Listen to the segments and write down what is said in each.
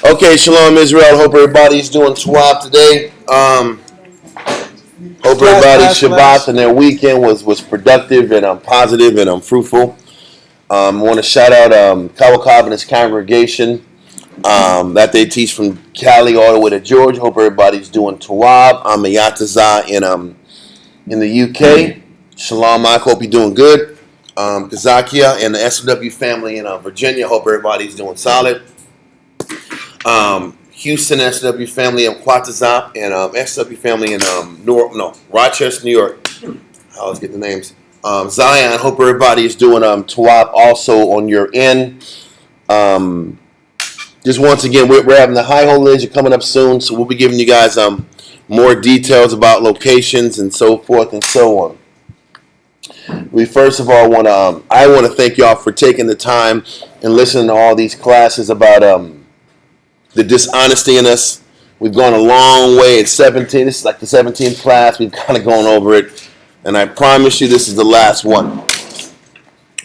Okay, Shalom Israel. Hope everybody's doing swap today. Hope everybody's Shabbat and their weekend was productive and positive and fruitful. I want to shout out Kawakab and his congregation that they teach from Cali all the way to Georgia. Hope everybody's doing Tawab. I'm a Yataza in the UK. Shalom, I hope you're doing good. Kazakia and the SOW family in Virginia. Hope everybody's doing solid. Houston SW family in Quatazop and SW family in Rochester, New York. I always get the names. Zion, hope everybody is doing Tawab also on your end. Just once again, we're having the high holidays coming up soon, so we'll be giving you guys more details about locations and so forth and so on. We first of all want to thank y'all for taking the time and listening to all these classes about the dishonesty in us. We've gone a long way at 17. This is like the 17th class. We've kind of gone over it. And I promise you this is the last one.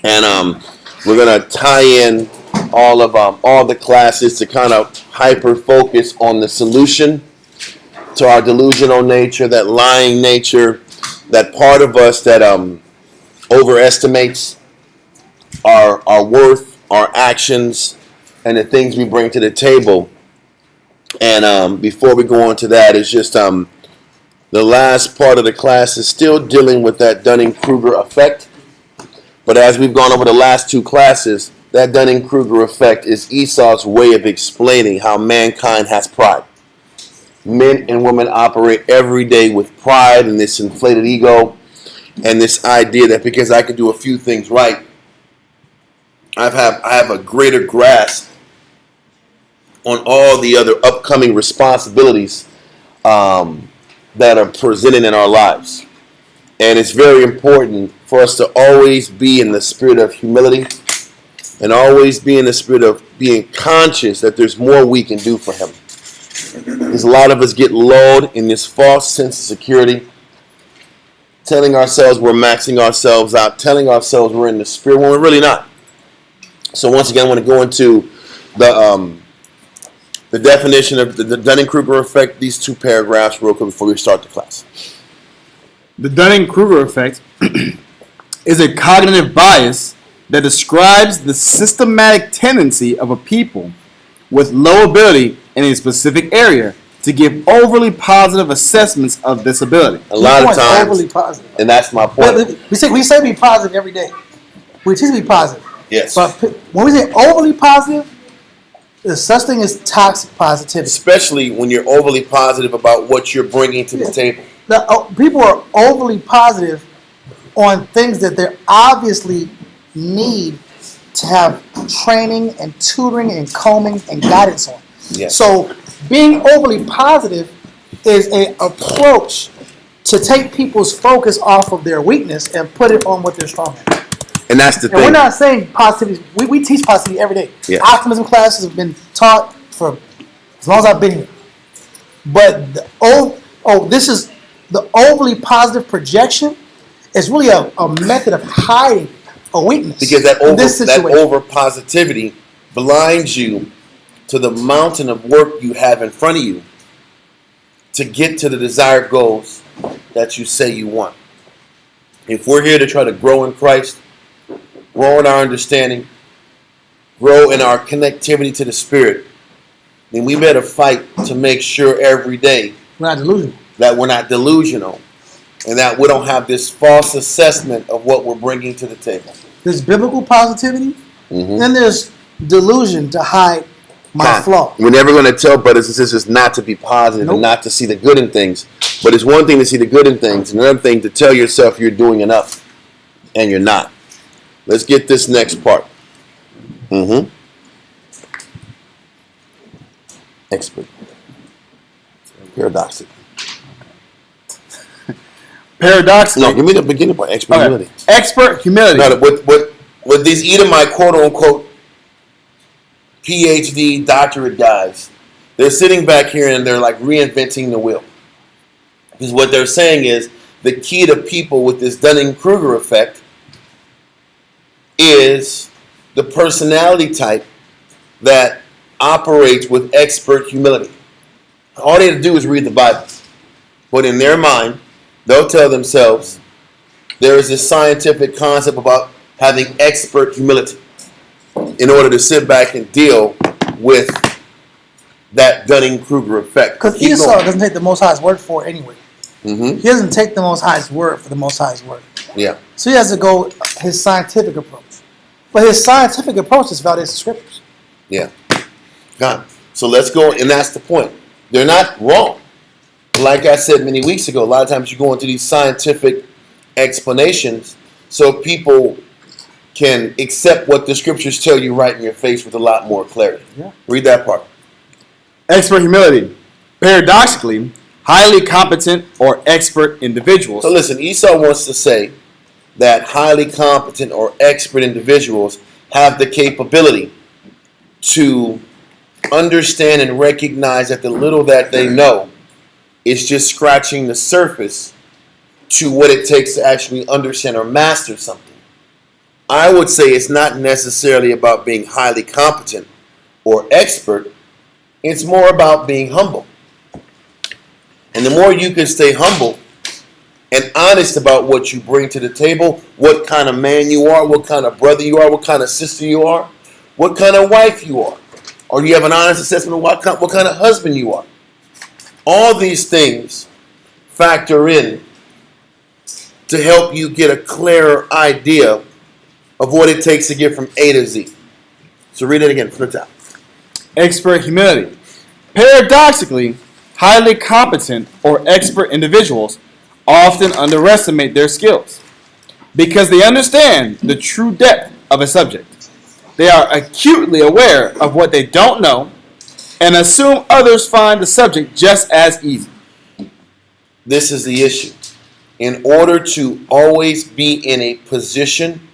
And we're going to tie in all the classes to kind of hyper-focus on the solution to our delusional nature, that lying nature, that part of us that overestimates our worth, our actions, and the things we bring to the table. And before we go on to that, it's just the last part of the class is still dealing with that Dunning-Kruger effect. But as we've gone over the last two classes, that Dunning-Kruger effect is Esau's way of explaining how mankind has pride. Men and women operate every day with pride and this inflated ego and this idea that because I can do a few things right, I have a greater grasp on all the other upcoming responsibilities that are presented in our lives. And it's very important for us to always be in the spirit of humility and always be in the spirit of being conscious that there's more we can do for him. Because a lot of us get lulled in this false sense of security, telling ourselves we're maxing ourselves out, telling ourselves we're in the spirit when we're really not. So once again, I want to go into the definition of the Dunning-Kruger effect, these two paragraphs real quick before we start the class. The Dunning-Kruger effect is a cognitive bias that describes the systematic tendency of a people with low ability in a specific area to give overly positive assessments of this ability. A lot of times, overly positive. And that's my point. We say be positive every day. We teach to be positive. Yes. But when we say overly positive, there's such thing as toxic positivity. Especially when you're overly positive about what you're bringing to the table. People are overly positive on things that they obviously need to have training and tutoring and combing and guidance on. Yes. So being overly positive is an approach to take people's focus off of their weakness and put it on what they're strong at. And that's the thing. And we're not saying positivity. We teach positivity every day. Yes. Optimism classes have been taught for as long as I've been here. But this is the overly positive projection is really a method of hiding a weakness. Because that over positivity blinds you to the mountain of work you have in front of you to get to the desired goals that you say you want. If we're here to try to grow in Christ, grow in our understanding, grow in our connectivity to the Spirit, then we better fight to make sure every day that we're not delusional and that we don't have this false assessment of what we're bringing to the table. There's biblical positivity, and there's delusion to hide my flaw. We're never going to tell brothers and sisters not to be positive and not to see the good in things. But it's one thing to see the good in things, and another thing to tell yourself you're doing enough, and you're not. Let's get this next part. Expert. Paradoxical. Paradoxically. No, give me the beginning part. Expert humility. Expert humility. Now, with these Edomite quote-unquote PhD doctorate guys, they're sitting back here and they're like reinventing the wheel. Because what they're saying is the key to people with this Dunning-Kruger effect is the personality type that operates with expert humility. All they have to do is read the Bible. But in their mind, they'll tell themselves there is this scientific concept about having expert humility in order to sit back and deal with that Dunning-Kruger effect. Because Esau doesn't take the Most High's word for it anyway. Mm-hmm. He doesn't take the Most High's word for the Most High's word. Yeah. So he has to go his scientific approach. But his scientific approach is validates the scriptures. Yeah. God. So let's go, and that's the point. They're not wrong. Like I said many weeks ago, a lot of times you go into these scientific explanations so people can accept what the scriptures tell you right in your face with a lot more clarity. Yeah. Read that part. Expert humility. Paradoxically, highly competent or expert individuals. So listen, Esau wants to say that highly competent or expert individuals have the capability to understand and recognize that the little that they know is just scratching the surface to what it takes to actually understand or master something. I would say it's not necessarily about being highly competent or expert. It's more about being humble. And the more you can stay humble and honest about what you bring to the table, what kind of man you are, what kind of brother you are, what kind of sister you are, what kind of wife you are, or you have an honest assessment of what kind of husband you are. All these things factor in to help you get a clearer idea of what it takes to get from A to Z. So read it again from the top. Expert humility. Paradoxically, highly competent or expert individuals often underestimate their skills because they understand the true depth of a subject. They are acutely aware of what they don't know and assume others find the subject just as easy. This is the issue. In order to always be in a position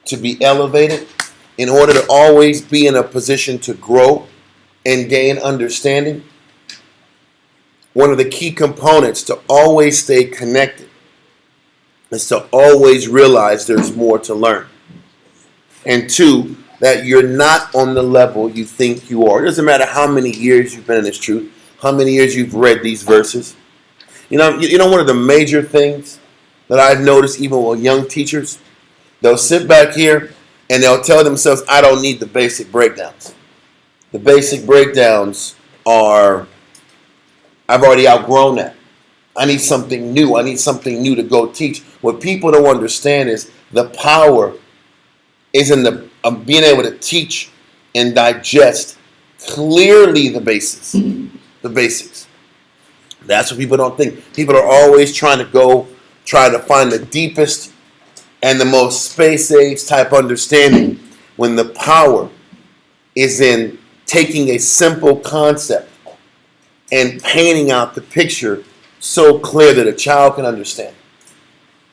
to be elevated, in order to always be in a position to grow and gain understanding, one of the key components to always stay connected is to always realize there's more to learn. And two, that you're not on the level you think you are. It doesn't matter how many years you've been in this truth, how many years you've read these verses. You know, one of the major things that I've noticed even with young teachers, they'll sit back here and they'll tell themselves, I don't need the basic breakdowns. The basic breakdowns are, I've already outgrown that. I need something new. I need something new to go teach. What people don't understand is the power is in the being able to teach and digest clearly the basics. The basics. That's what people don't think. People are always trying to find the deepest and the most space-age type understanding when the power is in taking a simple concept and painting out the picture so clear that a child can understand.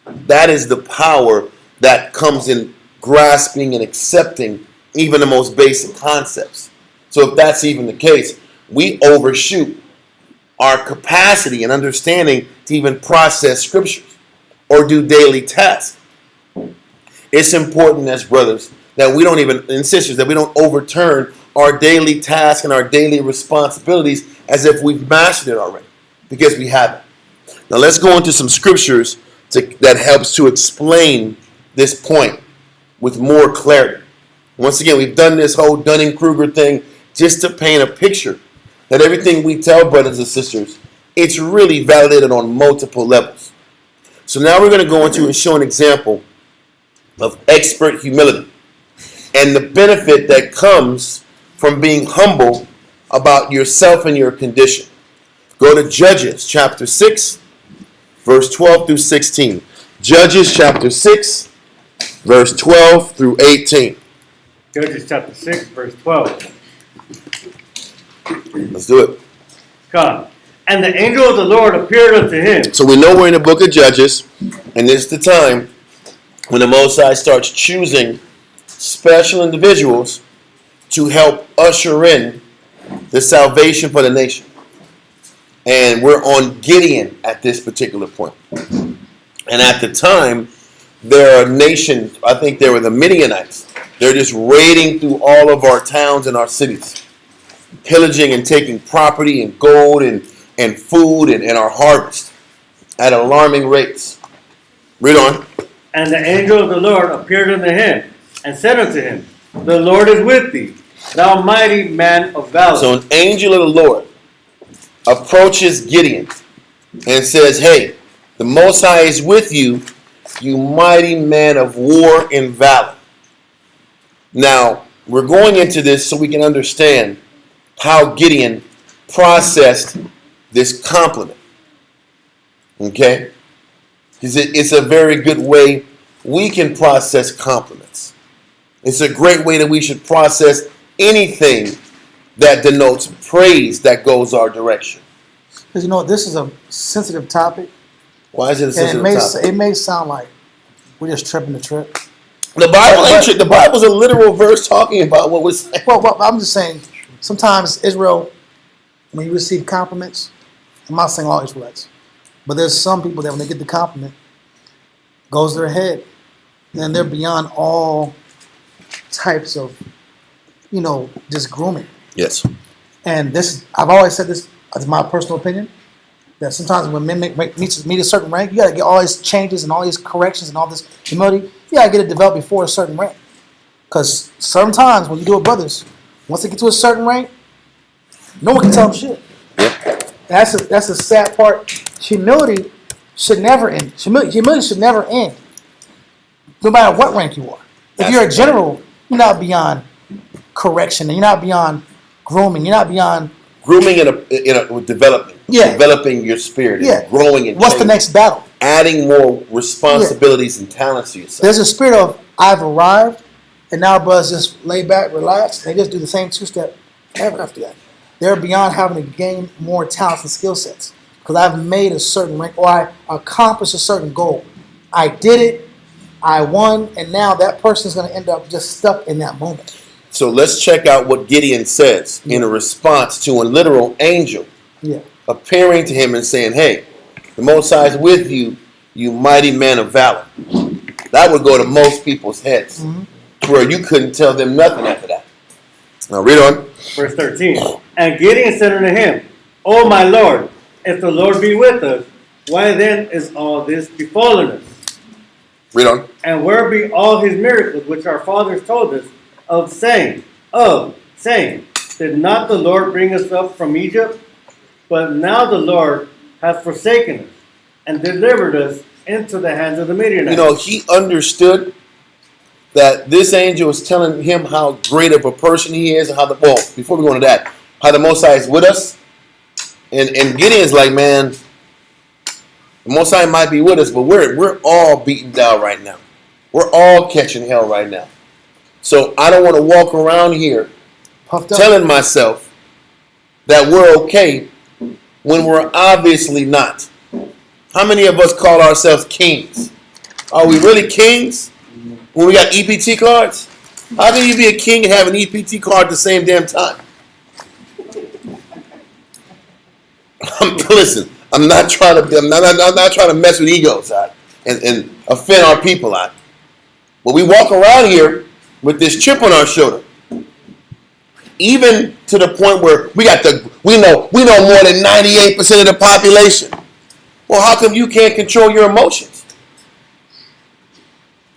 That is the power that comes in grasping and accepting even the most basic concepts. So if that's even the case, we overshoot our capacity and understanding to even process scriptures or do daily tasks. It's important as brothers that we don't even, and sisters, that we don't overturn our daily tasks and our daily responsibilities as if we've mastered it already, because we haven't. Now let's go into some scriptures that helps to explain this point with more clarity. Once again, we've done this whole Dunning-Kruger thing just to paint a picture that everything we tell brothers and sisters, it's really validated on multiple levels. So now we're going to go into and show an example of expert humility and the benefit that comes from being humble about yourself and your condition. Go to Judges chapter 6, verse 12 through 16. Judges chapter 6, verse 12 through 18. Judges chapter 6, verse 12. Let's do it. God. And the angel of the Lord appeared unto him. So we know we're in the book of Judges, and this is the time when the Most High starts choosing special individuals to help usher in the salvation for the nation. And we're on Gideon at this particular point. And at the time, there are nations, I think they were the Midianites. They're just raiding through all of our towns and our cities. pillaging and taking property and gold and food and our harvest at alarming rates. Read on. And the angel of the Lord appeared unto him, and said unto him, The Lord is with thee, thou mighty man of valor. So an angel of the Lord approaches Gideon and says, hey, the Most High is with you, you mighty man of war and valor. Now, we're going into this so we can understand how Gideon processed this compliment. Okay? Because it's a very good way we can process compliments. It's a great way that we should process anything that denotes praise that goes our direction. Because you know this is a sensitive topic. Why is it a And sensitive topic? it may sound like we're just tripping the trip. The Bible ain't trick. The Bible's a literal verse talking about what we're saying. Well, I'm just saying, sometimes Israel, when you receive compliments, I'm not saying all Israelites, but there's some people that when they get the compliment, goes to their head, and they're beyond all types of, just grooming. Yes. And this, I've always said this as my personal opinion, that sometimes when men meet a certain rank, you got to get all these changes and all these corrections and all this humility. You got to get it developed before a certain rank. Because sometimes when you do it, brothers, once they get to a certain rank, no one can tell them shit. That's a sad part. Humility should never end. Humility should never end, no matter what rank you are. If you're a general, you're not beyond correction, and you're not beyond grooming. You're not beyond Grooming with development. Yeah. Developing your spirit. Yeah. And growing and what's the changing. next battle. Adding more responsibilities and talents to yourself. There's a spirit of I've arrived, and now brothers just lay back, relax. They just do the same two-step ever after that. They're beyond having to gain more talents and skill sets because I've made a certain rank or I accomplished a certain goal. I did it, I won, and now that person is going to end up just stuck in that moment. So let's check out what Gideon says in a response to a literal angel Yeah. appearing to him and saying, hey, the Most High is with you, you mighty man of valor. That would go to most people's heads, where you couldn't tell them nothing after that. Now read on. Verse 13. And Gideon said unto him, O my Lord, if the Lord be with us, why then is all this befallen us? Read on. And where be all his miracles which our fathers told us saying, did not the Lord bring us up from Egypt? But now the Lord hath forsaken us and delivered us into the hands of the Midianites. He understood that this angel is telling him how great of a person he is, and before we go into that, how the Most High is with us. And Gideon's like, man, the Most High might be with us, but we're all beaten down right now. We're all catching hell right now. So I don't want to walk around here Puffed up. telling myself that we're okay when we're obviously not. How many of us call ourselves kings? Are we really kings when we got EPT cards? How can you be a king and have an EPT card at the same damn time? Listen, I'm not trying to mess with egos and offend our people out. But we walk around here with this chip on our shoulder, even to the point where we know more than 98% of the population. Well, how come you can't control your emotions?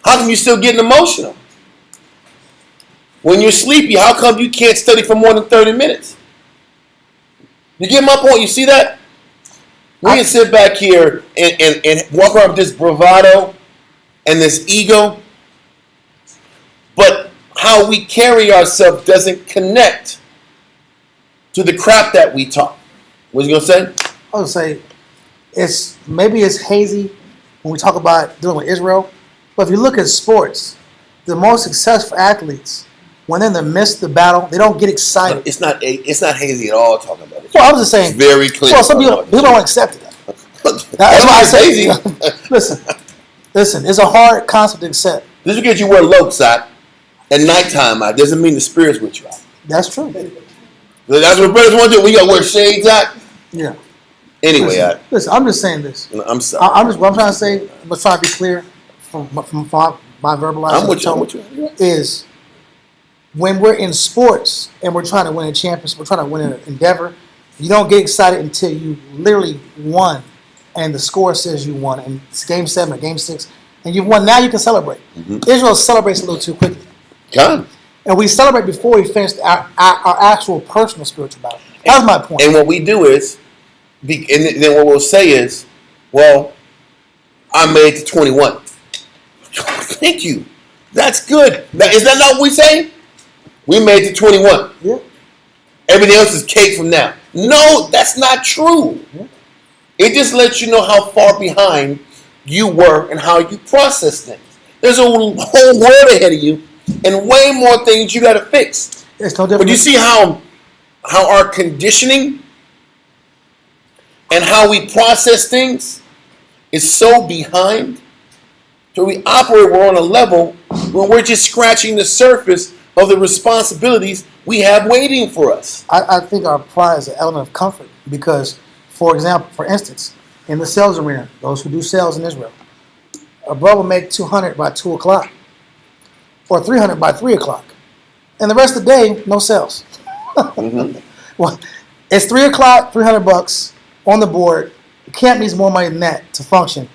How come you're still getting emotional? When you're sleepy, how come you can't study for more than 30 minutes? You get my point? You see that? We can sit back here and walk around with this bravado and this ego, but how we carry ourselves doesn't connect to the crap that we talk. What you gonna say? I would say it's hazy when we talk about dealing with Israel, but if you look at sports, the most successful athletes, when they're in the midst of the battle, they don't get excited. It's not hazy at all talking about it. Well, I was just saying. It's very clear. Well, some people don't accept it. That's why I say hazy. Listen. It's a hard concept to accept. Just because you wear lokes out at nighttime out doesn't mean the spirit's with you out. That's true. That's what brothers want to do. We got to wear shades out. Yeah. Anyway, listen, I'm just saying this. I'm sorry. What I'm trying to say, I'm trying to be clear from my verbalizing. I'm with you. Is when we're in sports and we're trying to win a championship, we're trying to win an endeavor, you don't get excited until you literally won and the score says you won. And it's game 7 or game 6, and you've won. Now you can celebrate. Israel celebrates a little too quickly. God. And we celebrate before we finish our actual personal spiritual battle. That's my point. And what we do is, and then what we'll say is, well, I made it to 21. Thank you. That's good. Is that not what we say? We made it to 21. Yeah. Everything else is cake from now. No, that's not true. Yeah. It just lets you know how far behind you were and how you process things. There's a whole world ahead of you and way more things you got to fix. It's no different. But you see how our conditioning and how we process things is so behind? So we operate, we're on a level when we're just scratching the surface of the responsibilities we have waiting for us. I think our pride is an element of comfort because, for instance, in the sales arena, those who do sales in Israel, a brother will make 200 by 2 o'clock or 300 by 3 o'clock. And the rest of the day, no sales. Well, it's 3 o'clock, $300 on the board. The camp needs more money than that to function.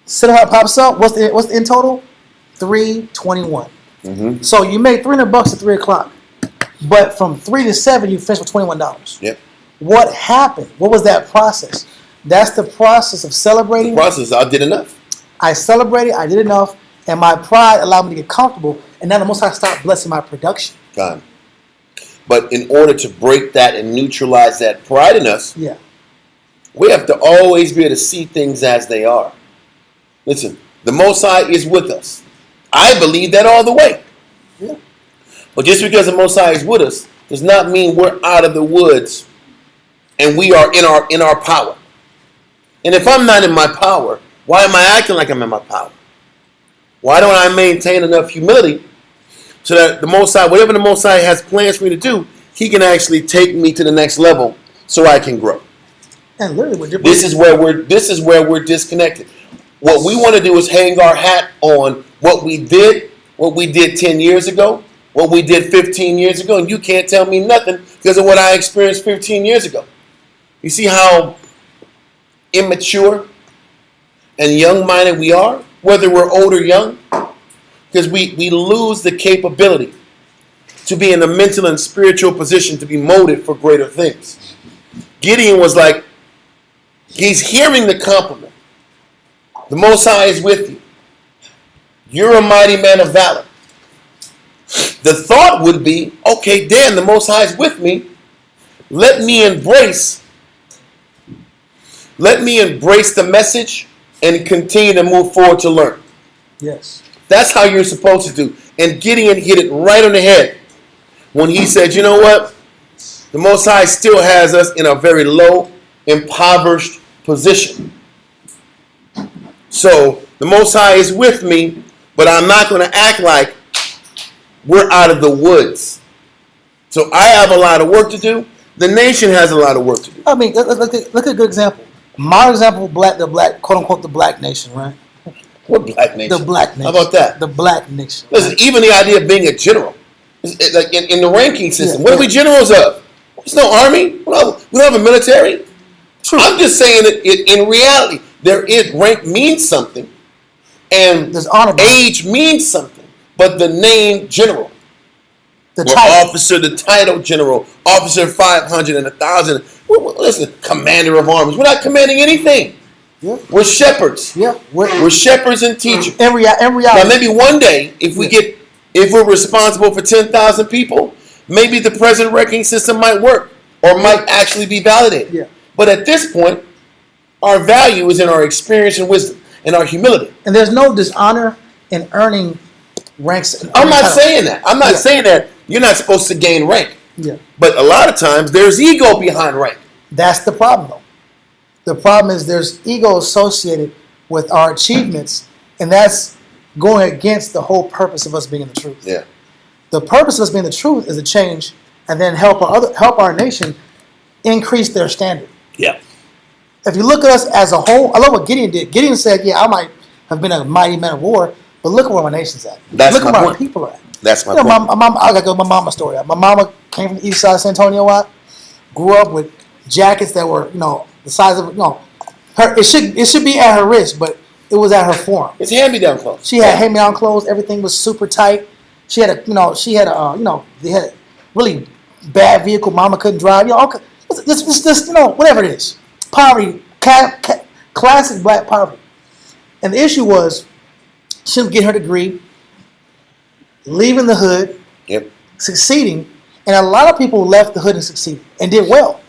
Sit how it pops up. What's the in total? $321. So you made $300 at 3 o'clock, but from 3 to 7 you finished with $21. Yep. What happened? What was that process? That's the process of celebrating. The process. I did enough. I celebrated. I did enough, and my pride allowed me to get comfortable. And now the Most High stopped blessing my production. God. But in order to break that and neutralize that pride in us, Yeah. we have to always be able to see things as they are. Listen, the Most High is with us. I believe that all the way. Yeah. But just because the Most High is with us does not mean we're out of the woods and we are in our power. And if I'm not in my power, why am I acting like I'm in my power? Why don't I maintain enough humility so that the Most High, whatever the Most High has plans for me to do, He can actually take me to the next level so I can grow. And literally, This is where we're disconnected. What we want to do is hang our hat on what we did 10 years ago, what we did 15 years ago, and you can't tell me nothing because of what I experienced 15 years ago. You see how immature and young-minded we are, whether we're old or young? Because we lose the capability to be in a mental and spiritual position to be molded for greater things. Gideon was like, he's hearing the compliment. The Most High is with you. You're a mighty man of valor. The thought would be, okay, Dan, the Most High is with me. Let me embrace the message and continue to move forward to learn. Yes. That's how you're supposed to do. And Gideon hit it right on the head when he said, you know what? The Most High still has us in a very low, impoverished position. So the Most High is with me, but I'm not going to act like we're out of the woods. So I have a lot of work to do. The nation has a lot of work to do. I mean, look at a good example. My example, the black, quote unquote, the black nation, right? What black nation? The black nation. How about that? The black nation. Listen, even the idea of being a general, like in the ranking system, Yeah, what are we generals of? There's no army. We don't have a military. True. I'm just saying that in reality, rank means something, and There's honor. age means something, but the name general, The we're title. officer, the title general, officer 500 and 1,000. Listen, commander of armies. We're not commanding anything. Yeah. We're shepherds. Yeah. We're shepherds and teachers. In reality. Now, maybe one day, if we're responsible for 10,000 people, maybe the present ranking system might work or might actually be validated. Yeah. But at this point, our value is in our experience and wisdom and our humility. And there's no dishonor in earning ranks. I'm not saying that. I'm not saying that you're not supposed to gain rank. Yeah. But a lot of times, there's ego behind rank. That's the problem, though. The problem is there's ego associated with our achievements, and that's going against the whole purpose of us being in the truth. Yeah. The purpose of us being in the truth is to change and then help our nation increase their standard. Yeah. If you look at us as a whole, I love what Gideon did. Gideon said, yeah, I might have been a mighty man of war, but look at where my nation's at. That's look my at where our point. people are at. That's my You know, point. my mom. I gotta go with my mama's story. My mama came from the east side of San Antonio. Grew up with jackets that were, the size of, her. It should be at her wrist, but it was at her forearm. It's hand-me-down clothes. She had hand-me-down clothes. Everything was super tight. She had they had a really bad vehicle. Mama couldn't drive. It's whatever it is. Poverty, classic black poverty. And the issue was, she didn't get her degree, leaving the hood, Yep. succeeding, and a lot of people left the hood and succeeded and did well.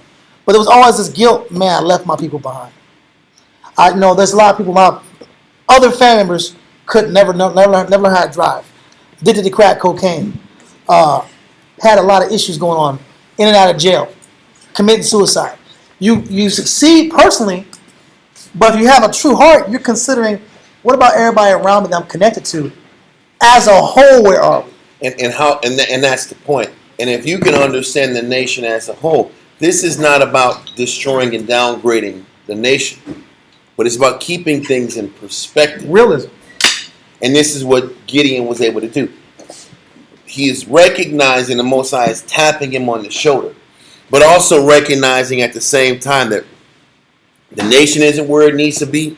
But there was always this guilt, man, I left my people behind. I know there's a lot of people, my other family members could never learn how to drive. Did the crack cocaine. Had a lot of issues going on, in and out of jail, committing suicide. You succeed personally, but if you have a true heart, you're considering, what about everybody around me that I'm connected to? As a whole, where are we? And that's the point. And if you can understand the nation as a whole, this is not about destroying and downgrading the nation, but it's about keeping things in perspective. Realism. And this is what Gideon was able to do. He is recognizing the Most High is tapping him on the shoulder, but also recognizing at the same time that the nation isn't where it needs to be,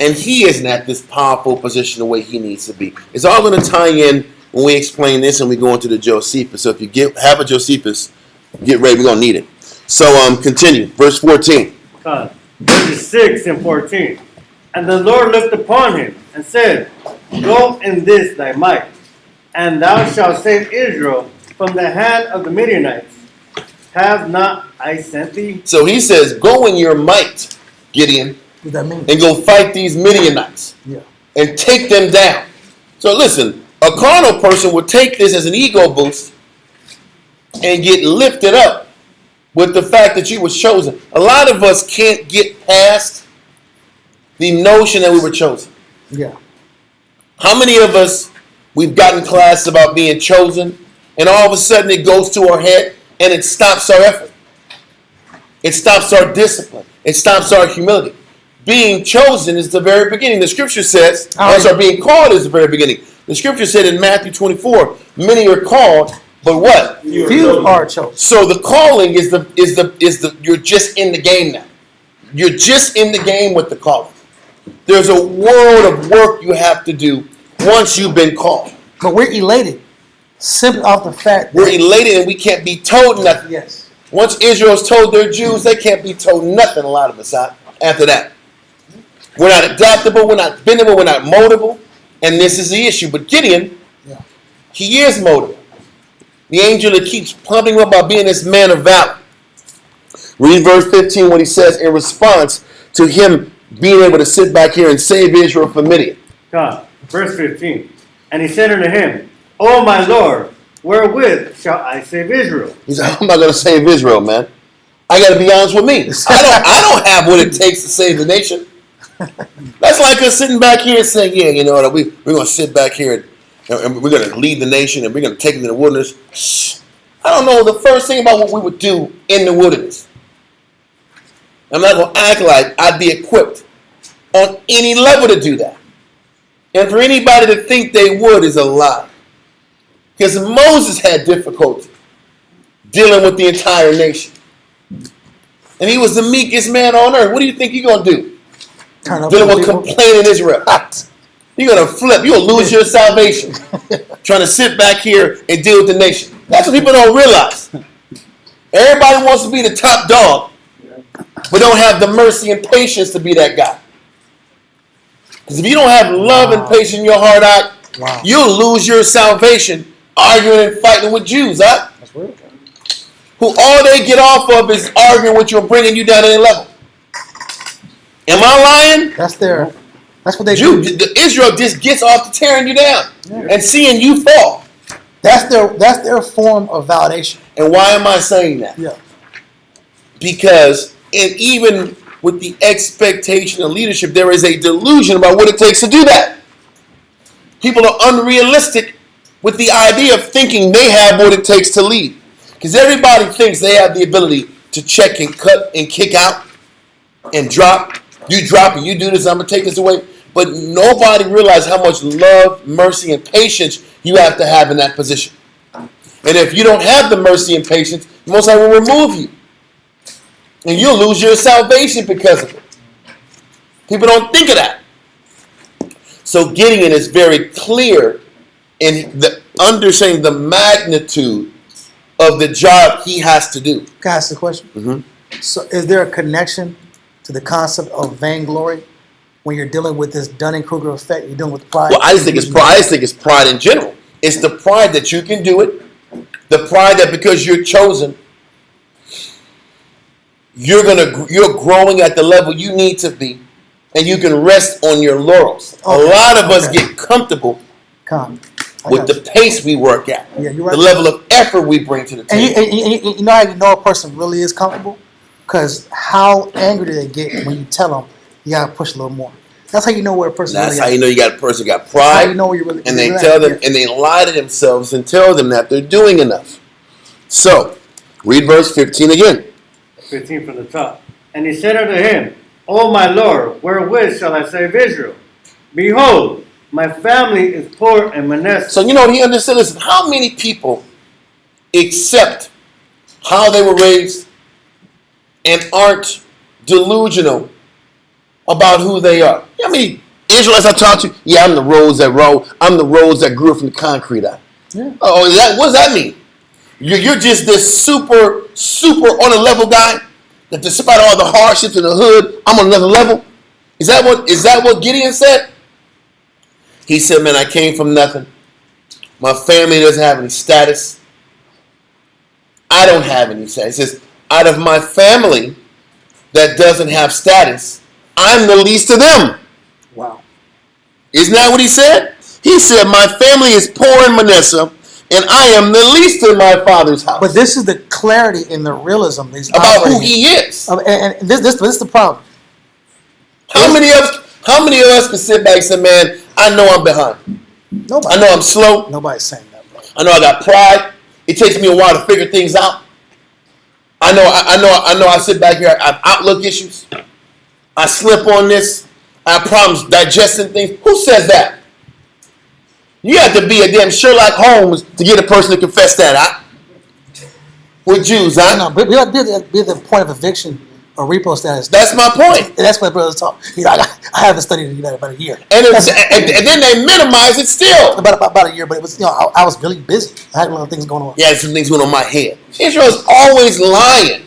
and he isn't at this powerful position the way he needs to be. It's all going to tie in when we explain this and we go into the Josephus. So if you have a Josephus, get ready. We're going to need it. So continue. Verse 14. Verses 6 and 14. And the Lord looked upon him and said, Go in this thy might, and thou shalt save Israel from the hand of the Midianites. Have not I sent thee? So he says, go in your might, Gideon, What does that mean? and go fight these Midianites Yeah. and take them down. So listen, a carnal person would take this as an ego boost and get lifted up with the fact that you were chosen. A lot of us can't get past the notion that we were chosen. Yeah. How many of us, we've gotten classes about being chosen, and all of a sudden it goes to our head and it stops our effort. It stops our discipline. It stops our humility. Being chosen is the very beginning. The scripture says, being called is the very beginning. The scripture said in Matthew 24, many are called, but what? Few are chosen. So the calling is the you're just in the game now. You're just in the game with the calling. There's a world of work you have to do once you've been called. But we're elated simply off the fact that We're elated and we can't be told nothing. yes. Once Israel's told their Jews, they can't be told nothing, a lot of us after that. We're not adaptable, we're not bendable, we're not moldable, and this is the issue. But Gideon, he is moldable. The angel that keeps pumping him up about being this man of valor. Read verse 15 when he says in response to him being able to sit back here and save Israel from Midian. God, verse 15. And he said unto him, O my Lord, wherewith shall I save Israel? He's like, I'm not going to save Israel, man. I got to be honest with me. I don't have what it takes to save the nation. That's like us sitting back here and saying, yeah, you know what, we're going to sit back here and we're going to lead the nation and we're going to take it to the wilderness. Shh. I don't know the first thing about what we would do in the wilderness. I'm not going to act like I'd be equipped on any level to do that. And for anybody to think they would is a lie. Because Moses had difficulty dealing with the entire nation. And he was the meekest man on earth. What do you think you're going to do? Dealing with complaining Israel. You're going to flip. You're going to lose your salvation. Trying to sit back here and deal with the nation. That's what people don't realize. Everybody wants to be the top dog, but don't have the mercy and patience to be that guy. Because if you don't have love and patience in your heart out, you'll lose your salvation arguing and fighting with Jews, huh? That's weird. Who all they get off of is arguing with you and bringing you down to their level. Am I lying? That's what they do. Israel just gets off to tearing you down and seeing you fall. That's their form of validation. And why am I saying that? Yeah. Because even with the expectation of leadership, there is a delusion about what it takes to do that. People are unrealistic with the idea of thinking they have what it takes to lead. Because everybody thinks they have the ability to check and cut and kick out and drop. You drop and you do this, I'm going to take this away. But nobody realizes how much love, mercy, and patience you have to have in that position. And if you don't have the mercy and patience, the Most High will remove you. And you'll lose your salvation because of it. People don't think of that. So Gideon is very clear in the understanding the magnitude of the job he has to do. Can I ask the question? Mm-hmm. So, is there a connection to the concept of vainglory when you're dealing with this Dunning-Kruger effect? You're dealing with pride. Well, I just think it's pride. I just think it's pride in general. It's the pride that you can do it. The pride that because you're chosen, you're growing at the level you need to be, and you can rest on your laurels. Okay. A lot of us get comfortable with the pace we work at, Yeah, you're right. the level of effort we bring to the table. And you know how you know a person really is comfortable? Because how angry do they get when you tell them you gotta push a little more? That's how you know where a person. That's really how is. you know you got a person got That's how pride, you know where you really. and they really tell at. them and they lie to themselves and tell them that they're doing enough. So, read verse 15 again. 15 from the top. And he said unto him, O my Lord, wherewith shall I save Israel? Behold, my family is poor and Manasseh. So you know he understood. Listen, how many people accept how they were raised and aren't delusional about who they are? I mean, Israelites I talked to, yeah, I'm the rose that roll. I'm the rose that grew from the concrete out. Yeah. Oh, what does that mean? You're just this super on a level guy that despite all the hardships in the hood, I'm on another level. Is that what Gideon said? He said, man, I came from nothing. My family doesn't have any status. I don't have any status. He says, out of my family that doesn't have status, I'm the least of them. Wow. Isn't that what he said? He said, my family is poor in Manasseh, and I am the least in my father's house. But this is the clarity and the realism that he's About who operating in. he is. And this is the problem. How many of us can sit back and say, man, I know I'm behind. Nobody. I know I'm slow. Nobody's saying that, bro. I know I got pride. It takes me a while to figure things out. I know I sit back here, I have outlook issues. I slip on this. I have problems digesting things. Who says that? You have to be a damn Sherlock Holmes to get a person to confess that, huh? With Jews, huh? No, but we ought to be at the point of eviction or repo status. That's my point. And that's what brothers talk. You know, I haven't studied that about a year. And then they minimize it still. About a year, but it was, I was really busy. I had a lot of things going on. Yeah, some things went on my head. Israel's always lying.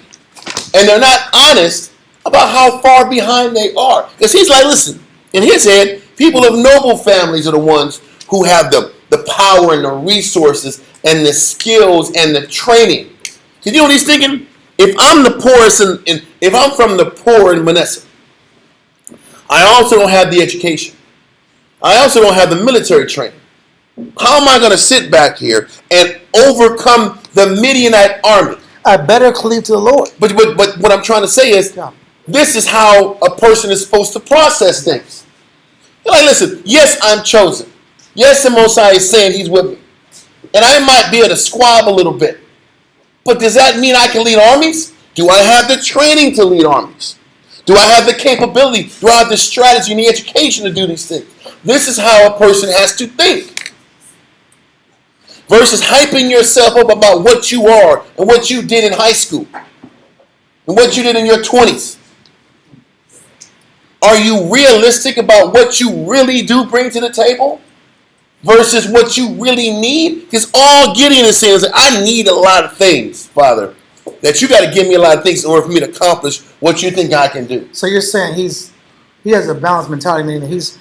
And they're not honest about how far behind they are. Because he's like, listen, in his head, people of noble families are the ones who have the power and the resources and the skills and the training. Because you know what he's thinking? If I'm the poorest if I'm from the poor in Manasseh, I also don't have the education. I also don't have the military training. How am I going to sit back here and overcome the Midianite army? I better cleave to the Lord. But what I'm trying to say is, this is how a person is supposed to process things. You're like, listen, yes, I'm chosen. Yes, the Most High is saying he's with me. And I might be able to squab a little bit. But does that mean I can lead armies? Do I have the training to lead armies? Do I have the capability? Do I have the strategy and the education to do these things? This is how a person has to think. Versus hyping yourself up about what you are and what you did in high school and what you did in your 20s. Are you realistic about what you really do bring to the table versus what you really need? Because all Gideon is saying is that I need a lot of things, Father, that you got to give me a lot of things in order for me to accomplish what you think I can do. So you're saying he has a balanced mentality, meaning he's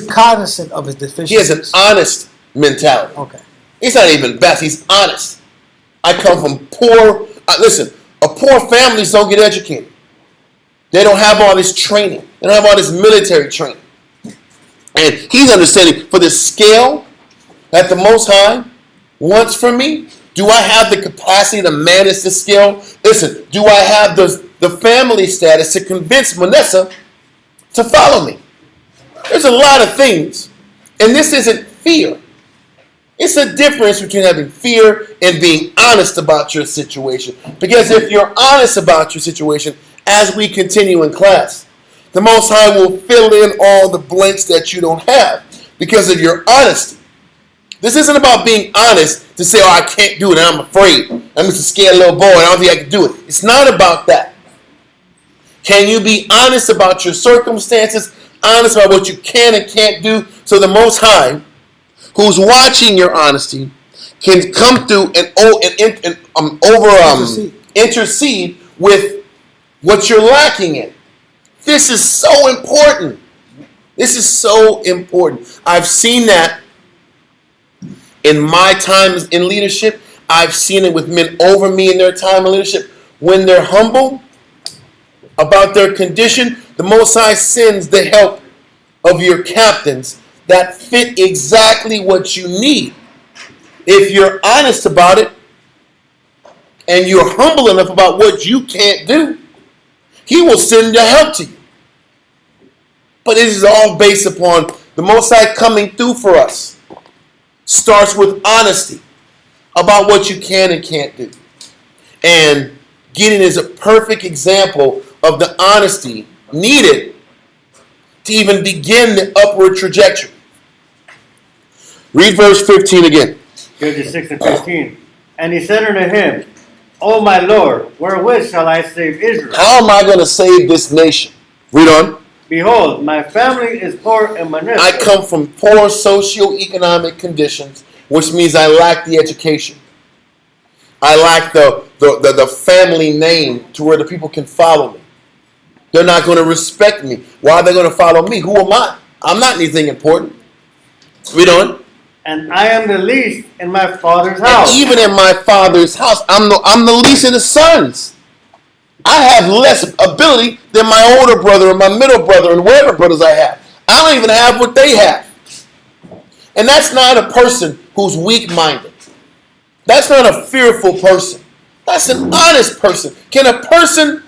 cognizant of his deficiencies. He has an honest mentality. Okay. He's not even best. He's honest. I come from poor. Listen, poor families don't get educated. They don't have all this training. They don't have all this military training. And he's understanding for the scale that the Most High wants from me. Do I have the capacity to manage the scale? Listen, do I have the family status to convince Manasseh to follow me? There's a lot of things. And this isn't fear. It's a difference between having fear and being honest about your situation. Because if you're honest about your situation, as we continue in class, The Most High will fill in all the blanks that you don't have because of your honesty. This isn't about being honest to say, oh, I can't do it and I'm afraid. I'm just a scared little boy and I don't think I can do it. It's not about that. Can you be honest about your circumstances, honest about what you can and can't do, so the Most High, who's watching your honesty, can come through and intercede with what you're lacking in. This is so important. This is so important. I've seen that in my time in leadership. I've seen it with men over me in their time in leadership. When they're humble about their condition, the Most High sends the help of your captains that fit exactly what you need. If you're honest about it and you're humble enough about what you can't do, He will send the help to you. But it is all based upon the Most High coming through for us. Starts with honesty about what you can and can't do. And Gideon is a perfect example of the honesty needed to even begin the upward trajectory. Read verse 15 again. Judges 6 and 15. And he said unto him, O my Lord, wherewith shall I save Israel? How am I going to save this nation? Read on. Behold, my family is poor in Manasseh. I come from poor socioeconomic conditions, which means I lack the education. I lack the family name to where the people can follow me. They're not going to respect me. Why are they going to follow me? Who am I? I'm not anything important. Read on. And I am the least in my father's house. And even in my father's house, I'm the least of the sons. I have less ability than my older brother and my middle brother and whatever brothers I have. I don't even have what they have. And that's not a person who's weak-minded. That's not a fearful person. That's an honest person. Can a person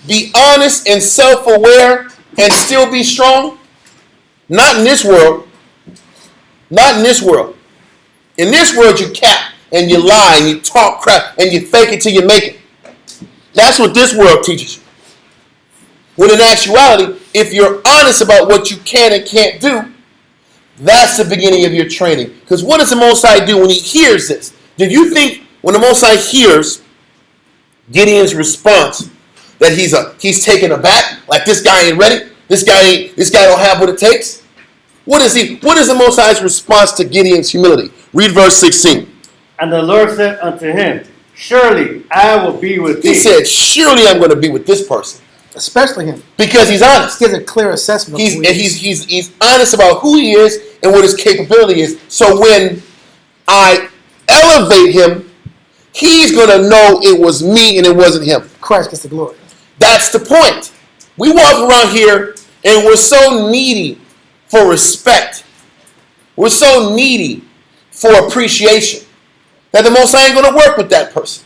be honest and self-aware and still be strong? Not in this world. Not in this world. In this world, you cap and you lie and you talk crap and you fake it till you make it. That's what this world teaches you. When in actuality, if you're honest about what you can and can't do, that's the beginning of your training. Because what does the Most High do when He hears this? Did you think when the Most High hears Gideon's response that he's taken aback, like this guy ain't ready, this guy don't have what it takes? What is the Most High's response to Gideon's humility? Read verse 16. And the Lord said unto him, Surely I will be with thee. He said, surely I'm going to be with this person. Especially him. Because he's honest. He gives a clear assessment of who he is. He's honest about who he is and what his capability is. So when I elevate him, he's going to know it was me and it wasn't him. Christ gets the glory. That's the point. We walk around here and we're so needy for respect. We're so needy for appreciation that the Most High ain't going to work with that person.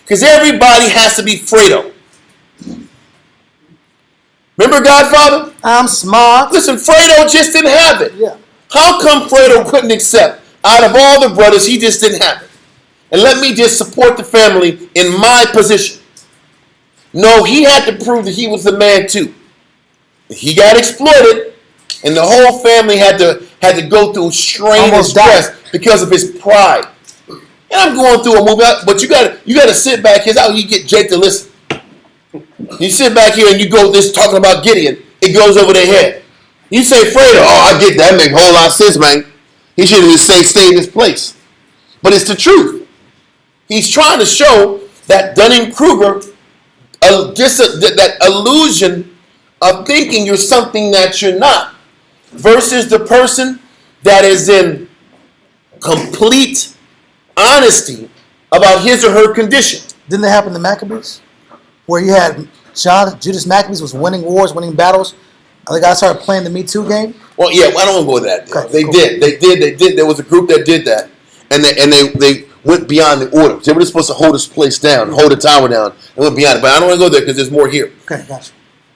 Because everybody has to be Fredo. Remember Godfather? I'm smart. Listen, Fredo just didn't have it. Yeah. How come Fredo couldn't accept? Out of all the brothers, he just didn't have it. And let me just support the family in my position. No, he had to prove that he was the man too. He got exploited, and the whole family had to go through strain and stress because of his pride. And I'm going through a movie, but you gotta sit back. Here's how you get Jake to listen. You sit back here and you go this talking about Gideon, it goes over their head. You say Fredo, oh, I get that, make a whole lot of sense, man. He should have just stay in his place. But it's the truth. He's trying to show that Dunning-Kruger, that illusion of thinking you're something that you're not, versus the person that is in complete honesty about his or her condition. Didn't that happen to Maccabees? Where you had Judas Maccabees was winning wars, winning battles. The guys started playing the Me Too game. Well, yeah, I don't want to go that. Okay, They did. There was a group that did that, and they went beyond the order. They were just supposed to hold this place down, hold the tower down, and went beyond it. But I don't want to go there because there's more here. Okay, gotcha.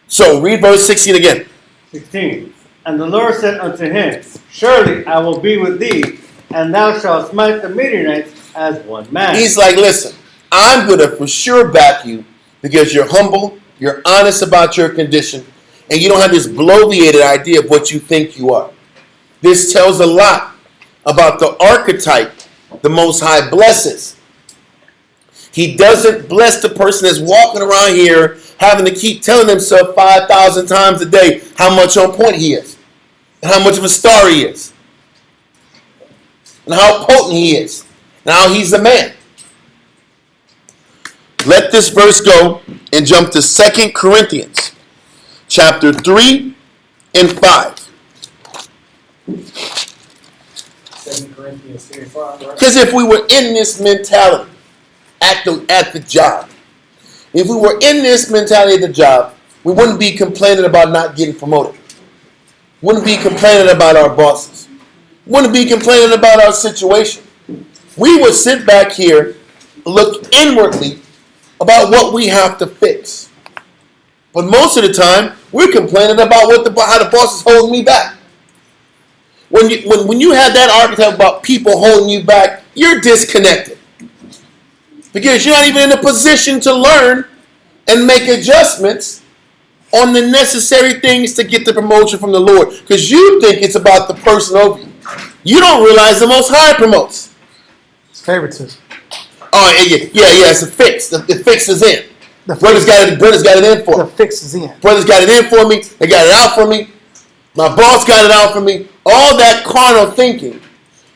So read verse 16 again. 16. And the Lord said unto him, Surely I will be with thee, and thou shalt smite the Midianites as one man. He's like, listen, I'm going to for sure back you because you're humble, you're honest about your condition, and you don't have this bloviated idea of what you think you are. This tells a lot about the archetype the Most High blesses. He doesn't bless the person that's walking around here having to keep telling himself 5,000 times a day how much on point he is, and how much of a star he is, and how potent he is, and how he's the man. Let this verse go and jump to 2 Corinthians chapter 3 and 5. 2 Corinthians 3 and 5, right? Because if we were in this mentality at the job, if we were in this mentality at the job, we wouldn't be complaining about not getting promoted. Wouldn't be complaining about our bosses. Wouldn't be complaining about our situation. We would sit back here, look inwardly about what we have to fix. But most of the time, we're complaining about how the boss is holding me back. When you have that archetype about people holding you back, you're disconnected. Because you're not even in a position to learn and make adjustments on the necessary things to get the promotion from the Lord. Because you think it's about the person over you. You don't realize the Most High promotes. It's favoritism. Oh, yeah, it's a fix. The fix is in. Brothers got it in for me. The fix is in. Brothers got it in for me. They got it out for me. My boss got it out for me. All that carnal thinking,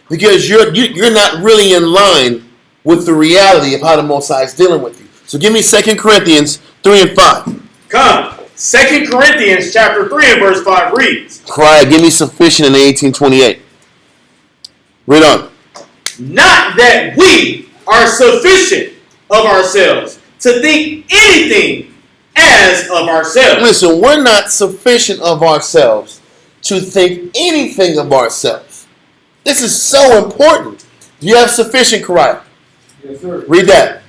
because you're not really in line with the reality of how the Most High is dealing with you. So give me 2 Corinthians 3 and 5. Come. 2 Corinthians chapter 3 and verse 5 reads, Cry, give me sufficient in 1828. Read on. Not that we are sufficient of ourselves to think anything as of ourselves. Listen, we're not sufficient of ourselves to think anything of ourselves. This is so important. You have sufficient, Kariah. Yes, sir. Read that.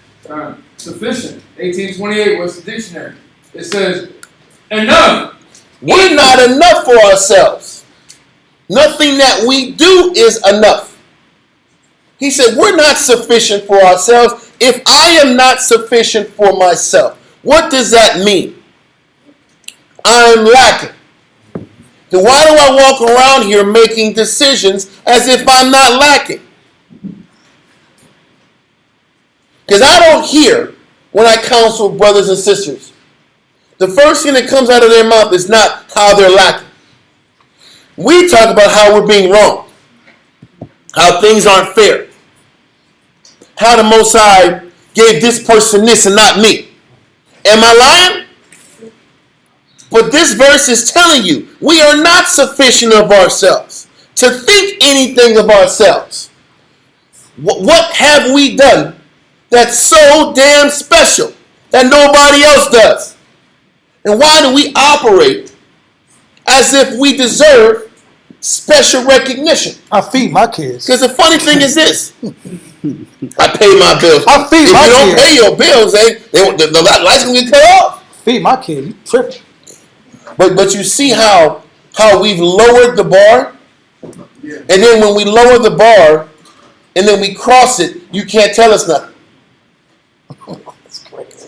Sufficient. 1828 was the dictionary. It says, enough. We're not enough for ourselves. Nothing that we do is enough. He said, we're not sufficient for ourselves. If I am not sufficient for myself, what does that mean? I'm lacking. Then why do I walk around here making decisions as if I'm not lacking? Because I don't hear when I counsel brothers and sisters. The first thing that comes out of their mouth is not how they're lacking. We talk about how we're being wrong, how things aren't fair, how the Most High gave this person this and not me. Am I lying? But this verse is telling you we are not sufficient of ourselves to think anything of ourselves. What have we done that's so damn special that nobody else does? And why do we operate as if we deserve special recognition? I feed my kids. Because the funny thing is this. I pay my bills. I feed if my you don't kids. pay your bills, the lights gonna get cut off. Feed my kid. You tripping. But you see how we've lowered the bar? Yeah. And then when we lower the bar and then we cross it, you can't tell us nothing.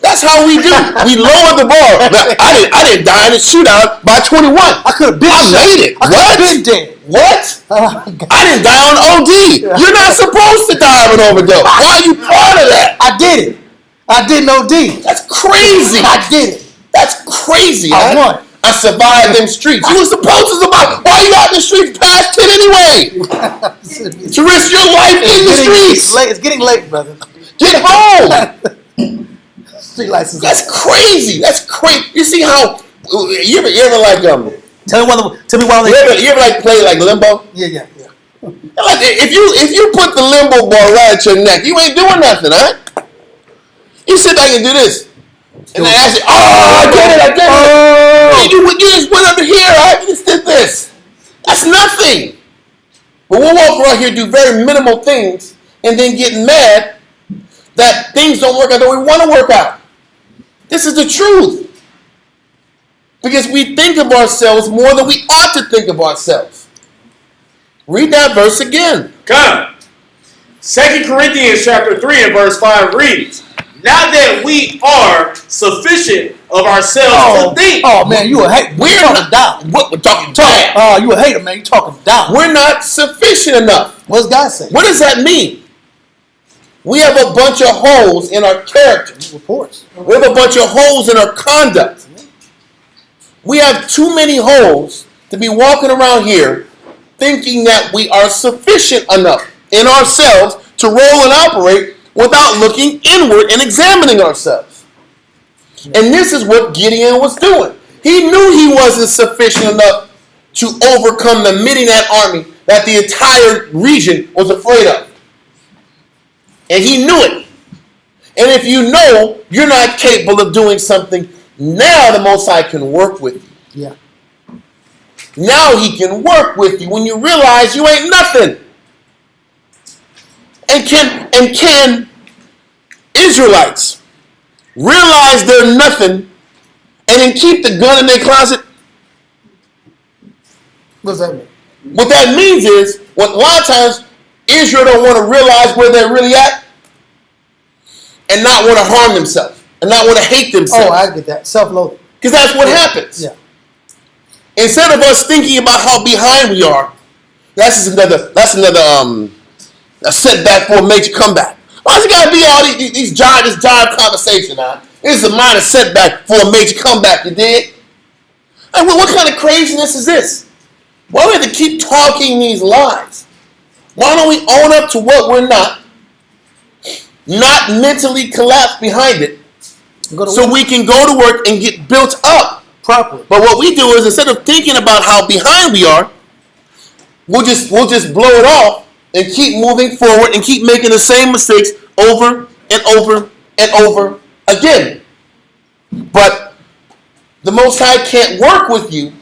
That's how we do. We lower the bar. Now, I didn't die in a shootout by 21. I could have been. I made it. I could have What? been dead. What? Oh, I didn't die on OD. You're not supposed to die of an overdose. Why are you part of that? I did it. I didn't OD. That's crazy. I did it. That's crazy. I won. I survived them streets. You were supposed to survive. Why you out in the streets past 10 anyway? To risk your life in the streets. It's getting late, brother. Get home. Street license. That's crazy. That's crazy. You see how you ever like Tell me why you ever like play like limbo? Yeah. Like if you put the limbo ball right at your neck, you ain't doing nothing, huh? You sit back and do this. And then ask you, I get it. You just went under here, right? You just did this. That's nothing. But we'll walk around here, do very minimal things, and then get mad that things don't work out that we want to work out. This is the truth. Because we think of ourselves more than we ought to think of ourselves. Read that verse again. Come. 2 Corinthians chapter 3 and verse 5 reads, not that we are sufficient of ourselves to think. Oh man, you a hater. We're talking not down. What we're talking bad. Oh, you a hater, man. You talking down. We're not sufficient enough. What's God say? What does that mean? We have a bunch of holes in our character. Reports. We have a bunch of holes in our conduct. We have too many holes to be walking around here thinking that we are sufficient enough in ourselves to roll and operate without looking inward and examining ourselves. And this is what Gideon was doing. He knew he wasn't sufficient enough to overcome the Midianite army that the entire region was afraid of. And he knew it. And if you know you're not capable of doing something, now the Most High can work with you. Yeah. Now he can work with you when you realize you ain't nothing. And can Israelites realize they're nothing and then keep the gun in their closet? What does that mean? What that means is, a lot of times Israel don't want to realize where they're really at and not want to harm themselves and not want to hate themselves. Oh, I get that. Self-loathing. Because that's what happens. Yeah. Instead of us thinking about how behind we are, that's another a setback for a major comeback. Why's it got to be all this jive conversation now? This is a minor setback for a major comeback, you dig? Like, what kind of craziness is this? Why do we have to keep talking these lies? Why don't we own up to what we're not mentally collapse behind it, so we can go to work and get built up properly? But what we do is, instead of thinking about how behind we are, we'll just blow it off and keep moving forward and keep making the same mistakes over and over and over again. But the Most High can't work with you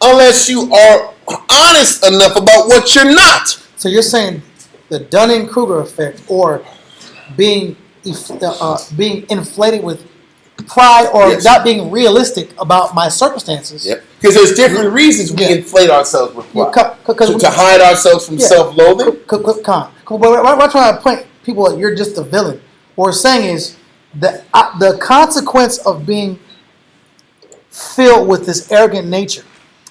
unless you are honest enough about what you're not. So you're saying the Dunning-Kruger effect, or being inflated with pride, or Yes. not being realistic about my circumstances. Yep. Because there's different reasons we inflate ourselves with pride. To hide ourselves from self-loathing. We're trying to point people that you're just a villain. What we're saying is that the consequence of being filled with this arrogant nature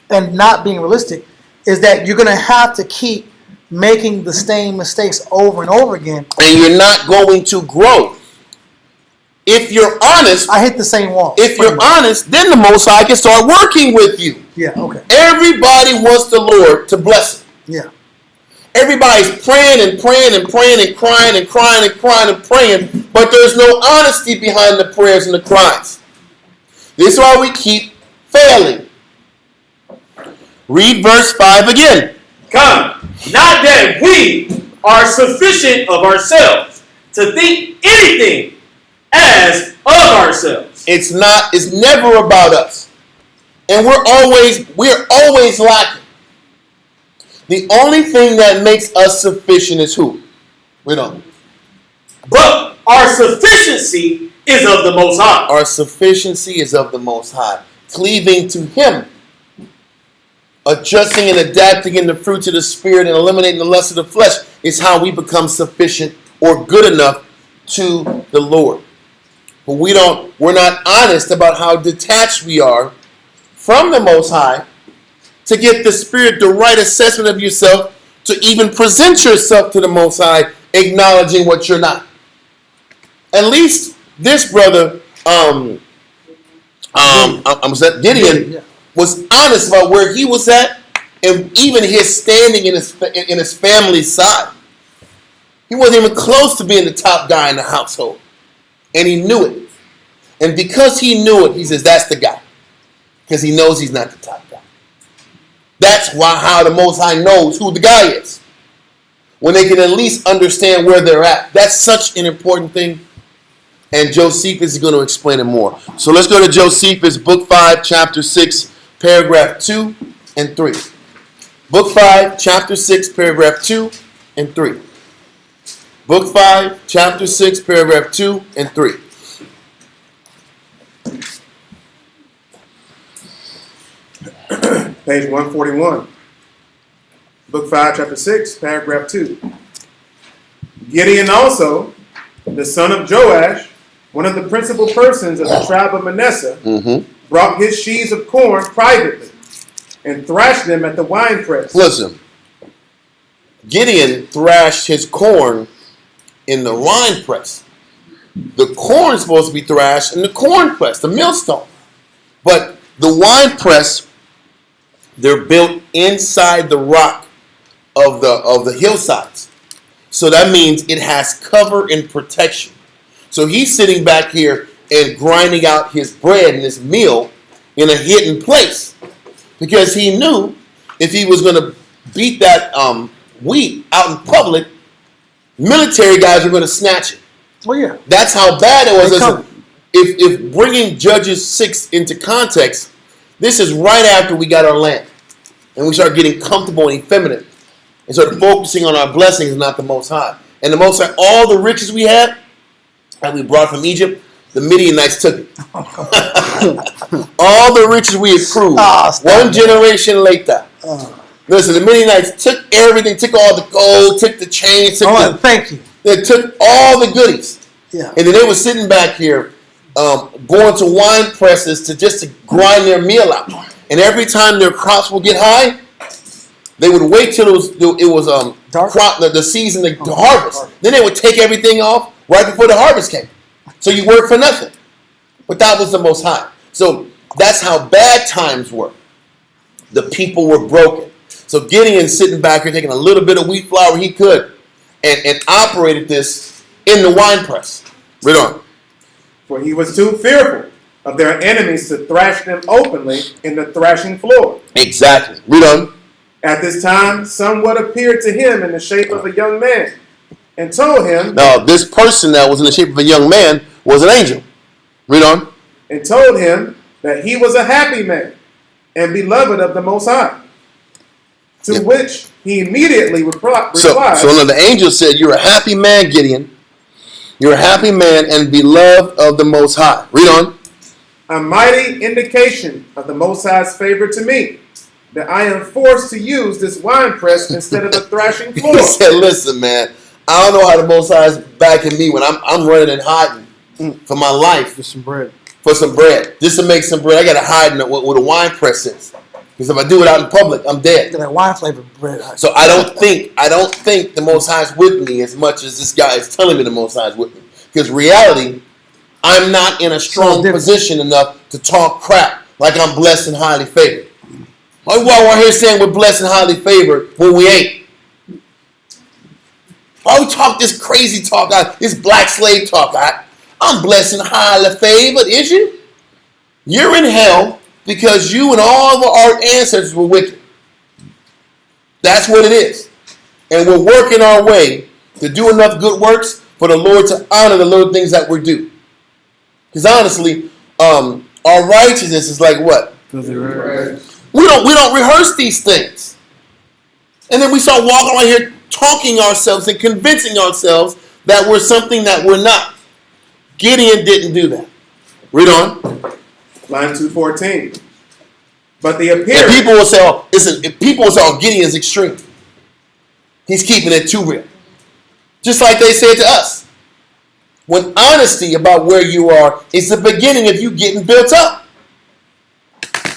and not being realistic is that you're going to have to keep making the same mistakes over and over again. And you're not going to grow. If you're honest, I hit the same wall. If you're honest, then the Most High can start working with you. Yeah, okay. Everybody wants the Lord to bless them. Yeah. Everybody's praying and praying and praying and crying and crying and crying and praying, but there's no honesty behind the prayers and the cries. This is why we keep failing. Read verse 5 again. Come, not that we are sufficient of ourselves to think anything as of ourselves. It's never about us. And we're always lacking. The only thing that makes us sufficient is who? We don't. But our sufficiency is of the Most High. Our sufficiency is of the Most High. Cleaving to Him. Adjusting and adapting in the fruits of the Spirit and eliminating the lust of the flesh is how we become sufficient or good enough to the Lord. But we're not honest about how detached we are from the Most High to get the Spirit the right assessment of yourself, to even present yourself to the Most High, acknowledging what you're not. At least this brother, Gideon, was honest about where he was at, and even his standing in his family's side. He wasn't even close to being the top guy in the household. And he knew it. And because he knew it, he says, that's the guy. Because he knows he's not the top guy. That's how the Most High knows who the guy is. When they can at least understand where they're at. That's such an important thing. And Josephus is going to explain it more. So let's go to Josephus, book 5, chapter 6, paragraph 2 and 3. Book 5, chapter 6, paragraph 2 and 3. Book 5, chapter 6, paragraph 2 and 3. Page 141. Book 5, chapter 6, paragraph 2. Gideon also, the son of Joash, one of the principal persons of the tribe of Manasseh, brought his sheaves of corn privately and thrashed them at the winepress. Listen, Gideon thrashed his corn in the wine press. The corn is supposed to be thrashed in the corn press, the millstone. But the wine press, they're built inside the rock of the hillsides. So that means it has cover and protection. So he's sitting back here and grinding out his bread and his meal in a hidden place. Because he knew if he was going to beat that wheat out in public, military guys were going to snatch it. Oh yeah. That's how bad it was. They Listen, come. if bringing Judges 6 into context, this is right after we got our land. And we started getting comfortable and effeminate. And started focusing on our blessings and not the Most High. And the Most High, all the riches we had that we brought from Egypt, the Midianites took it. All the riches we accrued. One generation later. Listen, the Midianites took everything, took all the gold, took the chains, Thank you. they took all the goodies. Yeah. And then they were sitting back here going to wine presses to grind their meal out. And every time their crops would get high, they would wait till it was crop the season to harvest. Then they would take everything off right before the harvest came. So you work for nothing. But that was the Most High. So that's how bad times were. The people were broken. So Gideon's sitting back here taking a little bit of wheat flour he could and operated this in the wine press. Read on. For he was too fearful of their enemies to thrash them openly in the thrashing floor. Exactly. Read on. At this time, somewhat appeared to him in the shape of a young man, and told him. Now, this person that was in the shape of a young man was an angel. Read on. And told him that he was a happy man and beloved of the Most High. To which he immediately replied. So now the angel said, "You're a happy man, Gideon. You're a happy man and beloved of the Most High." Read on. A mighty indication of the Most High's favor to me, that I am forced to use this wine press instead of a thrashing floor. He said, "Listen, man, I don't know how the Most High is backing me when I'm running and hiding for my life For some bread. for some bread. Just to make some bread, I got to hide in where the wine press is. Because if I do it out in public, I'm dead. Get that wine flavored bread. So I don't think the Most High is with me as much as this guy is telling me the Most High is with me. Because reality, I'm not in a strong position enough to talk crap like I'm blessed and highly favored. Why are we here saying we're blessed and highly favored when we ain't? Why we talk this crazy talk, this black slave talk? I'm blessed and highly favored, is you? You're in hell because you and all of our ancestors were wicked. That's what it is. And we're working our way to do enough good works for the Lord to honor the little things that we do. Because honestly, our righteousness is like what? We don't rehearse these things. And then we start walking around here talking ourselves and convincing ourselves that we're something that we're not. Gideon didn't do that. Read on. Line 214. But the appearance. And people will say, oh, Gideon's extreme. He's keeping it too real. Just like they said to us. When honesty about where you are is the beginning of you getting built up.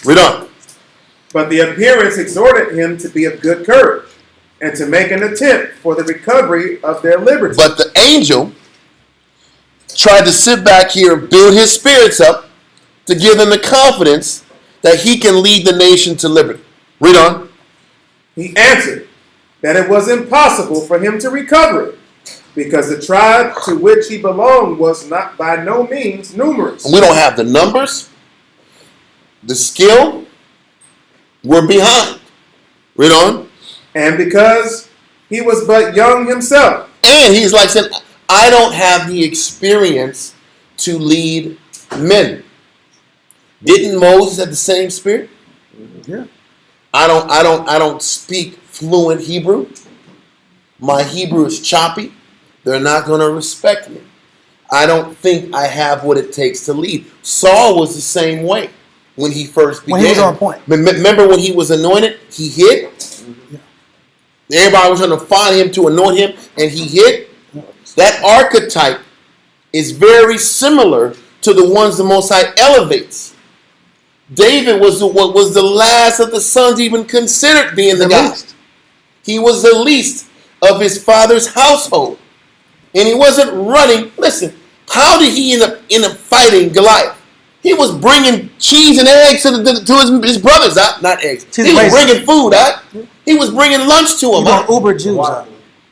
Read on. But the appearance exhorted him to be of good courage and to make an attempt for the recovery of their liberty. But the angel tried to sit back here and build his spirits up to give him the confidence that he can lead the nation to liberty. Read on. He answered that it was impossible for him to recover it, because the tribe to which he belonged was not by no means numerous. We don't have the numbers, the skill. We're behind. Read on. And because he was but young himself. And he's like saying, I don't have the experience to lead men. Didn't Moses have the same spirit? Yeah. I don't speak fluent Hebrew. My Hebrew is choppy. They're not going to respect me. I don't think I have what it takes to lead. Saul was the same way when he first began. When he was on point. Remember when he was anointed, he hid? Yeah. Everybody was trying to find him to anoint him, and he hid. That archetype is very similar to the ones the Most High elevates. David was the last of the sons even considered being the guy. He was the least of his father's household. And he wasn't running. Listen, how did he end up fighting Goliath? He was bringing cheese and eggs to his brothers. Not eggs. He was bringing food. He was bringing lunch to them. Uber Jews.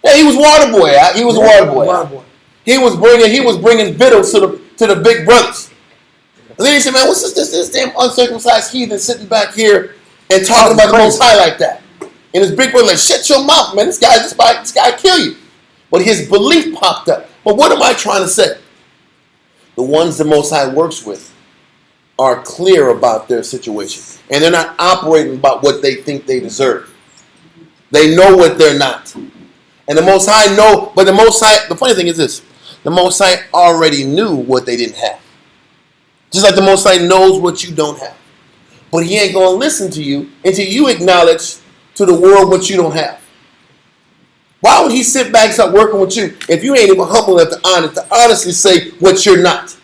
Yeah, he was water boy. He was a water boy. He was bringing victuals to the big brothers. And then he said, man, what's this damn uncircumcised heathen sitting back here and talking about the Most High like that? And his big brother like, shut your mouth, man. This guy kill you. But his belief popped up. But what am I trying to say? The ones the Most High works with are clear about their situation. And they're not operating about what they think they deserve. They know what they're not. And the Most High know, but the Most High, the funny thing is this, the Most High already knew what they didn't have. Just like the Most High knows what you don't have. But he ain't going to listen to you until you acknowledge to the world what you don't have. Why would he sit back and start working with you if you ain't even humble enough to honestly say what you're not?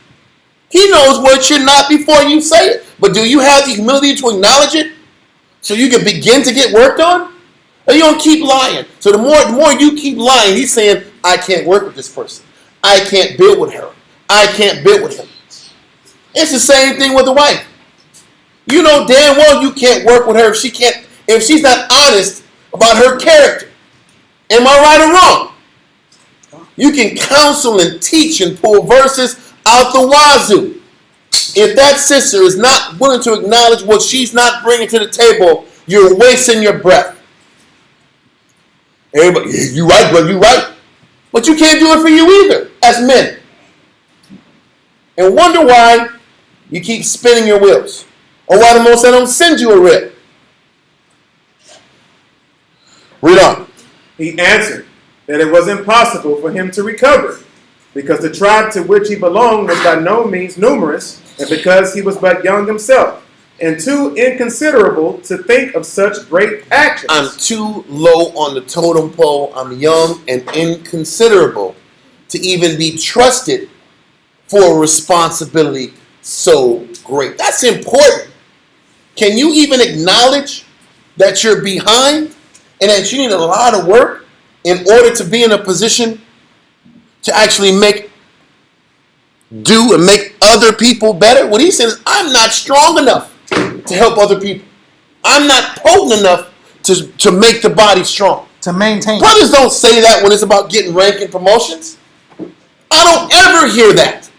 He knows what you're not before you say it. But do you have the humility to acknowledge it so you can begin to get worked on? Or you don't keep lying? So the more you keep lying, he's saying, I can't work with this person. I can't build with her. I can't build with him. It's the same thing with the wife. You know damn well you can't work with her if she's not honest about her character. Am I right or wrong? You can counsel and teach and pull verses out the wazoo. If that sister is not willing to acknowledge what she's not bringing to the table, you're wasting your breath. Everybody, you right, brother, you right. But you can't do it for you either, as men. And wonder why you keep spinning your wheels. Or why the Most High don't send you a rib. Read on. He answered that it was impossible for him to recover, because the tribe to which he belonged was by no means numerous, and because he was but young himself, and too inconsiderable to think of such great actions. I'm too low on the totem pole. I'm young and inconsiderable to even be trusted for a responsibility so great. That's important. Can you even acknowledge that you're behind and that you need a lot of work in order to be in a position to actually make other people better? What he says, I'm not strong enough to help other people. I'm not potent enough to make the body strong. To maintain. Brothers don't say that when it's about getting rank and promotions. I don't ever hear that.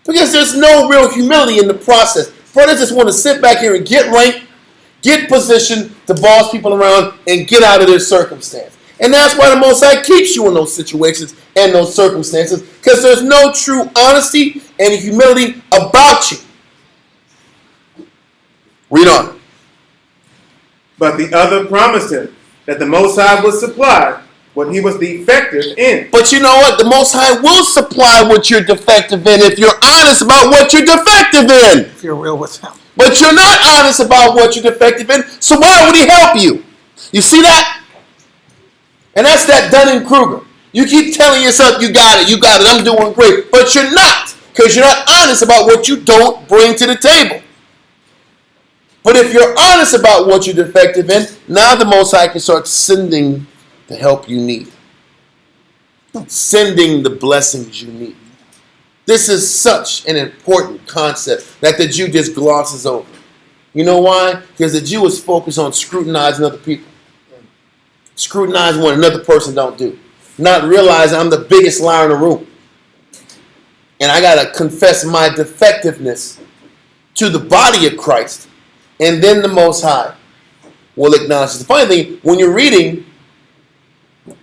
Because there's no real humility in the process. Brothers just want to sit back here and get rank, get position to boss people around, and get out of their circumstance. And that's why the Most High keeps you in those situations and those circumstances, because there's no true honesty and humility about you. Read on. But the other promised him that the Most High would supply what he was defective in. But you know what? The Most High will supply what you're defective in if you're honest about what you're defective in. If you're real with him. But you're not honest about what you're defective in, so why would he help you? You see that? And that's that Dunning-Kruger. You keep telling yourself, you got it, I'm doing great. But you're not, because you're not honest about what you don't bring to the table. But if you're honest about what you're defective in, now the Most High can start sending the help you need. Sending the blessings you need. This is such an important concept that the Jew just glosses over. You know why? Because the Jew is focused on scrutinizing other people. Scrutinizing what another person don't do. Not realizing I'm the biggest liar in the room. And I got to confess my defectiveness to the body of Christ. And then the Most High will acknowledge it. The funny thing, when you're reading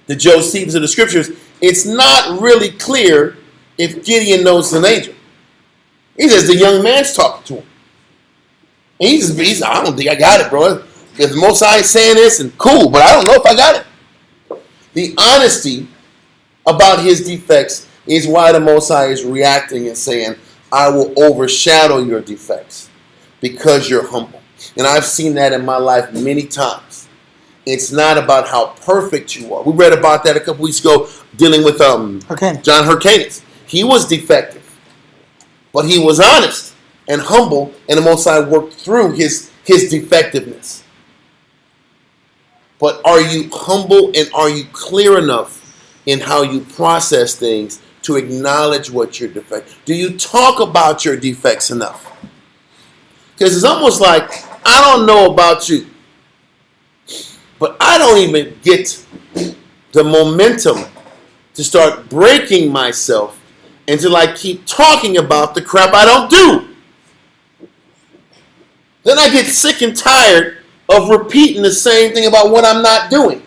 the Josephus of the Scriptures, it's not really clear if Gideon knows an angel. He says the young man's talking to him. And he's I don't think I got it, bro. If the Most High is saying this, and cool, but I don't know if I got it. The honesty about his defects is why the Most High is reacting and saying, I will overshadow your defects because you're humble. And I've seen that in my life many times. It's not about how perfect you are. We read about that a couple weeks ago dealing with Okay. John Hyrcanus. He was defective, but he was honest and humble, and the Most High worked through his defectiveness. But are you humble and are you clear enough in how you process things to acknowledge what your defect? Do you talk about your defects enough? Because it's almost like, I don't know about you, but I don't even get the momentum to start breaking myself until I keep talking about the crap I don't do. Then I get sick and tired of repeating the same thing about what I'm not doing,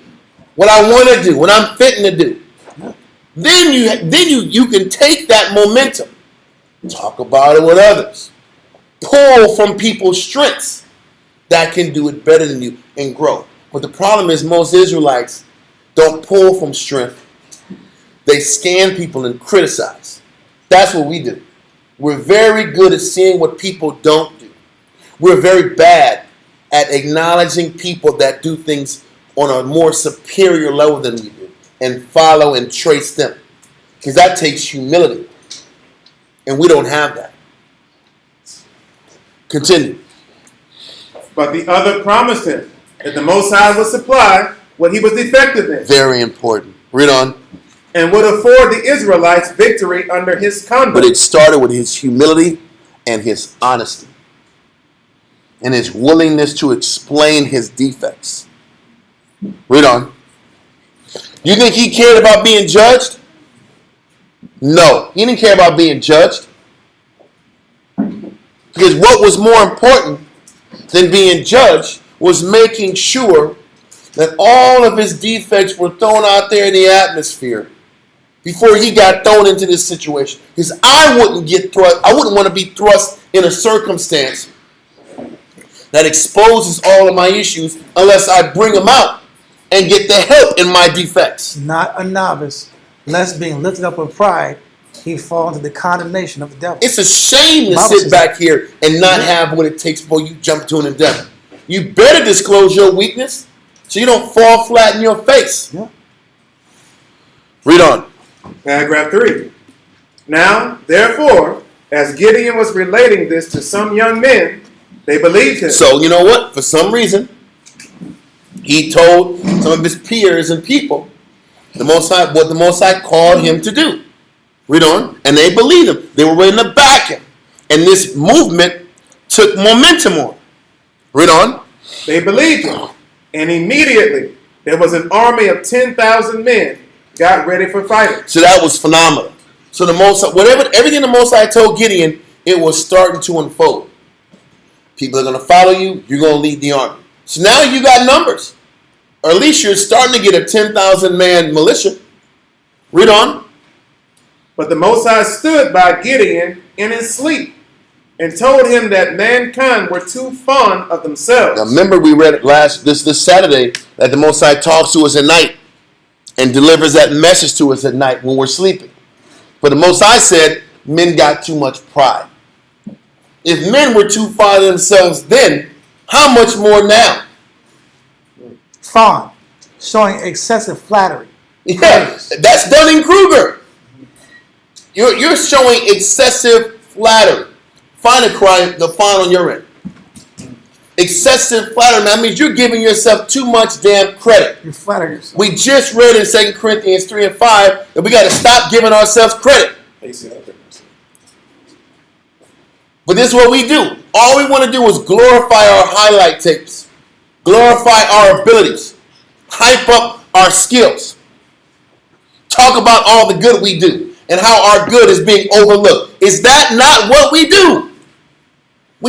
what I want to do, what I'm fitting to do. Then you can take that momentum, talk about it with others, pull from people's strengths that can do it better than you and grow. But the problem is most Israelites don't pull from strength. They scan people and criticize. That's what we do. We're very good at seeing what people don't do. We're very bad at acknowledging people that do things on a more superior level than we do and follow and trace them. Because that takes humility. And we don't have that. Continue. But the other promised him that the Most High would supply what he was defective in. Very important. Read on. And would afford the Israelites victory under his conduct. But it started with his humility and his honesty. And his willingness to explain his defects. Read on. You think he cared about being judged? No, he didn't care about being judged. Because what was more important than being judged was making sure that all of his defects were thrown out there in the atmosphere before he got thrown into this situation. Because I wouldn't want to be thrust in a circumstance that exposes all of my issues unless I bring them out and get the help in my defects. Not a novice, lest being lifted up with pride, he fall into the condemnation of the devil. It's a shame to Bible sit says back here and not have what it takes before you jump to an endeavor. You better disclose your weakness so you don't fall flat in your face. Yeah. Read on. Paragraph 3. Now, therefore, as Gideon was relating this to some young men, they believed him. So, you know what? For some reason, he told some of his peers and people what the Most High called him to do. Read on. And they believed him. They were ready to back him. And this movement took momentum on. Read on. They believed him. And immediately, there was an army of 10,000 men got ready for fighting. So that was phenomenal. So everything the Most High told Gideon, it was starting to unfold. People are going to follow you. You're going to lead the army. So now you got numbers. Or at least you're starting to get a 10,000 man militia. Read on. But the Most High stood by Gideon in his sleep and told him that mankind were too fond of themselves. Now remember we read this Saturday that the Most High talks to us at night and delivers that message to us at night when we're sleeping. But the Most High said men got too much pride. If men were too fond of themselves then, how much more now? Fond, showing excessive flattery. Yeah, that's Dunning-Kruger. You're showing excessive flattery. Find the font on your end. Excessive flattery. That means you're giving yourself too much damn credit. You flatter yourself. We just read in 2 Corinthians 3 and 5 that we got to stop giving ourselves credit. But this is what we do. All we want to do is glorify our highlight tapes. Glorify our abilities. Hype up our skills. Talk about all the good we do and how our good is being overlooked. Is that not what we do?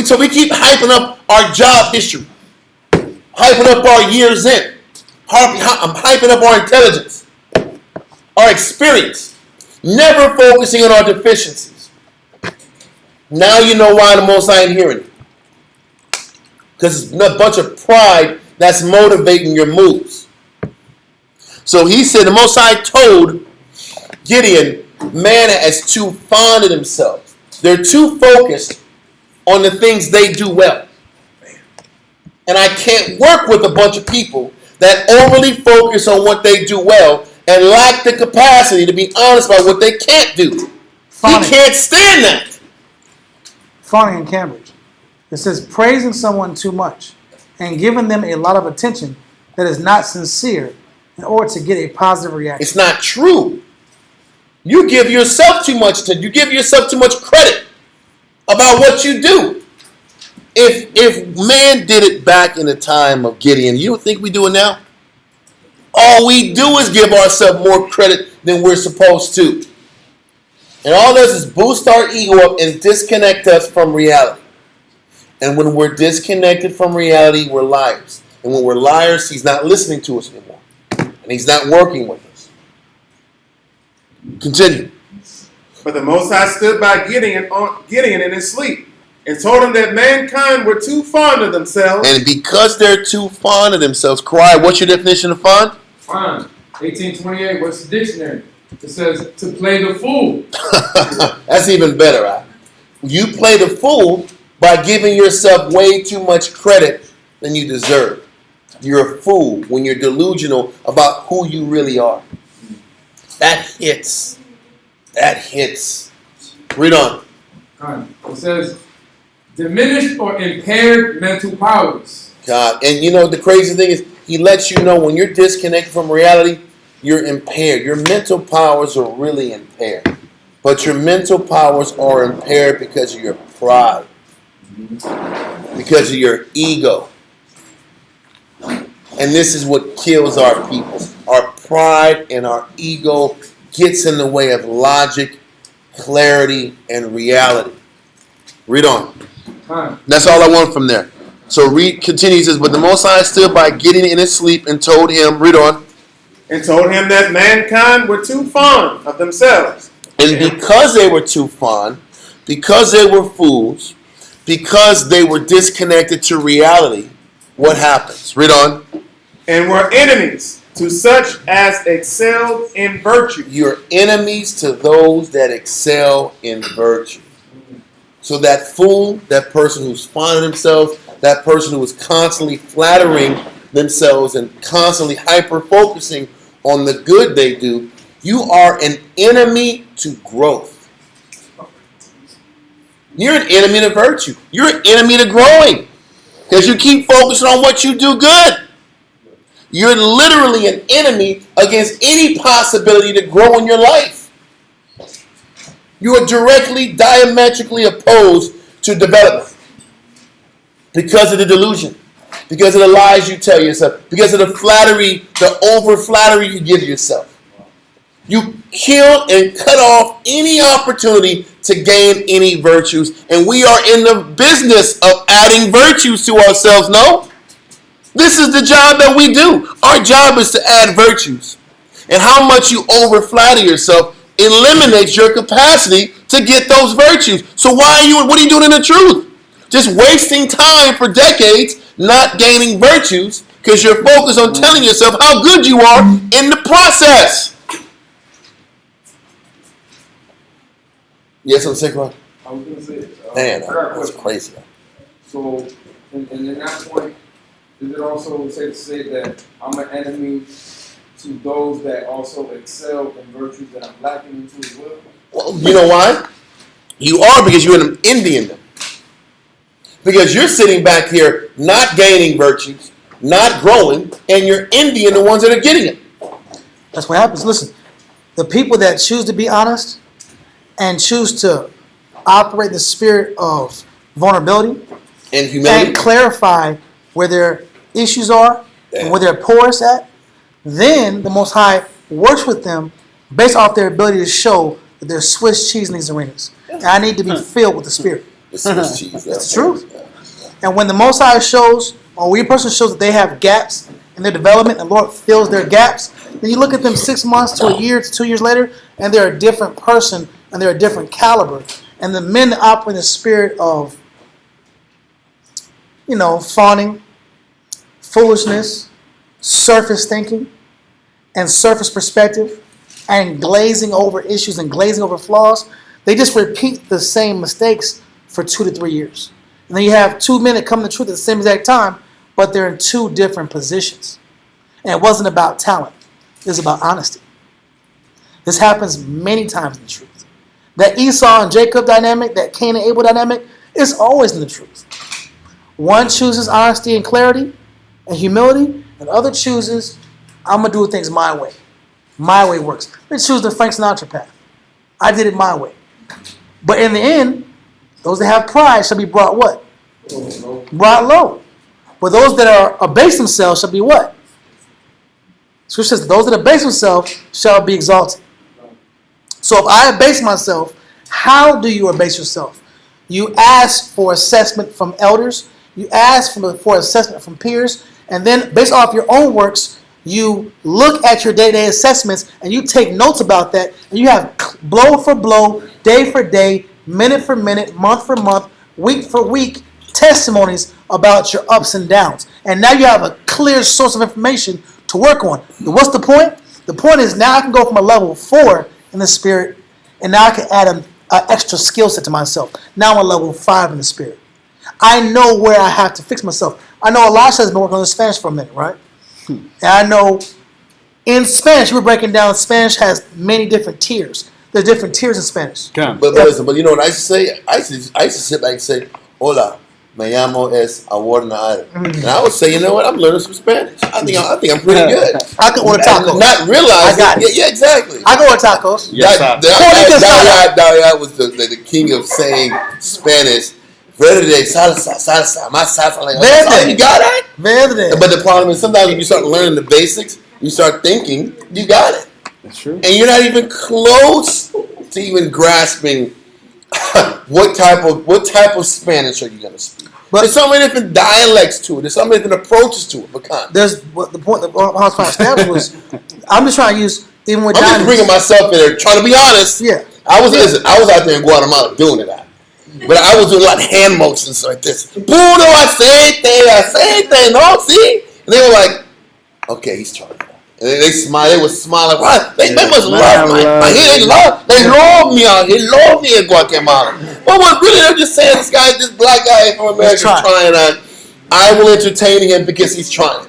So we keep hyping up our job history. Hyping up our years in. I'm hyping up our intelligence. Our experience. Never focusing on our deficiencies. Now you know why the Most High ain't hearing you. Because it's a bunch of pride that's motivating your moves. So he said, the Most High told Gideon, man is too fond of themselves. They're too focused on the things they do well. And I can't work with a bunch of people that overly focus on what they do well and lack the capacity to be honest about what they can't do. Fawning. He can't stand that. Fawning in Cambridge. It says praising someone too much and giving them a lot of attention that is not sincere in order to get a positive reaction. It's not true. You give yourself too much attention. You give yourself too much credit about what you do. If man did it back in the time of Gideon, you don't think we do it now? All we do is give ourselves more credit than we're supposed to. And all this is boost our ego up and disconnect us from reality. And when we're disconnected from reality, we're liars. And when we're liars, he's not listening to us anymore. And he's not working with us. Continue. But the Most High stood by Gideon in his sleep and told him that mankind were too fond of themselves. And because they're too fond of themselves, cry. What's your definition of fond? Fine. 1828, what's the dictionary? It says to play the fool. That's even better. Right? You play the fool by giving yourself way too much credit than you deserve. You're a fool when you're delusional about who you really are. That hits. That hits. Read on. Fine. It says diminished or impaired mental powers. God. And you know, the crazy thing is, he lets you know when you're disconnected from reality, you're impaired. Your mental powers are really impaired. But your mental powers are impaired because of your pride. Because of your ego. And this is what kills our people. Our pride and our ego gets in the way of logic, clarity, and reality. Read on. Fine. That's all I want from there. So read, continues, says, but the Most High stood by Gideon in his sleep and told him, read on. And told him that mankind were too fond of themselves. And because they were too fond, because they were fools, because they were disconnected to reality, what happens? Read on. And were enemies to such as excelled in virtue. You're enemies to those that excel in virtue. So that fool, that person who's fond of themselves, that person who is constantly flattering themselves and constantly hyper-focusing on the good they do, you are an enemy to growth. You're an enemy to virtue. You're an enemy to growing. Because you keep focusing on what you do good. You're literally an enemy against any possibility to grow in your life. You are directly, diametrically opposed to development. Because of the delusion. Because of the lies you tell yourself. Because of the flattery, the over-flattery you give yourself. You kill and cut off any opportunity to gain any virtues. And we are in the business of adding virtues to ourselves, no? This is the job that we do. Our job is to add virtues. And how much you over-flatter yourself eliminates your capacity to get those virtues. So what are you doing in the truth? Just wasting time for decades, not gaining virtues, because you're focused on telling yourself how good you are in the process. Yes, I'm sick, Ron? I was going to say, Man, I got a that's question. crazy. So, and in that point, is it also safe to say that I'm an enemy to those that also excel in virtues that I'm lacking into as well? Well, you know why? You are, because you're an Indian them. Because you're sitting back here not gaining virtues, not growing, and you're Indian the ones that are getting it. That's what happens. Listen, the people that choose to be honest and choose to operate the spirit of vulnerability And humility. and clarify where their issues are and where they're porous at, then the Most High works with them based off their ability to show that they're Swiss cheese in these arenas. And I need to be filled with the Spirit. The Swiss cheese. That's the truth. And when the Most High shows, or when a person shows that they have gaps in their development, and the Lord fills their gaps, then you look at them 6 months to a year to 2 years later, and they're a different person, and they're a different caliber. And the men that operate in the spirit of, fawning, foolishness, surface thinking, and surface perspective, and glazing over issues and glazing over flaws, they just repeat the same mistakes for 2 to 3 years. And then you have two men that come to truth at the same exact time, but they're in two different positions. And it wasn't about talent. It was about honesty. This happens many times in the truth. That Esau and Jacob dynamic, that Cain and Abel dynamic, is always in the truth. One chooses honesty and clarity and humility, and the other chooses, I'm going to do things my way. My way works. They choose the Frank Sinatra path. I did it my way. But in the end, those that have pride shall be brought what? Brought low. But those that are abase themselves shall be what? Scripture says, those that abase themselves shall be exalted. So if I abase myself, how do you abase yourself? You ask for assessment from elders. You ask for assessment from peers. And then based off your own works, you look at your day-to-day assessments and you take notes about that. And you have blow for blow, day for day, minute for minute, month for month, week for week testimonies about your ups and downs. And now you have a clear source of information to work on. What's the point? The point is now I can go from a level 4 in the spirit, and now I can add an extra skill set to myself. Now I'm a level 5 in the spirit. I know where I have to fix myself. I know Elisha has been working on Spanish for a minute, right? And I know in Spanish, we're breaking down, Spanish has many different tiers. There's different tiers in Spanish. But listen, but you know what I used to say? I used to sit back and say, hola, me llamo es Awarna. And I would say, you know what? I'm learning some Spanish. I think I'm pretty good. I can order tacos. Not realize I got it. Yeah, exactly. I can order tacos. That was the king of saying Spanish. Verde, salsa, más salsa. Like, oh, you got it? Verde. But the problem is sometimes when you start learning the basics, you start thinking you got it. That's true. And you're not even close to even grasping what type of Spanish are you going to speak. But there's so many different dialects to it. There's so many different approaches to it. There's what the point that I was trying to establish was, I'm just trying to use even with. I'm just bringing myself in there, trying to be honest. Yeah. I was out there in Guatemala doing it. But I was doing a lot of hand motions like this. Puro aceite, no, see? And they were like, okay, he's trying. And they smiled. They were smiling. What? They must love me. They love me out here. They love me in Guatemala. But what really they're just saying, this black guy from America is trying on. I will entertain him because he's trying.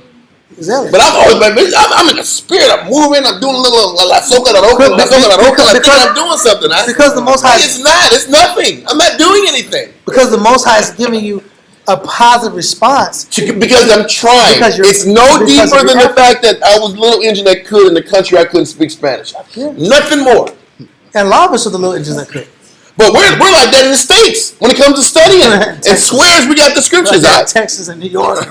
Exactly. But I'm in the spirit. I'm moving. I'm doing a little la soca la roca. I'm doing something. Because the Most High. It's not. It's nothing. I'm not doing anything. Because the Most High is giving you a positive response. Because I'm trying. It's no deeper than the fact that I was a little Indian that could in the country I couldn't speak Spanish. Yeah. Nothing more. And a lot of us are the little Indians that could. But we're like that in the States when it comes to studying. And swears we got the scriptures out. Texas and New York.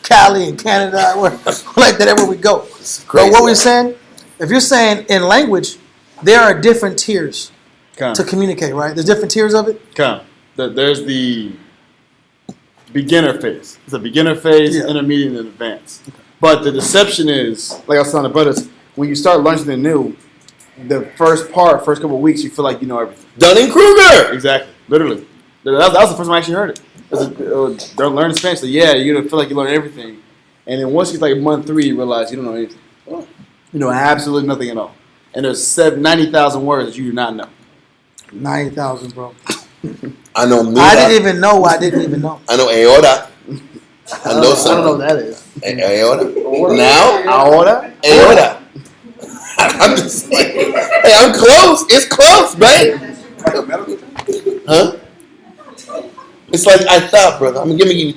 Cali and Canada, we're like that everywhere we go. But what we're saying, if you're saying in language, there are different tiers to communicate, right? There's different tiers of it. There's the beginner phase. It's a beginner phase, intermediate, and advanced. Okay. But the deception is, like I was telling the brothers, when you start learning something new, the first couple of weeks, you feel like you know everything. Dunning-Kruger! Exactly. Literally. That was the first time I actually heard it. They're learning Spanish. So yeah, you're gonna feel like you learn everything, and then once you like month 3, you realize you don't know anything. You know absolutely nothing at all. And there's 90,000 words that you do not know. 90,000, bro. I know. I didn't even know. I know Aora. I know something. I don't know what that is. Aora. Now. Ahora. Aora. I'm just like, hey, I'm close. It's close, man. Huh? It's like I thought, brother. I'm gonna give you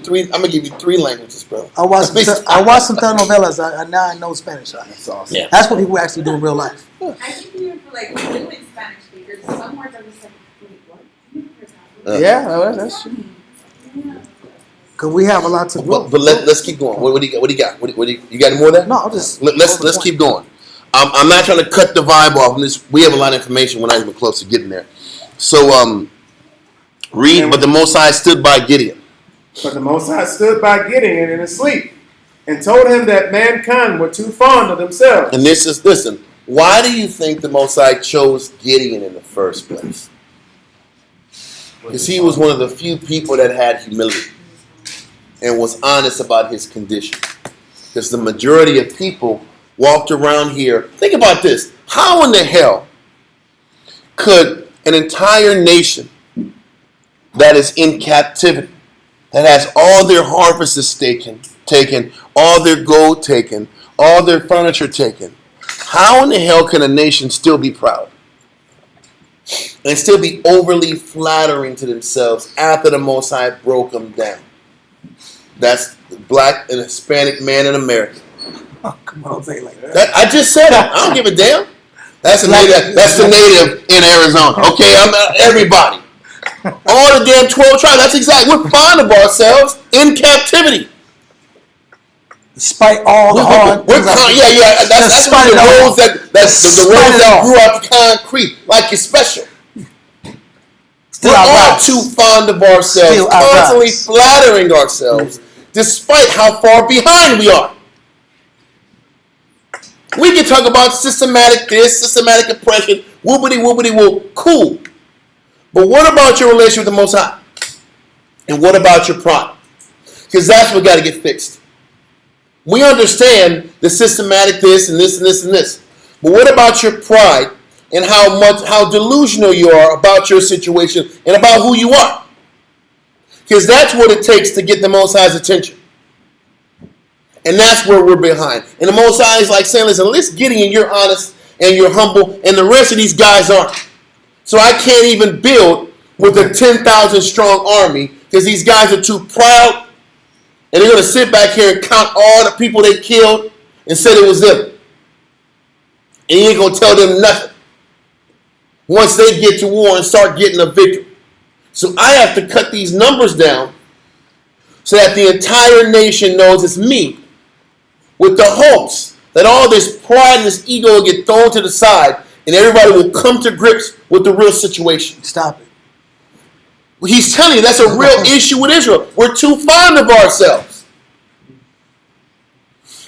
3 languages, brother. I watched some telenovelas. Now I know Spanish. That's awesome. Yeah. That's what people actually do in real life. I think even for like fluent Spanish speakers, some words are just like, wait, what? That's true. Because we have a lot to grow. But let's keep going. What do you got? What do you got any more there? No, I'll just let's keep going. I'm not trying to cut the vibe off. We have a lot of information. We're not even close to getting there. So read. But the Most High stood by Gideon. But the Most High stood by Gideon in his sleep, and told him that mankind were too fond of themselves. And listen. Why do you think the Most High chose Gideon in the first place? Because he was one of the few people that had humility and was honest about his condition. Because the majority of people walked around here. Think about this. How in the hell could an entire nation that is in captivity, that has all their harvests taken, all their gold taken, all their furniture taken, how in the hell can a nation still be proud and still be overly flattering to themselves after the Most High broke them down? That's the black and Hispanic man in America. Oh, come on, don't say it like that. I just said it. I don't give a damn. That's the native in Arizona. Okay, I'm everybody. All the damn 12 tribes. That's exactly. We're fond of ourselves in captivity. Despite all the hard. That's one of the roads that grew out the concrete. Like you're special. We're all too fond of ourselves, constantly flattering ourselves, despite how far behind we are. We can talk about systematic this, systematic oppression, whoopity-whoopity-whoop, cool. But what about your relationship with the Most High? And what about your pride? Because that's what got to get fixed. We understand the systematic this and this and this and this. But what about your pride and how delusional you are about your situation and about who you are? Because that's what it takes to get the Most High's attention. And that's where we're behind. And the Most High is like saying, listen, Gideon, you're honest and you're humble, and the rest of these guys aren't. So I can't even build with a 10,000 strong army because these guys are too proud, and they're going to sit back here and count all the people they killed and said it was them. And you ain't going to tell them nothing once they get to war and start getting a victory. So I have to cut these numbers down so that the entire nation knows it's me, with the hopes that all this pride and this ego will get thrown to the side and everybody will come to grips with the real situation. Stop it. He's telling you that's a real issue with Israel. We're too fond of ourselves.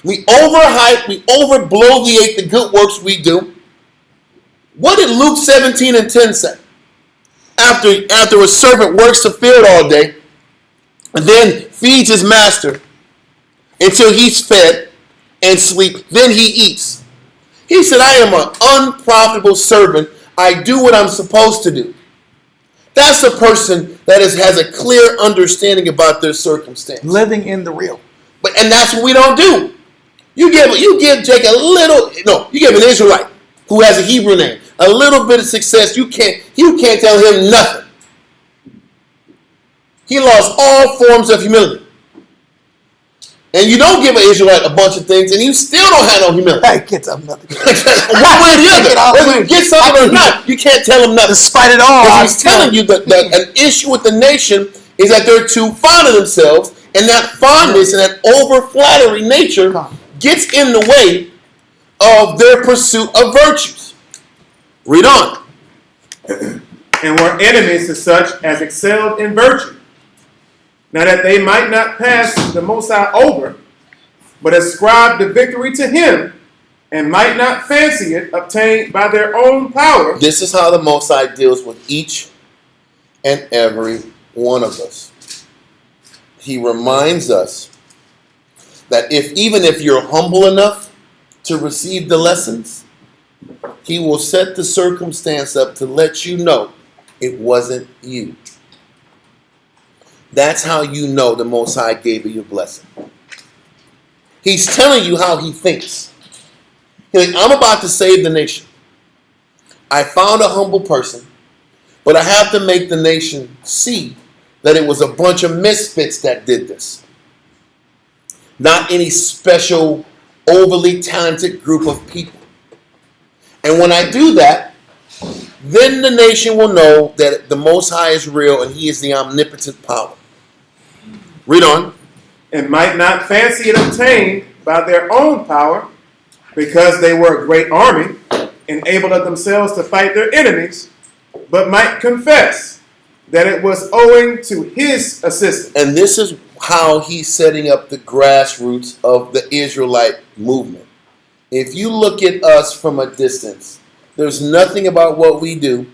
We overhype, we overbloviate the good works we do. What did Luke 17:10 say? After a servant works the field all day and then feeds his master until he's fed and sleep, then he eats. He said, I am an unprofitable servant. I do what I'm supposed to do. That's a person that has a clear understanding about their circumstance. Living in the real. And that's what we don't do. You give Jake you give an Israelite who has a Hebrew name a little bit of success. You can't tell him nothing. He lost all forms of humility. And you don't give an Israelite a bunch of things, and you still don't have no humility. I can't tell him nothing. One way or the other. Whether you get something or not, you can't tell him nothing. Despite it all, Because he's telling you that an issue with the nation is that they're too fond of themselves, and that fondness and that over-flattery nature gets in the way of their pursuit of virtues. Read on. And were enemies to such as excelled in virtue. Now that they might not pass the Most High over, but ascribe the victory to him, and might not fancy it obtained by their own power. This is how the Most High deals with each and every one of us. He reminds us that even if you're humble enough to receive the lessons, he will set the circumstance up to let you know it wasn't you. That's how you know the Most High gave you your blessing. He's telling you how he thinks. He's like, I'm about to save the nation. I found a humble person, but I have to make the nation see that it was a bunch of misfits that did this. Not any special, overly talented group of people. And when I do that, then the nation will know that the Most High is real and he is the omnipotent power. Read on. And might not fancy it obtained by their own power, because they were a great army, and able of themselves to fight their enemies, but might confess that it was owing to his assistance. And this is how he's setting up the grassroots of the Israelite movement. If you look at us from a distance, there's nothing about what we do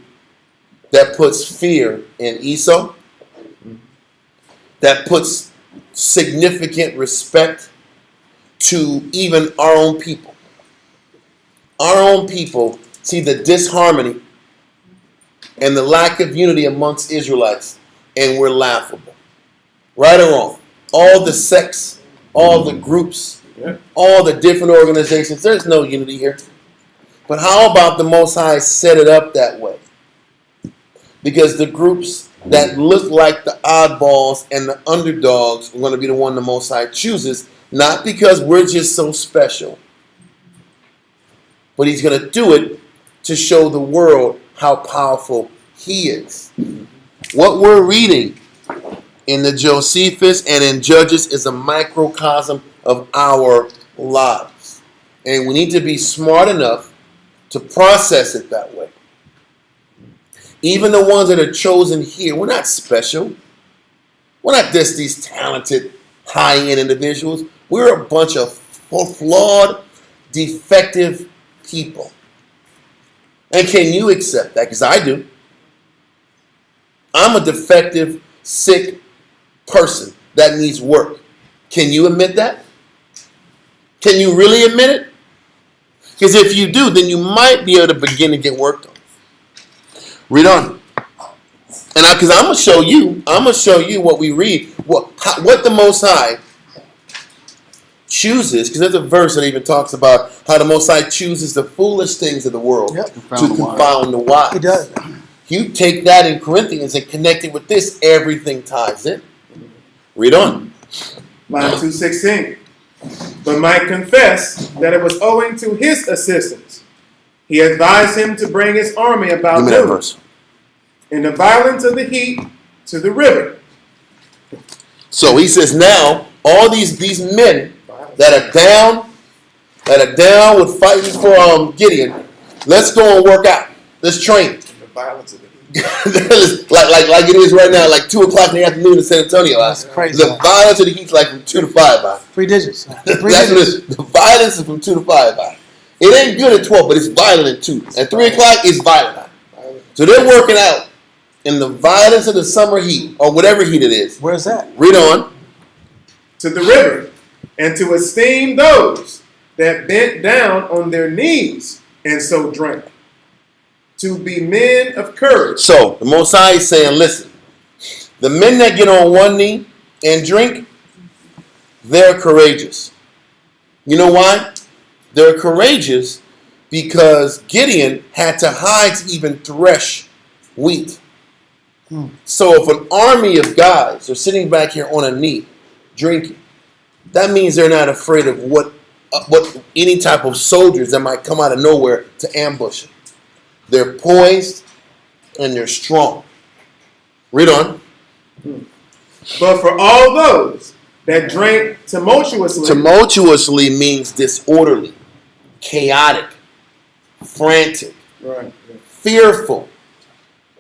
that puts fear in Esau, that puts significant respect to even our own people. Our own people see the disharmony and the lack of unity amongst Israelites, and we're laughable. Right or wrong. All the sects, all the groups, Yeah. All the different organizations. There's no unity here. But how about the Most High set it up that way? Because the groups that look like the oddballs and the underdogs are going to be the one the Most High chooses, not because we're just so special, but He's going to do it to show the world how powerful He is. What we're reading in the Josephus and in Judges is a microcosm of our lives. And we need to be smart enough to process it that way. Even the ones that are chosen here, we're not special. We're not just these talented, high-end individuals. We're a bunch of flawed, defective people. And can you accept that? Because I do. I'm a defective, sick person that needs work. Can you admit that? Can you really admit it? Because if you do, then you might be able to begin to get worked on. Read on. And because I'm going to show you what we read, what the Most High chooses, because there's a verse that even talks about how the Most High chooses the foolish things of the world to confound the wise. He does. You take that in Corinthians and connect it with this, everything ties in. Read on. Line 216. But might confess that it was owing to his assistance. He advised him to bring his army about Give me that noon, verse. in the violence of the heat, to the river. So he says now, all these men that are down with fighting for Gideon, let's go and work out. Let's train. The violence of the heat. like it is right now, like 2 o'clock in the afternoon in San Antonio. That's crazy. The violence of the heat's like from 2 to 5. 3 digits. That's what it is. The violence is from 2 to 5. It ain't good at 12, but it's violent at 2. At 3 o'clock, it's violent. So they're working out in the violence of the summer heat, or whatever heat it is. Where's that? Read on. To the river, and to esteem those that bent down on their knees and so drank. To be men of courage. So the Most High is saying, listen, the men that get on one knee and drink, they're courageous. You know why? They're courageous because Gideon had to hide to even thresh wheat. So if an army of guys are sitting back here on a knee drinking, that means they're not afraid of what any type of soldiers that might come out of nowhere to ambush them. They're poised and they're strong. Read on. But for all those that drank tumultuously. Tumultuously means disorderly, chaotic, frantic, Right. fearful.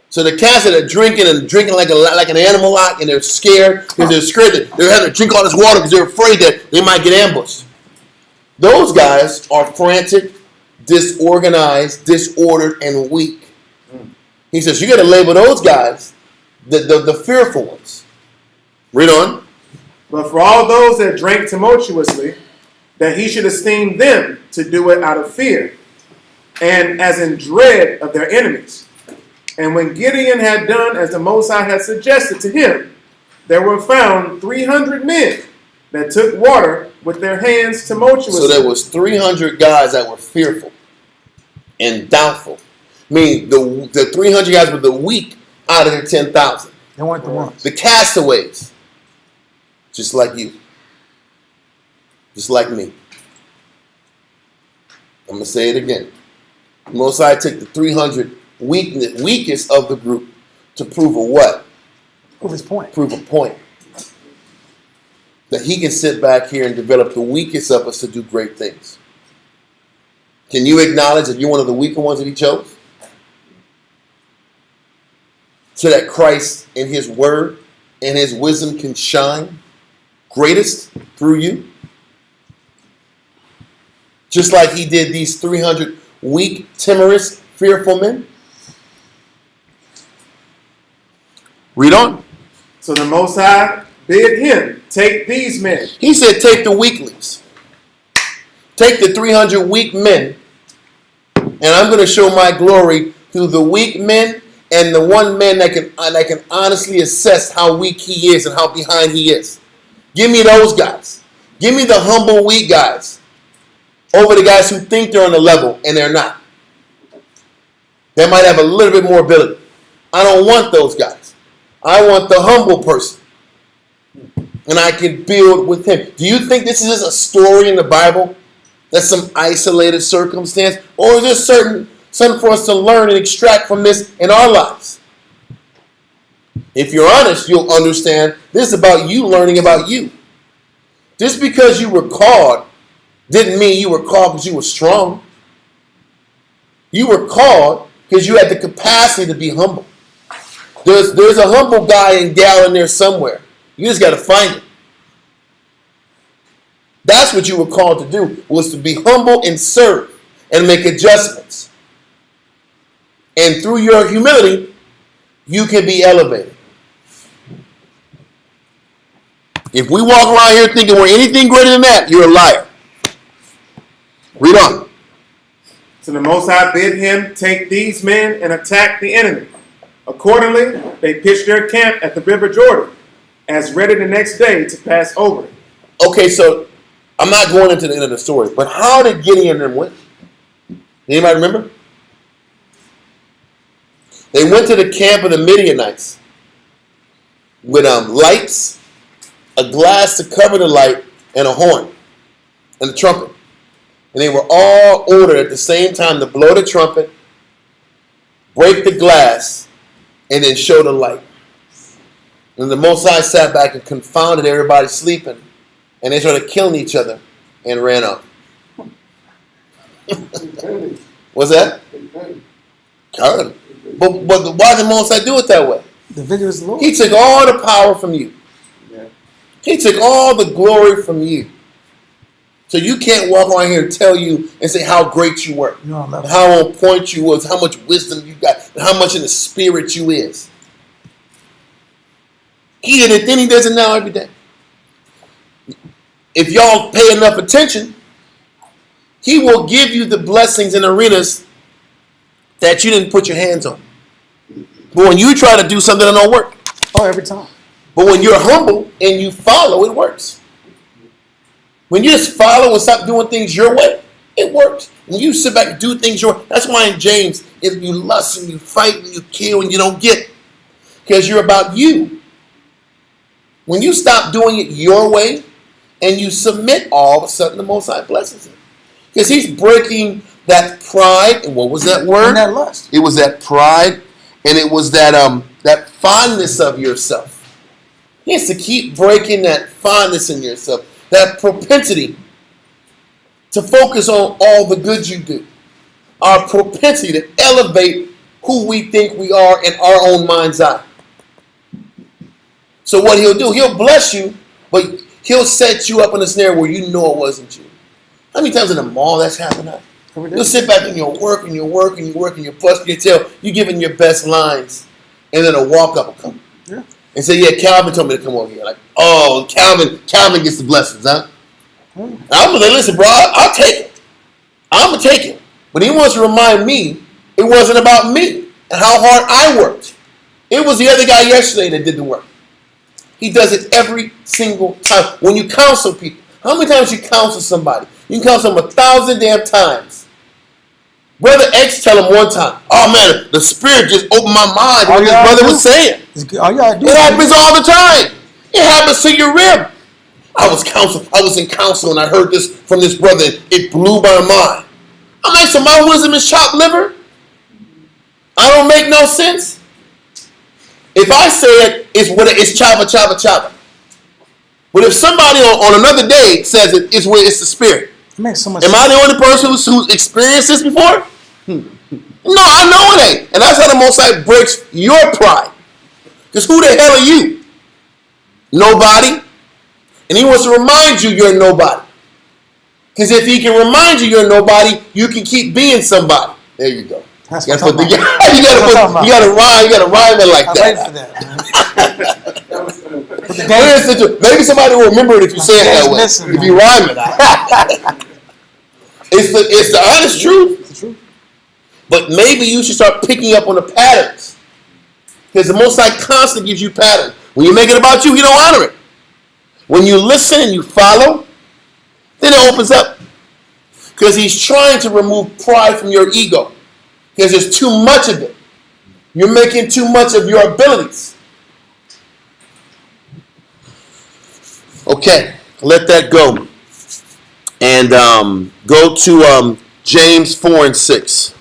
So the cats that are drinking like an animal lot, and they're scared because they're scared that they're having to drink all this water because they're afraid that they might get ambushed. Those guys are frantic, disorganized, disordered, and weak. He says you got to label those guys the fearful ones. Read on. But for all those that drank tumultuously, that he should esteem them to do it out of fear, and as in dread of their enemies. And when Gideon had done as the Most High had suggested to him, there were found 300 men that took water with their hands tumultuously. So there was 300 guys that were fearful and doubtful. I mean, the 300 guys were the weak out of the 10,000. They weren't the ones. The castaways. Just like you. Just like me. I'm going to say it again. Most High took the 300 weakest of the group to prove a what? Prove his point. Prove a point. That he can sit back here and develop the weakest of us to do great things. Can you acknowledge that you're one of the weaker ones that he chose? So that Christ and his word and his wisdom can shine greatest through you? Just like he did these 300 weak, timorous, fearful men? Read on. So the Most High bid him take these men. He said, take the weaklings. Take the 300 weak men, and I'm going to show my glory through the weak men and the one man that can honestly assess how weak he is and how behind he is. Give me those guys. Give me the humble, weak guys over the guys who think they're on the level and they're not. They might have a little bit more ability. I don't want those guys. I want the humble person. And I can build with him. Do you think this is just a story in the Bible? That's some isolated circumstance? Or is there something for us to learn and extract from this in our lives? If you're honest, you'll understand this is about you learning about you. Just because you were called didn't mean you were called because you were strong. You were called because you had the capacity to be humble. There's a humble guy and gal in there somewhere. You just got to find it. That's what you were called to do, was to be humble and serve and make adjustments. And through your humility, you can be elevated. If we walk around here thinking we're anything greater than that, you're a liar. Read on. So the Most High bid him take these men and attack the enemy. Accordingly, they pitched their camp at the river Jordan, as ready the next day to pass over it. Okay, so I'm not going into the end of the story, but how did Gideon and them win? Anybody remember? They went to the camp of the Midianites with lights, a glass to cover the light, and a horn, and a trumpet. And they were all ordered at the same time to blow the trumpet, break the glass, and then show the light. And the Most High sat back and confounded everybody sleeping. And they started killing each other and ran off. What's that? God. But why did the Most High do it that way? The vigor is the Lord. He took all the power from you. He took all the glory from you. So you can't walk around here and tell you and say how great you were, how on point you was, how much wisdom you got, and how much in the spirit you is. He did it then, he does it now every day. If y'all pay enough attention, he will give you the blessings in arenas that you didn't put your hands on. But when you try to do something that don't work. Oh, every time. But when you're humble and you follow, it works. When you just follow and stop doing things your way, it works. When you sit back and do things your way, that's why in James, if you lust and you fight and you kill and you don't get, because you're about you. When you stop doing it your way and you submit, all of a sudden the Most High blesses it. Because he's breaking that pride. And what was that word? And that lust. It was that pride, and it was that fondness of yourself. He has to keep breaking that fondness in yourself, that propensity to focus on all the good you do. Our propensity to elevate who we think we are in our own mind's eye. So what he'll do, he'll bless you, but he'll set you up in a snare where you know it wasn't you. How many times in the mall that's happened? You'll sit back and you'll work and you'll work and you work and you're busting your tail. You're giving your best lines, and then a walk-up will come. Yeah. And say, yeah, Calvin told me to come over here. Like, oh, Calvin gets the blessings, huh? I'm gonna say, listen, bro, I'll take it. I'm gonna take it. But he wants to remind me it wasn't about me and how hard I worked. It was the other guy yesterday that did the work. He does it every single time. When you counsel people, how many times you counsel somebody? You can counsel them 1,000 damn times. Brother X tell him one time, oh man, the Spirit just opened my mind to what this brother was saying. It happens all the time. It happens to your rib. I was in counsel and I heard this from this brother. It blew my mind. I'm like, so my wisdom is chopped liver? I don't make no sense. If I say it, it's chava, chava, chava. But if somebody on another day says it's the Spirit. It makes so much Am I the only person who's experienced this before? No, I know it ain't. And that's how the Most High breaks your pride. Because who the hell are you? Nobody. And he wants to remind you you're nobody. Because if he can remind you you're nobody, you can keep being somebody. There you go. That's You what gotta I'm talking about. you gotta rhyme it like I'm that. waiting for that. Maybe somebody will remember it if you say it that way. Missing, if you rhyme it. It's the honest truth. It's the truth. But maybe you should start picking up on the patterns. Because the Most High constantly gives you patterns. When you make it about you, he don't honor it. When you listen and you follow, Then it opens up. Because he's trying to remove pride from your ego. Because there's too much of it. You're making too much of your abilities. Okay, let that go. And go to James 4 and 6.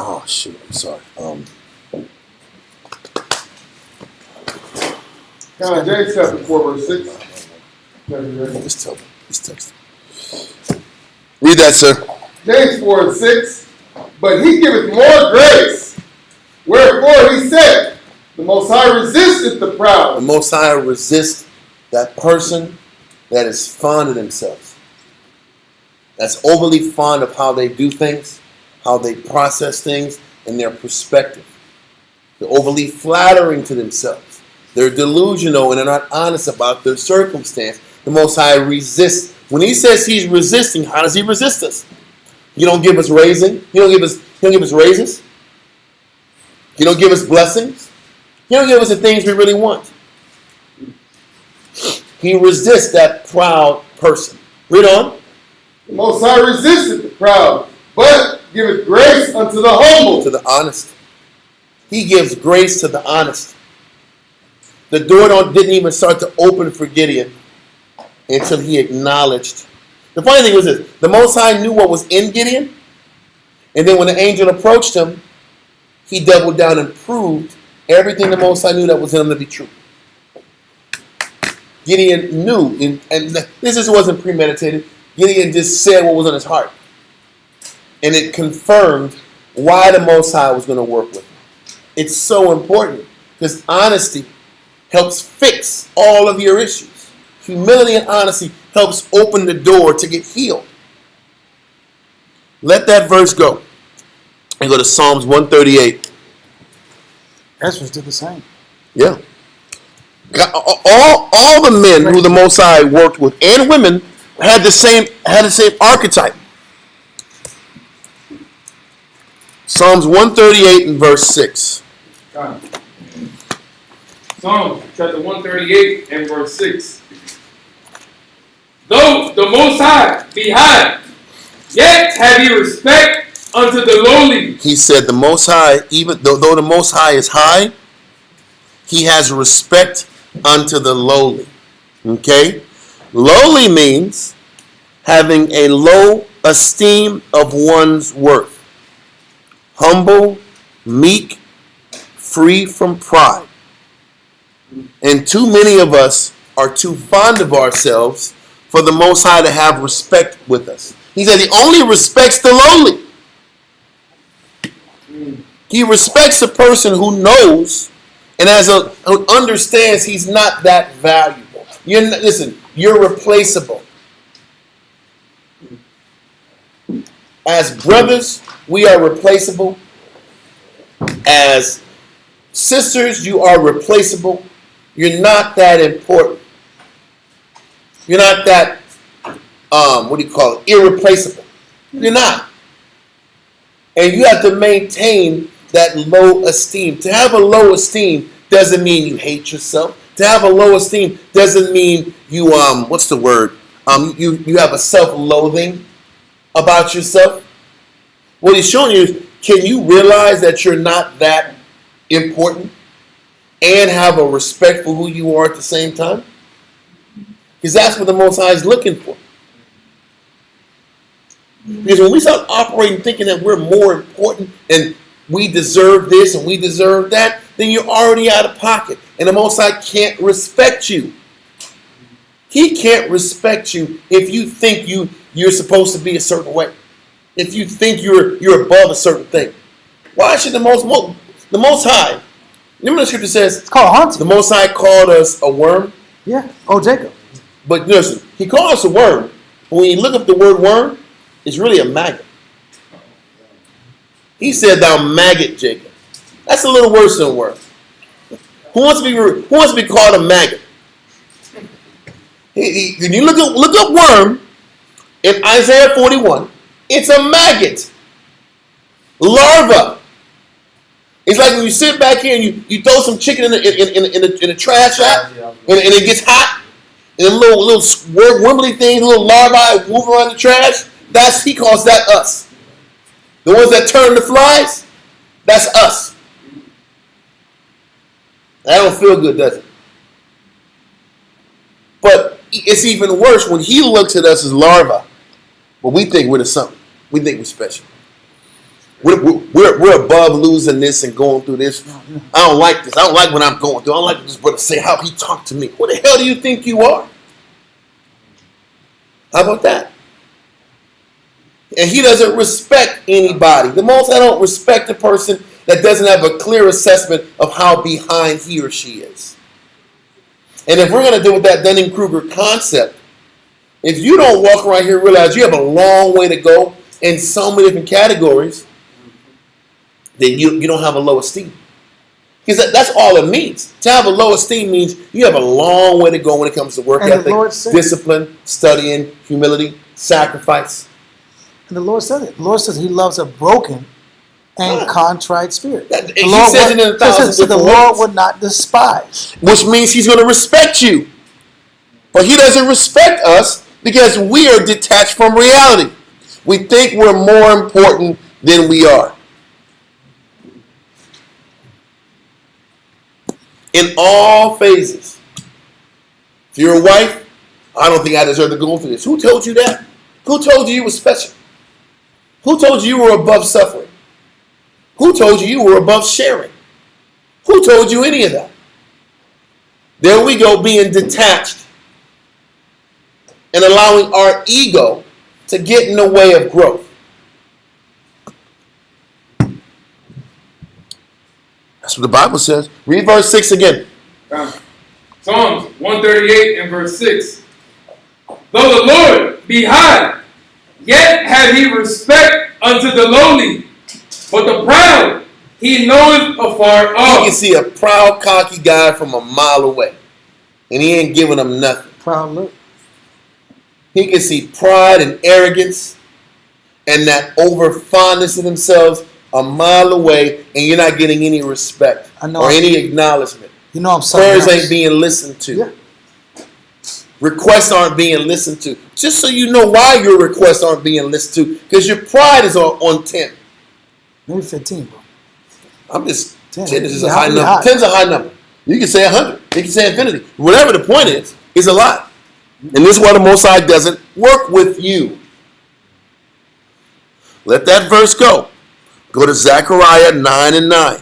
Oh, shoot, I'm sorry. James chapter 4, verse 6. This text. Read that, sir. James 4 and 6. But he giveth more grace. Wherefore he said, the Most High resisteth the proud. The Most High resists that person that is fond of themselves. That's overly fond of how they do things, how they process things, and their perspective. They're overly flattering to themselves. They're delusional and they're not honest about their circumstance. The Most High resists. When he says he's resisting, how does he resist us? He don't give us raising. He don't give us raises. He don't give us blessings. He don't give us the things we really want. He resists that proud person. Read on. The Most High resisteth the proud, but giveth grace unto the humble. To the honest. He gives grace to the honest. The door didn't even start to open for Gideon until he acknowledged. The funny thing was this. The Most High knew what was in Gideon. And then when the angel approached him, he doubled down and proved everything the Most High knew that was in him to be true. Gideon knew, and this just wasn't premeditated. Gideon just said what was on his heart. And it confirmed why the Most High was going to work with him. It's so important because honesty helps fix all of your issues. Humility and honesty helps open the door to get healed. Let that verse go. And go to Psalms 138. Ezra did the same. Yeah. All the men who the Most High worked with and women had the same archetype. Psalms 138 and verse 6. Psalms chapter 138 and verse 6. Though the Most High be high, yet have ye respect unto the lowly. He said the Most High, even though the Most High is high, he has respect unto the lowly. Okay? Lowly means having a low esteem of one's worth. Humble, meek, free from pride. And too many of us are too fond of ourselves for the Most High to have respect with us. He said he only respects the lowly. He respects a person who knows and who understands he's not that valuable. You're replaceable. As brothers, we are replaceable. As sisters, you are replaceable. You're not that important. You're not that, irreplaceable. You're not. And you have to maintain that low esteem. To have a low esteem doesn't mean you hate yourself. To have a low esteem doesn't mean you, you have a self-loathing about yourself. What he's showing you is, can you realize that you're not that important and have a respect for who you are at the same time? Because that's what the Most High is looking for. Because when we start operating thinking that we're more important and we deserve this and we deserve that, then you're already out of pocket. And the Most High can't respect you. He can't respect you if you think you're supposed to be a certain way. If you think you're above a certain thing. Why should the Most High, remember the scripture says, It's called haunting. the Most High called us a worm? Yeah. Oh, Jacob. But listen, he called us a worm. When you look up the word worm, it's really a maggot. He said, "Thou maggot, Jacob." That's a little worse than a worm. Who wants to be called a maggot? When you look up worm in Isaiah 41, it's a maggot, larva. It's like when you sit back here and you throw some chicken in the trash out, and it gets hot, and them little wibbly things, little larvae move around the trash. He calls that us. The ones that turn the flies, that's us. That don't feel good, does it? But it's even worse when he looks at us as larvae, but we think we're the something. We think we're special. We're above losing this and going through this. I don't like this. I don't like what I'm going through. I don't like this brother say how he talked to me. What the hell do you think you are? How about that? And he doesn't respect anybody. The Most High don't respect a person that doesn't have a clear assessment of how behind he or she is. And if we're going to deal with that Dunning-Kruger concept, if you don't walk around here and realize you have a long way to go in so many different categories, then you don't have a low esteem. Because that's all it means. To have a low esteem means you have a long way to go when it comes to work ethic, discipline, studying, humility, sacrifice. And the Lord said it. The Lord says he loves a broken and contrite spirit. He says it in 1,000 the Lord would not despise. Which means he's going to respect you. But he doesn't respect us because we are detached from reality. We think we're more important than we are. In all phases. If you're a wife, I don't think I deserve to go through this. Who told you that? Who told you were special? Who told you were above suffering? Who told you were above sharing? Who told you any of that? There we go, being detached and allowing our ego to get in the way of growth. That's what the Bible says. Read verse 6 again. Psalms 138 and verse 6. Though the Lord be high, yet have he respect unto the lowly, but the proud he knoweth afar off. You can see a proud, cocky guy from a mile away, and he ain't giving them nothing. Proud look. He can see pride and arrogance and that over fondness of themselves a mile away, and you're not getting any respect or any acknowledgement. You know I'm Prayers ain't being listened to. Yeah. Requests aren't being listened to. Just so you know why your requests aren't being listened to, because your pride is on 10. Maybe 15, bro. I'm just 10. 10 is just a high number. 10's a high number. You can say 100. You can say infinity. Whatever the point is a lot. And this is why the Most High doesn't work with you. Let that verse go. Go to Zechariah 9 and 9.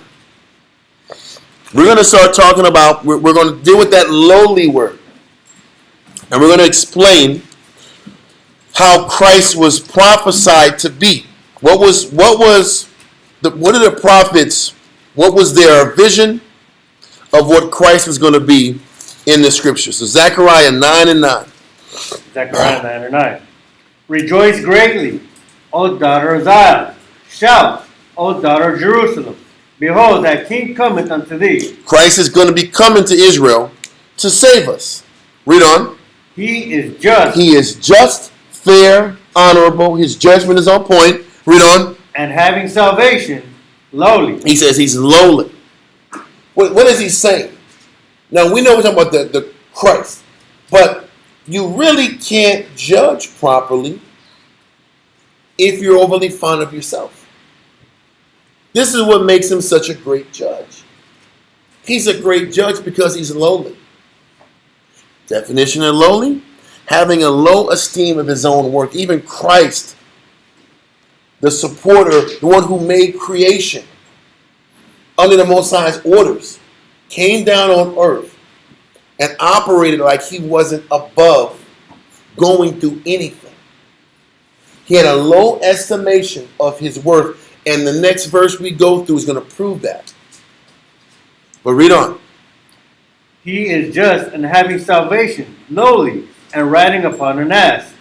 We're going to start talking about, we're going to deal with that lowly word. And we're going to explain how Christ was prophesied to be. What are the prophets, what was their vision of what Christ was going to be in the scriptures? So Zechariah 9 and 9. Zechariah 9 and 9. Rejoice greatly, O daughter of Zion. Shout, O daughter of Jerusalem. Behold, thy king cometh unto thee. Christ is going to be coming to Israel to save us. Read on. He is just. He is just, fair, honorable. His judgment is on point. Read on. And having salvation, lowly. He says he's lowly. What is he saying? Now, we know we're talking about the Christ. But you really can't judge properly if you're overly fond of yourself. This is what makes him such a great judge. He's a great judge because he's lowly. Definition of lowly: having a low esteem of his own work. Even Christ, the supporter, the one who made creation under the Most High's orders, came down on earth and operated like he wasn't above going through anything. He had a low estimation of his worth. And the next verse we go through is going to prove that. But read on. He is just and having salvation, lowly, and riding upon an ass,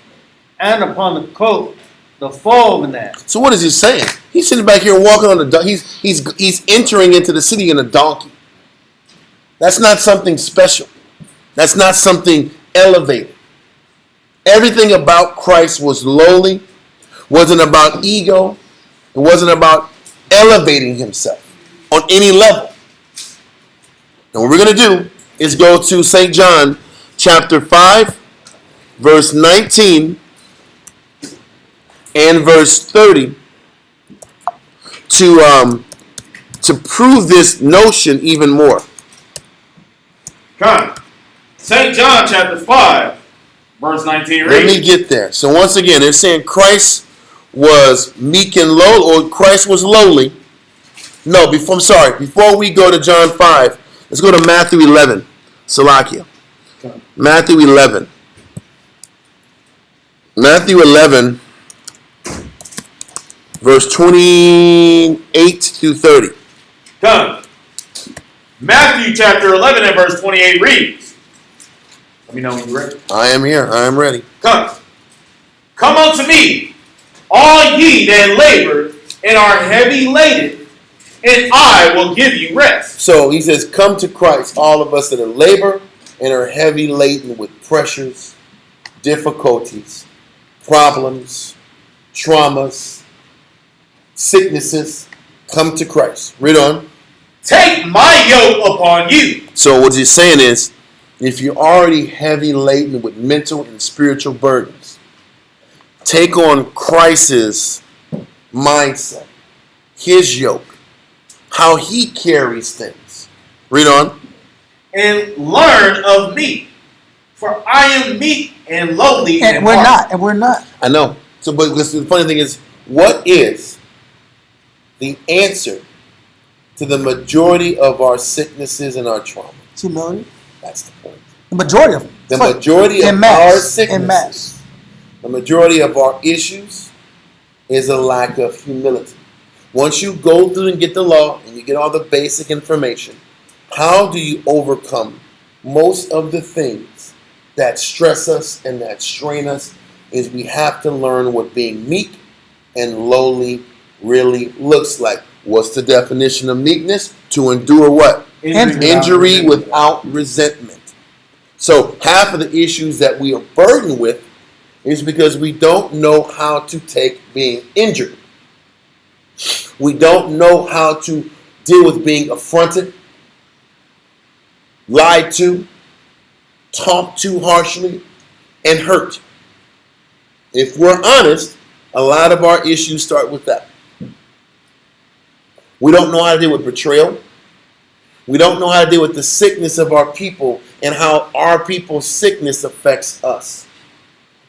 and upon the coat, the foal of an ass. So what is he saying? He's sitting back here walking on the donkey. He's entering into the city in a donkey. That's not something special. That's not something elevated. Everything about Christ was lowly, wasn't about ego. It wasn't about elevating himself. on any level. And what we're going to do is go to St. John chapter 5, verse 19 and verse 30 to prove this notion even more. Come. St. John chapter 5, verse 19 Let me reads. get there. So once again, they're saying Christ was meek and low, or Christ was lowly. No, before we go to John 5, let's go to Matthew 11. Salakia. Matthew 11. Matthew 11, verse 28 through 30. Come. Matthew chapter 11 and verse 28 reads. Let me know when you're ready. I am here. I am ready. Come. Come unto me, all ye that labor and are heavy laden, and I will give you rest. So he says, come to Christ, all of us that are labor and are heavy laden with pressures, difficulties, problems, traumas, sicknesses. Come to Christ. Read on. Take my yoke upon you. So what he's saying is, if you're already heavy laden with mental and spiritual burdens, take on Christ's mindset, his yoke, how he carries things. Read on. And learn of me, for I am meek and lowly And in we're heart. not. And we're not. I know. So, but the funny thing is, what is the answer to the majority of our sicknesses and our trauma? Humility. That's the point. The majority of them. The Fuck. majority of En masse. our En sicknesses, masse. the majority of our issues is a lack of humility. Once you go through and get the law and you get all the basic information, how do you overcome most of the things that stress us and that strain us? Is we have to learn what being meek and lowly really looks like. What's the definition of meekness? To endure what? Injury without resentment. So half of the issues that we are burdened with is because we don't know how to take being injured. We don't know how to deal with being affronted, lied to, talked to harshly, and hurt. If we're honest, a lot of our issues start with that. We don't know how to deal with betrayal. We don't know how to deal with the sickness of our people and how our people's sickness affects us.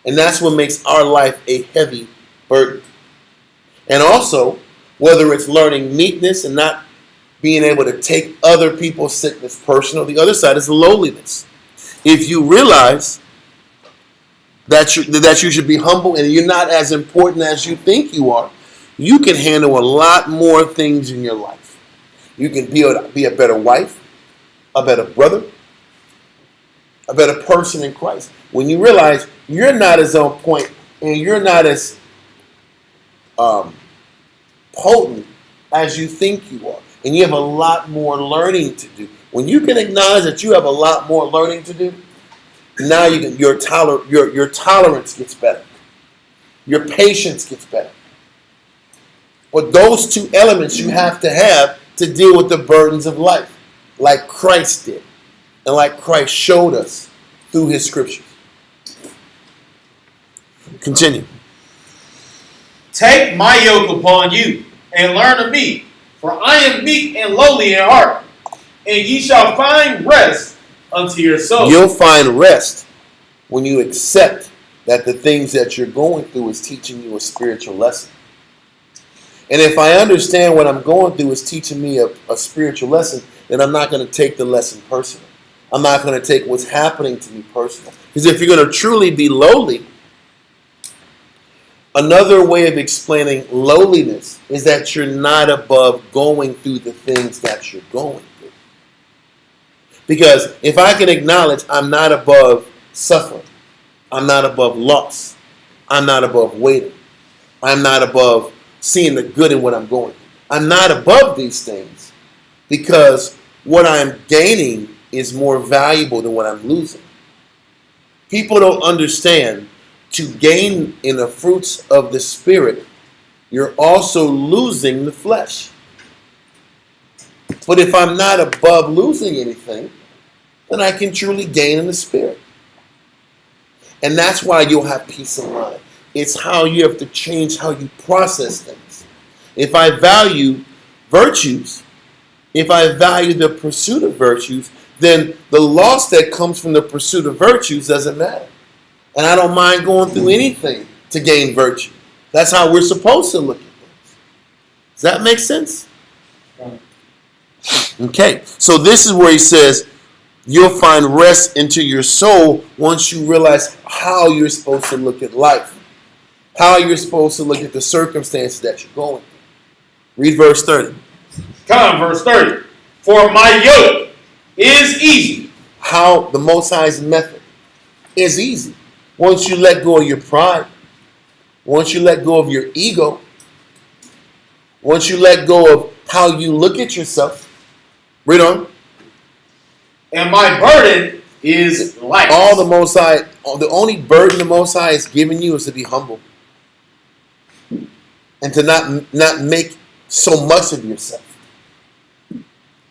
And that's what makes our life a heavy burden. And also, whether it's learning meekness and not being able to take other people's sickness personal, the other side is lowliness. If you realize that you should be humble and you're not as important as you think you are, you can handle a lot more things in your life. You can be a better wife, a better brother, a better person in Christ. When you realize you're not as on point and you're not as potent as you think you are, and you have a lot more learning to do. When you can acknowledge that you have a lot more learning to do, now your tolerance gets better. Your patience gets better. But those two elements you have to deal with the burdens of life, like Christ did, and like Christ showed us through his scriptures. Continue. Take my yoke upon you, and learn of me, for I am meek and lowly in heart, and ye shall find rest unto your soul. You'll find rest when you accept that the things that you're going through is teaching you a spiritual lesson. And if I understand what I'm going through is teaching me a spiritual lesson, then I'm not going to take the lesson personal. I'm not going to take what's happening to me personal. Because if you're going to truly be lowly, another way of explaining lowliness is that you're not above going through the things that you're going through. Because if I can acknowledge I'm not above suffering, I'm not above loss, I'm not above waiting, I'm not above seeing the good in what I'm going through. I'm not above these things because what I'm gaining is more valuable than what I'm losing. People don't understand to gain in the fruits of the Spirit, you're also losing the flesh. But if I'm not above losing anything, then I can truly gain in the spirit. And that's why you'll have peace of mind. It's how you have to change how you process things. If I value virtues, if I value the pursuit of virtues, then the loss that comes from the pursuit of virtues doesn't matter. And I don't mind going through anything to gain virtue. That's how we're supposed to look at things. Does that make sense? Okay, so this is where he says, you'll find rest into your soul once you realize how you're supposed to look at life, how you're supposed to look at the circumstances that you're going through. Read verse 30. Come, verse 30. For my yoke is easy. How the Most High's method is easy. Once you let go of your pride, once you let go of your ego, once you let go of how you look at yourself, read on. And my burden is light. All the Most High, the only burden the Most High has given you is to be humble and to not make so much of yourself.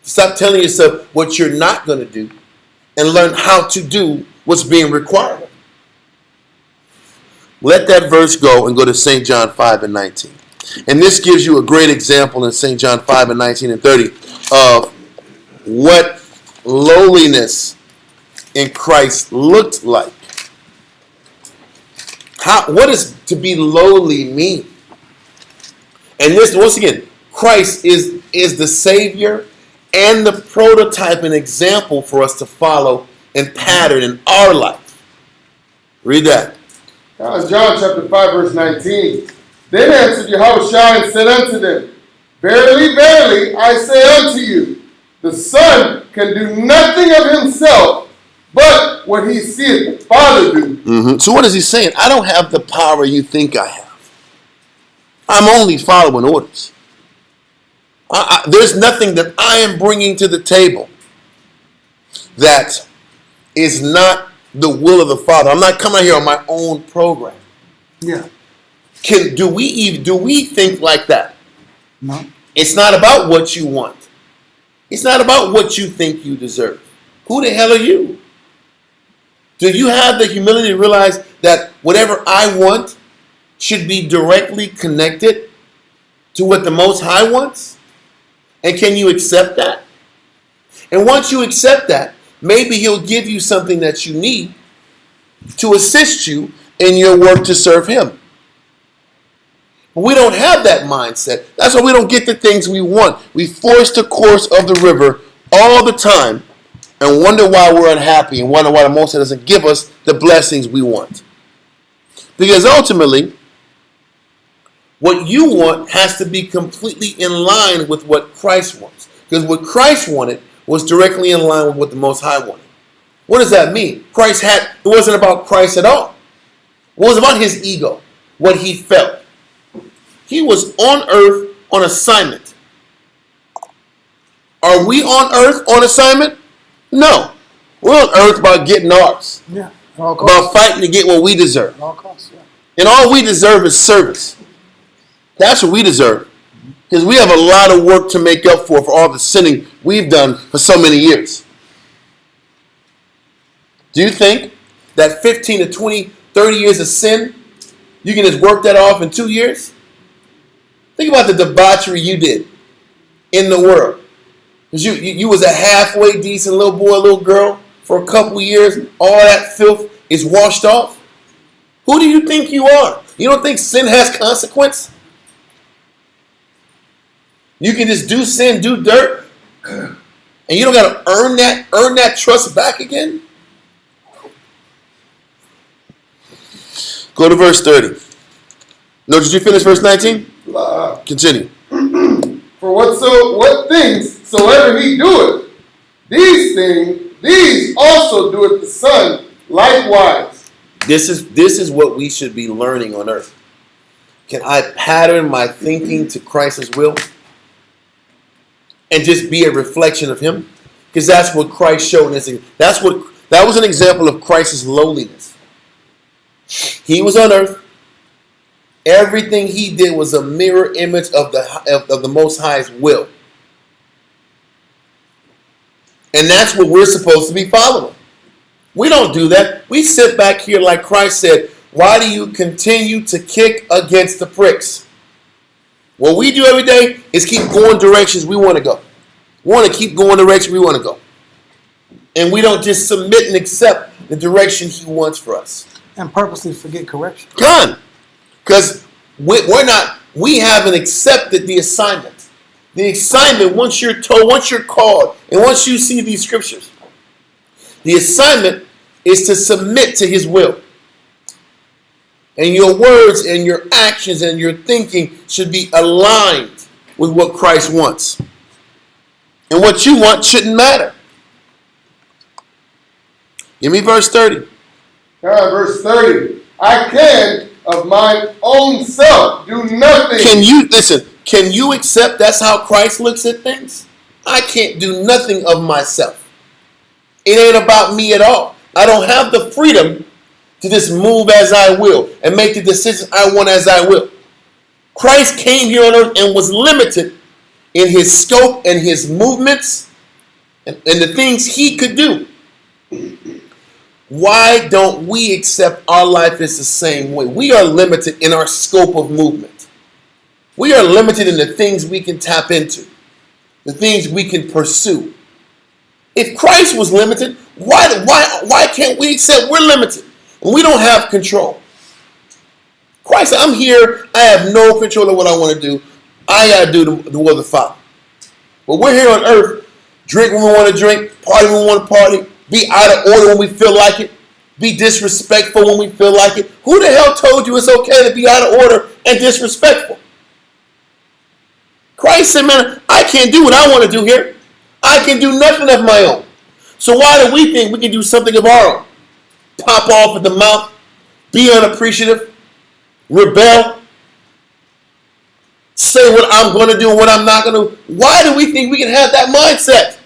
Stop telling yourself what you're not going to do and learn how to do what's being required. Let that verse go and go to St. John 5 and 19. And this gives you a great example in St. John 5 and 19 and 30 of what lowliness in Christ looked like. What does to be lowly mean? And this, once again, Christ is the Savior and the prototype and example for us to follow and pattern in our life. Read that. John chapter 5, verse 19. Then answered Yahushua and said unto them, Verily, verily, I say unto you, the Son can do nothing of himself, but what he seeth the Father do. Mm-hmm. So what is he saying? I don't have the power you think I have. I'm only following orders. There's nothing that I am bringing to the table that is not the will of the Father. I'm not coming here on my own program. Yeah. Do we think like that? No. It's not about what you want. It's not about what you think you deserve. Who the hell are you? Do you have the humility to realize that whatever I want should be directly connected to what the Most High wants? And can you accept that? And once you accept that, maybe He'll give you something that you need to assist you in your work to serve Him. But we don't have that mindset. That's why we don't get the things we want. We force the course of the river all the time and wonder why we're unhappy and wonder why the Most High doesn't give us the blessings we want. Because ultimately, what you want has to be completely in line with what Christ wants. Because what Christ wanted was directly in line with what the Most High wanted. What does that mean? It wasn't about Christ at all. It was about His ego, what He felt. He was on earth on assignment. Are we on earth on assignment? No. We're on earth about getting ours. Yeah. At all costs. About fighting to get what we deserve. At all costs, yeah. And all we deserve is service. That's what we deserve. Because we have a lot of work to make up for all the sinning we've done for so many years. Do you think that 15 to 20, 30 years of sin, you can just work that off in 2 years? Think about the debauchery you did in the world. Because you was a halfway decent little boy, little girl for a couple years. All that filth is washed off. Who do you think you are? You don't think sin has consequence? You can just do sin, do dirt, and you don't got to earn that trust back again? Go to verse 30. No, did you finish verse 19? Continue. For what things soever he doeth, these also doeth the Son likewise. This is what we should be learning on earth. Can I pattern my thinking to Christ's will? And just be a reflection of Him? Because that's what Christ showed us. That was an example of Christ's lowliness. He was on earth. Everything He did was a mirror image of the Most High's will. And that's what we're supposed to be following. We don't do that. We sit back here like Christ said, why do you continue to kick against the pricks? What we do every day is keep going directions we want to go. We want to keep going directions we want to go. And we don't just submit and accept the direction he wants for us. And purposely forget correction. Done. Because we haven't accepted the assignment. The assignment, once you're told, once you're called, and once you see these scriptures, the assignment is to submit to his will. And your words and your actions and your thinking should be aligned with what Christ wants. And what you want shouldn't matter. Give me verse 30. Verse 30. I can of mine own self do nothing. Can you accept that's how Christ looks at things? I can't do nothing of myself. It ain't about me at all. I don't have the freedom to just move as I will and make the decisions I want as I will. Christ came here on earth and was limited in his scope and his movements and the things he could do. Why don't we accept our life is the same way? We are limited in our scope of movement. We are limited in the things we can tap into, the things we can pursue. If Christ was limited, why can't we accept we're limited and we don't have control? Christ said, I'm here, I have no control of what I want to do. I got to do the will of the Father. But we're here on earth, drink when we want to drink, party when we want to party, be out of order when we feel like it, be disrespectful when we feel like it. Who the hell told you it's okay to be out of order and disrespectful? Christ said, man, I can't do what I want to do here. I can do nothing of my own. So why do we think we can do something of our own? Pop off at the mouth, be unappreciative, rebel, say what I'm going to do and what I'm not going to do. Why do we think we can have that mindset?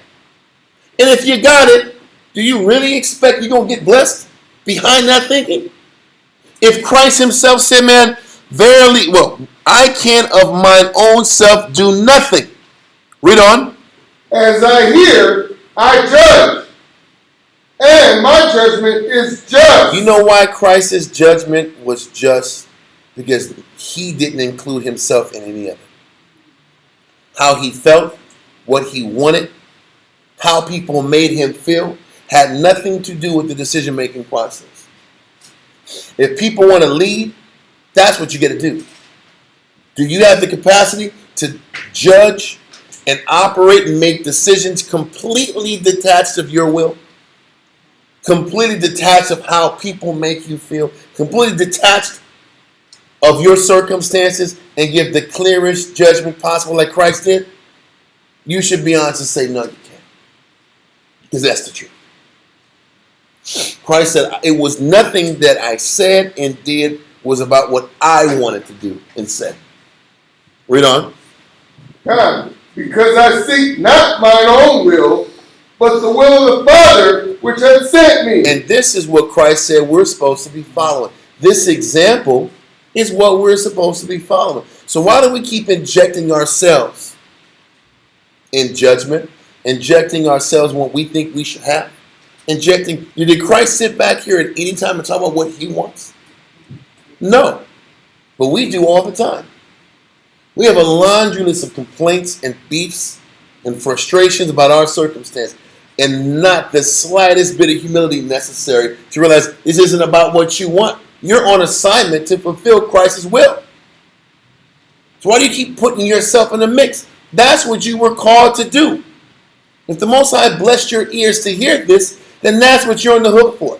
And if you got it, do you really expect you're going to get blessed behind that thinking? If Christ himself said, man, verily, I can of mine own self do nothing. Read on. As I hear, I judge, and my judgment is just. You know why Christ's judgment was just? Because he didn't include himself in any of it. How he felt, what he wanted, how people made him feel, had nothing to do with the decision-making process. If people want to lead, that's what you got to do. Do you have the capacity to judge and operate and make decisions completely detached of your will? Completely detached of how people make you feel? Completely detached of your circumstances and give the clearest judgment possible like Christ did? You should be honest and say, no, you can't. Because that's the truth. Christ said, it was nothing that I said and did was about what I wanted to do and say. Read on. Because I seek not mine own will, but the will of the Father which hath sent me. And this is what Christ said we're supposed to be following. This example is what we're supposed to be following. So why do we keep injecting ourselves in judgment, injecting ourselves in what we think we should have? Did Christ sit back here at any time and talk about what he wants? No. But we do all the time. We have a laundry list of complaints and beefs and frustrations about our circumstance, and not the slightest bit of humility necessary to realize this isn't about what you want. You're on assignment to fulfill Christ's will. So why do you keep putting yourself in the mix? That's what you were called to do. If the Most High blessed your ears to hear this, then that's what you're on the hook for.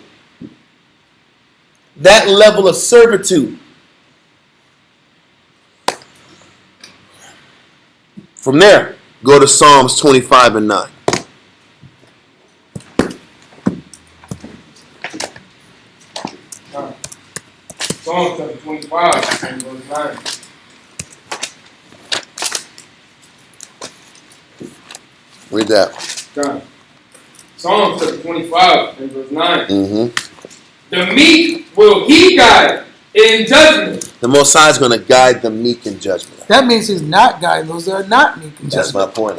That level of servitude. From there, go to Psalms 25 and 9. Psalm chapter 25 and verse 9. Read that. God. Psalm chapter 25 and verse 9. Mm-hmm. The meek will he guide in judgment. The Most High is going to guide the meek in judgment. That means he's not guiding those that are not meek in That's judgment. my point.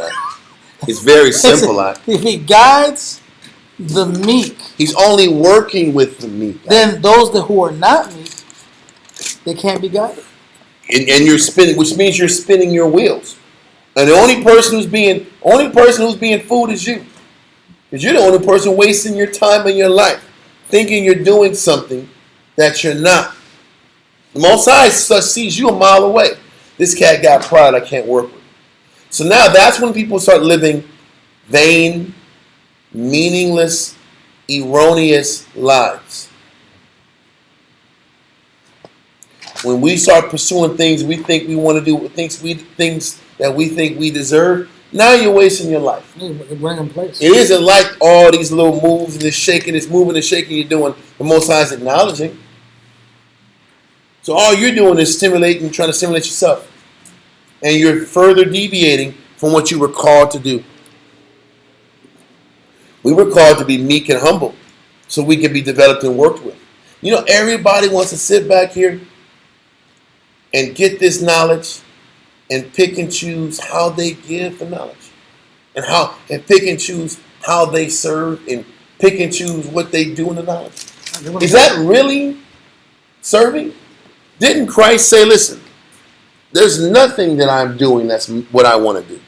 It's very simple. If he guides the meek, He's only working with the meek. then those who are not meek, they can't be guided. And you're spinning, which means you're spinning your wheels. And the only person who's being fooled is you. Because you're the only person wasting your time and your life thinking you're doing something that you're not. The Most High sees you a mile away. This cat got pride I can't work with. So now that's when people start living vain, meaningless, erroneous lives. When we start pursuing things we think we want to do, things that we think we deserve, now you're wasting your life. Bring in place. It isn't like all these little moves and this shaking, this moving and shaking you're doing, the Most High is acknowledging. So all you're doing is trying to stimulate yourself. And you're further deviating from what you were called to do. We were called to be meek and humble so we can be developed and worked with. You know, everybody wants to sit back here and get this knowledge and pick and choose how they give the knowledge and pick and choose how they serve and pick and choose what they do in the knowledge. Is that really serving? Didn't Christ say, listen, there's nothing that I'm doing that's what I want to do.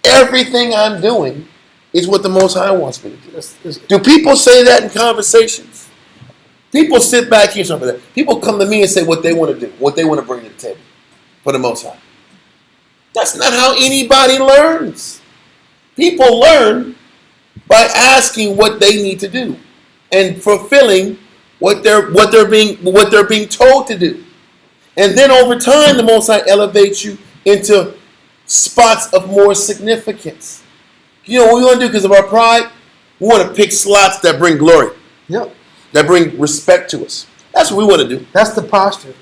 Everything I'm doing is what the Most High wants me to do. Do people say that in conversations? People sit back here and stuff like that. People come to me and say what they want to do, what they want to bring to the table for the Most High. That's not how anybody learns. People learn by asking what they need to do and fulfilling what they're being told to do. And then over time, the Most High elevates you into spots of more significance. You know what we want to do because of our pride? We want to pick slots that bring glory. Yep. That bring respect to us. That's what we want to do. That's the posture.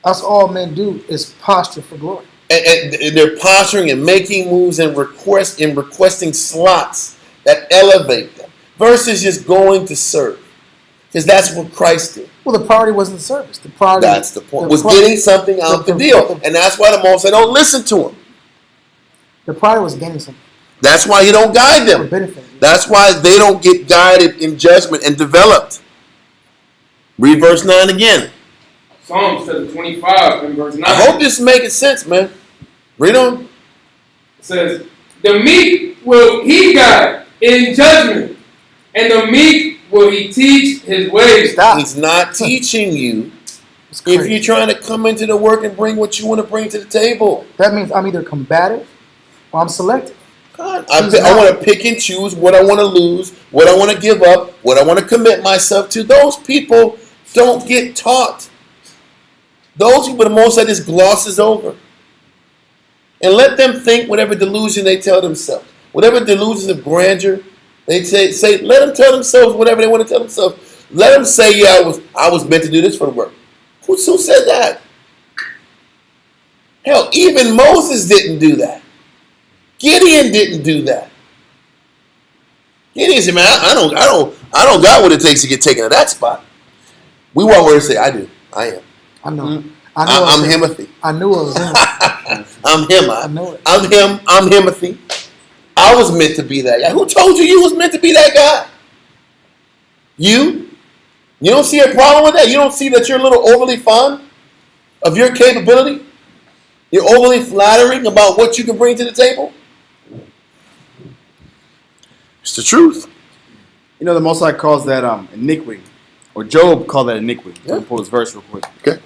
That's all men do is posture for glory. And they're posturing and making moves and requesting slots that elevate them versus just going to serve. Because that's what Christ did. Well, the priority wasn't service. The priority. That's the point. Was getting something out the deal. And that's why the Most High don't listen to him. The priority was getting something. That's why he don't guide them. That's why they don't get guided in judgment and developed. Read verse 9 again. Psalms chapter 25 and verse 9. I hope this is making sense, man. Read on. It says, the meek will he guide in judgment, and the meek will he teach his ways. Stop. He's not teaching you if you're trying to come into the work and bring what you want to bring to the table. That means I'm either combative or I'm selective. God, I want to pick and choose what I want to lose, what I want to give up, what I want to commit myself to. Those people don't get taught. Those people, the Most High just glosses over. And let them think whatever delusion they tell themselves. Whatever delusions of grandeur they say, let them tell themselves whatever they want to tell themselves. Let them say, yeah, I was meant to do this for the work. Who said that? Hell, even Moses didn't do that. Gideon didn't do that. Gideon said, man, I don't got what it takes to get taken to that spot. We want where to say, I do. I am. I know. I'm Himothy. I knew it was him. I'm him. I know it. I'm him. I'm Himothy. I was meant to be that guy. Who told you was meant to be that guy? You? You don't see a problem with that? You don't see that you're a little overly fond of your capability? You're overly flattering about what you can bring to the table? It's the truth. You know, the Most High calls that iniquity. Or Job called that iniquity. Yeah. Let me pull this verse real quick. Okay.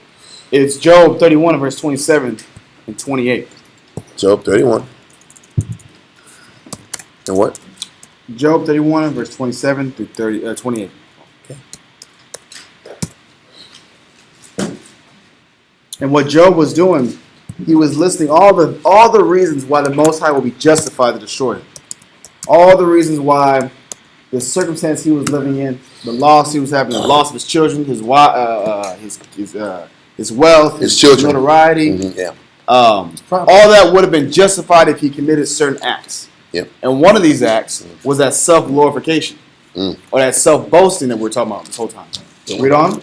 It's Job 31, verse 27 and 28. Job 31. And what? Job 31, verse 27 through 28. Okay. And what Job was doing, he was listing all the reasons why the Most High will be justified to destroy him. All the reasons why the circumstance he was living in, the loss he was having, the loss of his children, his wealth, his children, notoriety, mm-hmm. Yeah. All that would have been justified if he committed certain acts. Yep. And one of these acts was that self-glorification, or that self-boasting that we're talking about this whole time. Read on.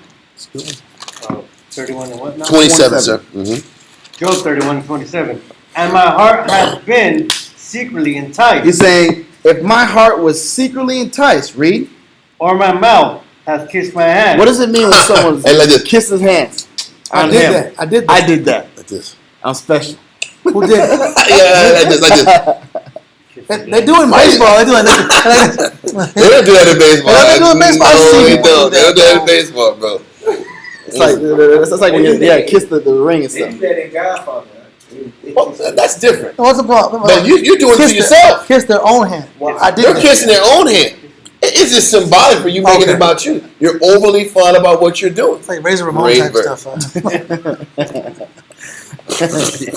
31 and what now? 27, sir. Mm-hmm. Job 31 and 27. And my heart hath been secretly enticed, He's saying, if my heart was secretly enticed, read. or my mouth hath kissed my hand. What does it mean when someone Hey, like this. kisses hands? I on did him? that. I did that. I did that. Like this. I'm special. Who did it? Yeah, like this, like this. They do it in baseball. They do it. They don't do that in baseball. They don't do it in baseball. I've No, seen they people don't. do They don't do that in that. baseball, bro. It's like when you kiss the ring and They stuff. do that in Godfather. Well, that's different. What's the problem? But you're doing it to yourself. Kiss their own hand. I did They're that. kissing their own hand. It's just symbolic for you making Okay. it about you. You're overly fond about what you're doing. It's like Razor Ramon Great type verse. stuff.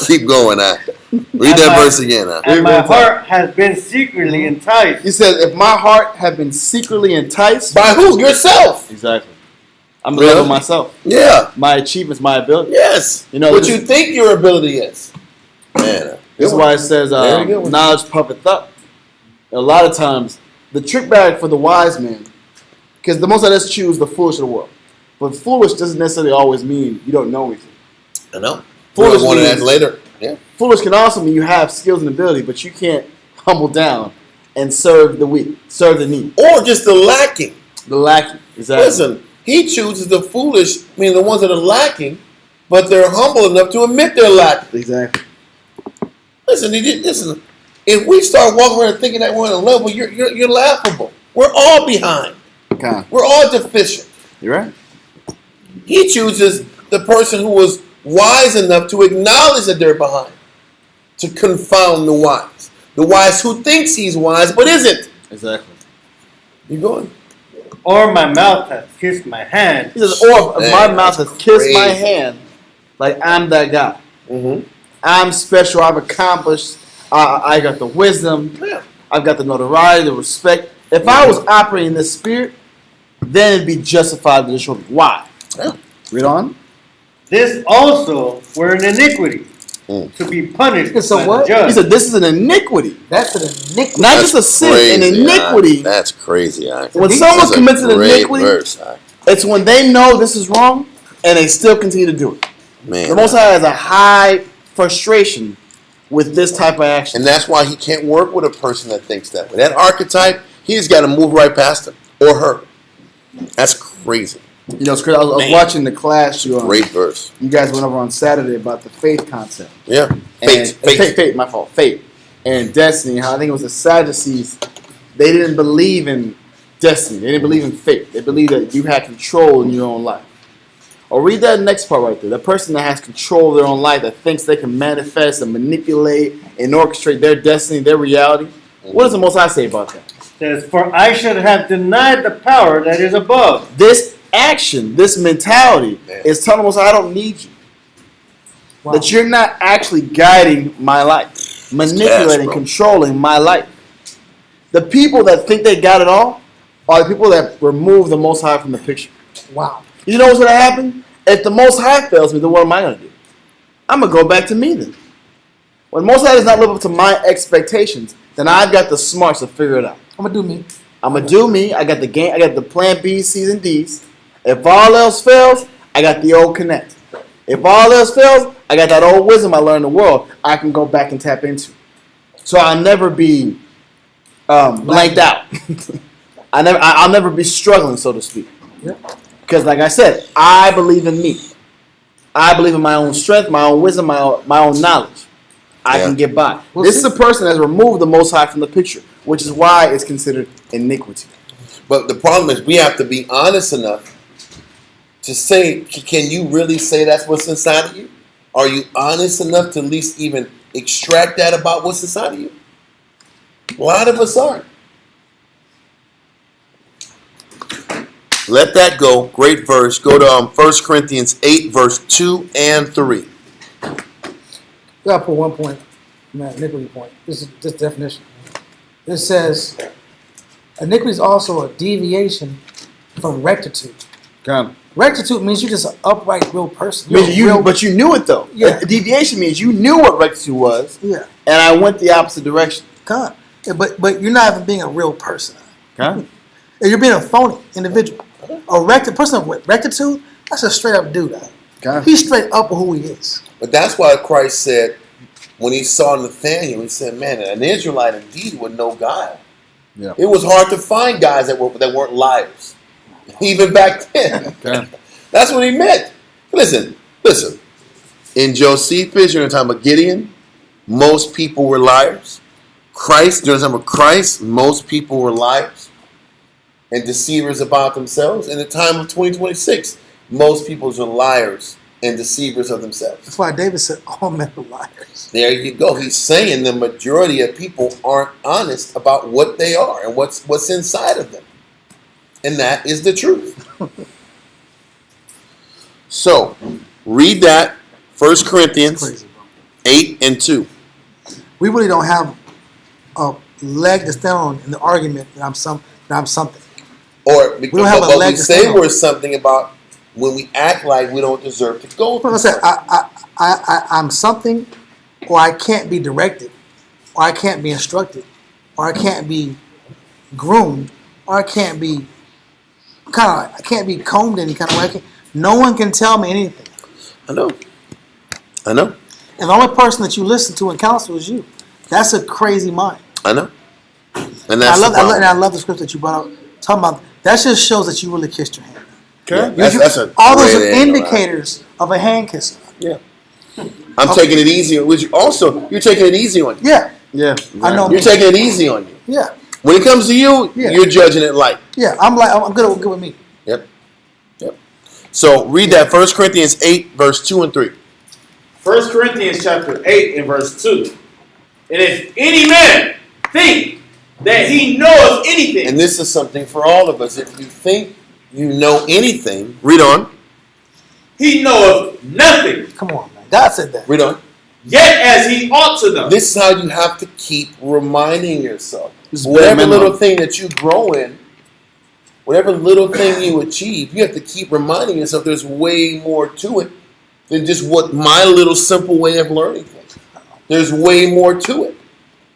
Keep going, read that verse again, And my heart has been secretly enticed. He says, if my heart had been secretly enticed. By who? Yourself. Exactly. I'm Really? loving myself. Yeah. My achievements, my ability. Yes. You know, what this- you think your ability is. Man. This is why it says Very good one. knowledge puffeth up. A lot of times, the trick bag for the wise man, because the most of us choose the foolish of the world. But foolish doesn't necessarily always mean you don't know anything. I know. Foolish We'll go into means- that later. Yeah. Foolish can also mean you have skills and ability, but you can't humble down and serve the weak, serve the needy, Or just the lacking. the lacking. Exactly. Listen, he chooses the foolish, meaning the ones that are lacking, but they're humble enough to admit they're lacking. Exactly. Listen. If we start walking around thinking that we're on a level, you're laughable. We're all behind. Okay. We're all deficient. You're right. He chooses the person who was wise enough to acknowledge that they're behind, to confound the wise who thinks he's wise but isn't. Exactly. You going? Or my mouth hath kissed my hand. He says, or if Man, my mouth has that's kissed my crazy. hand, like I'm that guy. Mm-hmm. I'm special. I've accomplished. I got the wisdom. Yeah. I've got the notoriety, the respect. If I was operating in this spirit, then it'd be justified to destroy me. Why? Yeah. Read on. This also were an iniquity, to be punished So by what? the judge. He said, this is an iniquity. That's an iniquity. Not just a sin, an iniquity. That's crazy. When someone commits an iniquity, verse, it's when they know this is wrong and they still continue to do it. man. The Most High has a high frustration with this type of action. And that's why he can't work with a person that thinks that way. That archetype, he's got to move right past him or her. That's crazy. You know, it's crazy. I was Man. watching the class Great verse. you guys went over on Saturday about the faith concept. Yeah. And Fate. fate, my fault. Fate and destiny. How I think it was the Sadducees. They didn't believe in destiny. They didn't believe in fate. They believed that you had control in your own life. Or read that next part right there. The person that has control of their own life, that thinks they can manifest and manipulate and orchestrate their destiny, their reality. What does the Most High say about that? Says, for I should have denied the power that is above. This action, this mentality is telling the Most High, I don't need you. Wow. That you're not actually guiding my life, manipulating, bro. controlling my life. The people that think they got it all are the people that remove the Most High from the picture. Wow. You know what's going to happen? If the Most High fails me, then what am I going to do? I'm going to go back to me then. When the Most High does not live up to my expectations, then I've got the smarts to figure it out. I'm gonna do me. I'm going to do me. I got the game. I got the plan B, C's, and D's. If all else fails, I got the old connect. If all else fails, I got that old wisdom I learned in the world I can go back and tap into. So I'll never be blanked out. I'll never be struggling, so to speak. Yep. Because like I said, I believe in me. I believe in my own strength, my own wisdom, my own knowledge. I can get by. Well, this is a person that has removed the Most High from the picture, which is why it's considered iniquity. But the problem is we have to be honest enough to say, can you really say that's what's inside of you? Are you honest enough to at least even extract that about what's inside of you? A lot of us aren't. Let that go. Great verse. Go to 1 Corinthians 8, verse 2 and 3. You gotta put 1 point from that iniquity point. This is this definition. It says iniquity is also a deviation from rectitude. Rectitude means you're just an upright, real person. But you knew it though. Yeah. A deviation means you knew what rectitude was, Yeah. and I went the opposite direction. God. Yeah, but you're not even being a real person. Okay. You're being a phony individual. A person with rectitude, that's a straight up dude. Okay. He's straight up with who he is. But that's why Christ said, when he saw Nathaniel, he said, "Man, an Israelite indeed with no guile." Yeah. It was hard to find guys that weren't liars, even back then. Okay. That's what he meant. Listen. In Josephus, during the time of Gideon, most people were liars. During the time of Christ, most people were liars and deceivers about themselves. In the time of 2026, most people are liars and deceivers of themselves. That's why David said, all men are liars. There you go. He's saying the majority of people aren't honest about what they are and what's inside of them. And that is the truth. So, read that, 1 Corinthians Crazy, bro. 8 and 2. We really don't have a leg to stand on in the argument that I'm something. Or don't have a but leg we to say stand on. we're something about when we act like we don't deserve to go. Like I said, I'm something, or I can't be directed, or I can't be instructed, or I can't be groomed, or I can't be I can't be combed any kind of way. No one can tell me anything. I know. And the only person that you listen to and counsel is you. That's a crazy mind. I know. And I that's love the script that you brought up. Talking about that just shows that you really kissed your hand. Okay. All those are indicators of a hand kiss. Yeah. I'm taking it easy. Which you're taking it easy on you. Yeah. Yeah. I know. You're taking it easy on you. Yeah. When it comes to you, Yeah. you're judging it light. Yeah. I'm good with me. Yep. So read that 1 Corinthians 8, verse 2 and 3. 1 Corinthians chapter 8 and verse 2. And if any man think that he knoweth anything, And this is something for all of us. If you think you know anything, read on. he knoweth nothing, Come on, man. God said that. Read on. yet as he ought to know. This is how you have to keep reminding yourself. This is Whatever bare little minimum. thing that you grow in, whatever little thing you achieve, you have to keep reminding yourself there's way more to it than just what my little simple way of learning things. There's way more to it.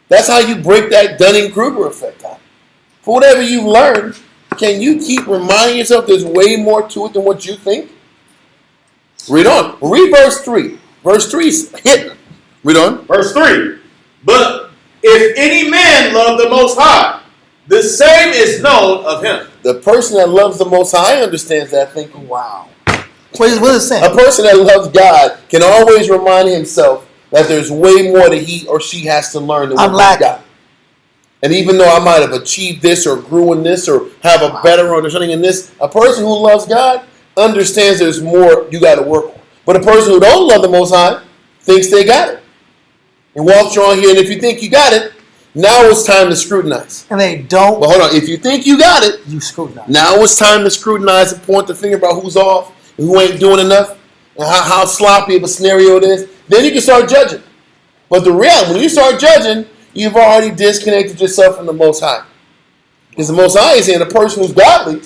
That's how you break that Dunning-Kruger effect out. For whatever you've learned, can you keep reminding yourself there's way more to it than what you think? Read on. Read verse 3. Verse 3 is hidden. Read on. Verse 3. But if any man love the Most High, the same is known of him. The person that loves the Most High understands that thinking. Wow. What is it saying? A person that loves God can always remind himself that there's way more that he or she has to learn than I'm what lacking. they got. And even though I might have achieved this or grew in this or have a better understanding in this, a person who loves God understands there's more you got to work on. But a person who don't love the Most High thinks they got it. And walks around here, and if you think you got it, now it's time to scrutinize. And they don't. But hold on, if you think you got it, You scrutinize. now it's time to scrutinize and point the finger about who's off and who ain't doing enough and how sloppy of a scenario it is. Then you can start judging. But the reality, when you start judging, you've already disconnected yourself from the Most High. Because the Most High is saying a person who's godly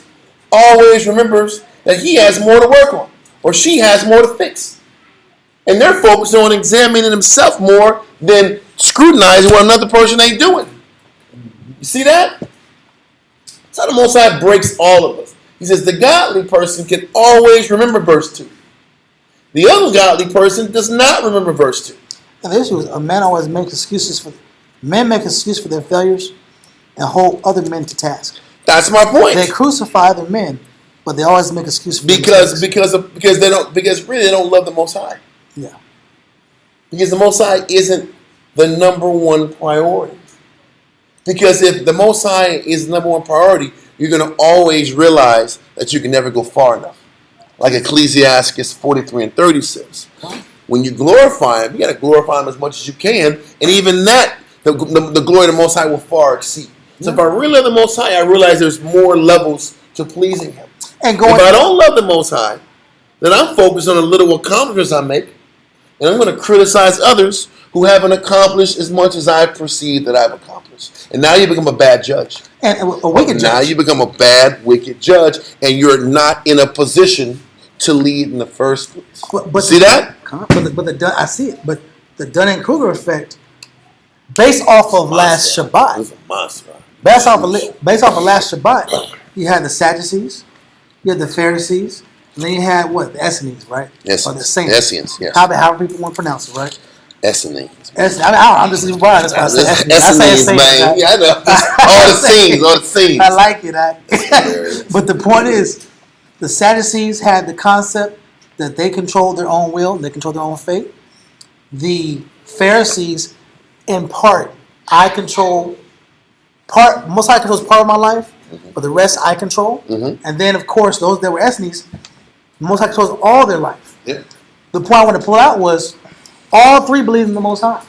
always remembers that he has more to work on or she has more to fix. And they're focused on examining themselves more than scrutinizing what another person ain't doing. You see that? That's how the Most High breaks all of us. He says the godly person can always remember verse 2. The ungodly person does not remember verse 2. And the issue is a man always makes excuses for men make excuses for their failures and hold other men to task. That's my point. They crucify other men, but they always make excuses for themselves. because really they don't love the Most High. Yeah. Because the Most High isn't the number one priority. Because if the Most High is the number one priority, you're going to always realize that you can never go far enough. Like Ecclesiastes 43 and 30 says. When you glorify Him, you got to glorify Him as much as you can. And even that, the glory of the Most High will far exceed. So if I really love the Most High, I realize there's more levels to pleasing Him. And If I don't love the Most High, then I'm focused on the little accomplishments I make. And I'm going to criticize others who haven't accomplished as much as I perceive that I've accomplished. And now you become a bad judge. and a wicked Now judge. you become a bad, wicked judge, and you're not in a position to lead in the first place. But See that? I see it. But the Dunning-Kruger effect, based off of last Shabbat, It's a monster. based off of last Shabbat, you had the Sadducees, you had the Pharisees, and then you had what? The Essenes, right? Or the Saints. Essenes, yes. However people want to pronounce it, right? Essenes. I'm just leaving blind. That's why I say Essenes. I say Essenes, man. Essenes. Yeah, I know. All the scenes, all the scenes. I like it. hilarious. But the point is, the Sadducees had the concept that they controlled their own will, they controlled their own fate. The Pharisees, in part, I control part. Most High controls part of my life, but the rest I control. And then, of course, those that were Essenes, Most High controls all their life. Yeah. The point I want to pull out was all three believe in the Most High.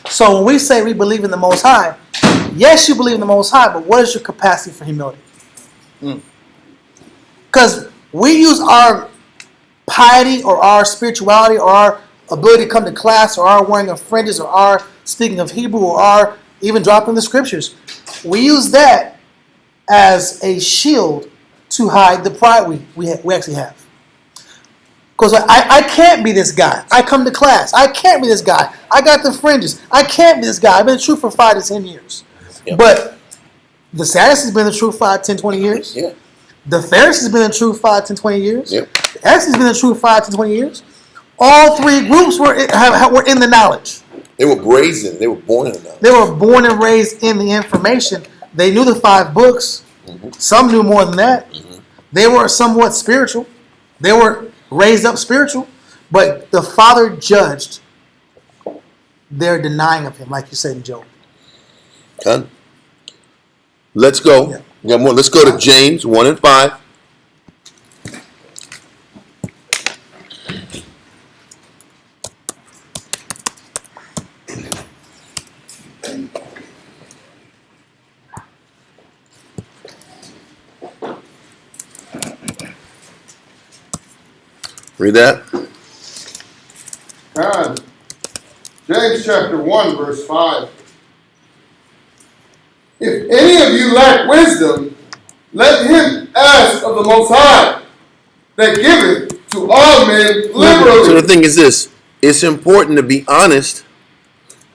So when we say we believe in the Most High, yes, you believe in the Most High, but what is your capacity for humility? Because we use our piety or our spirituality or our ability to come to class or our wearing of fringes or our speaking of Hebrew or our even dropping the scriptures. We use that as a shield to hide the pride we actually have. Because I can't be this guy. I come to class. I can't be this guy. I got the fringes. I can't be this guy. I've been true for 5 to 10 years. Yep. But the Sadducees has been the truth 5, 10, 20 years. Yeah. The Pharisees has been the truth 5, 10, 20 years. Yep. The Essenes has been the truth 5 to 20 years. All three groups were in the knowledge. They were brazen. They were born in the knowledge. They were born and raised in the information. They knew the 5 books. Some knew more than that. They were somewhat spiritual. They were raised up spiritual. But the Father judged their denying of him, like you said in Job. Done. Let's go. Yeah. We got more. Let's go to James 1 and 5. Read that. God. James chapter 1, verse 5. If any of you lack wisdom, let him ask of the Most High, that giveth to all men liberally. So the thing is this. It's important to be honest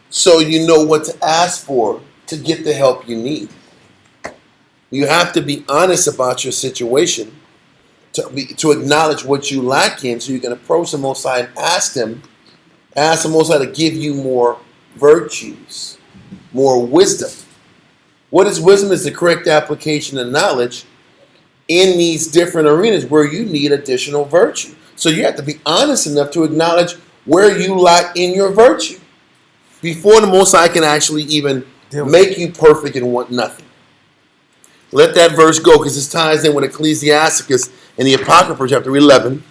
so you know what to ask for to get the help you need. You have to be honest about your situation to acknowledge what you lack in so you can approach the Most High and ask the Most High to give you more virtues, more wisdom. What is wisdom? Is the correct application of knowledge in these different arenas where you need additional virtue. So you have to be honest enough to acknowledge where you lack in your virtue before the Most High can actually even make you perfect and want nothing. Let that verse go because it ties in with Ecclesiasticus in the Apocrypha, chapter 11,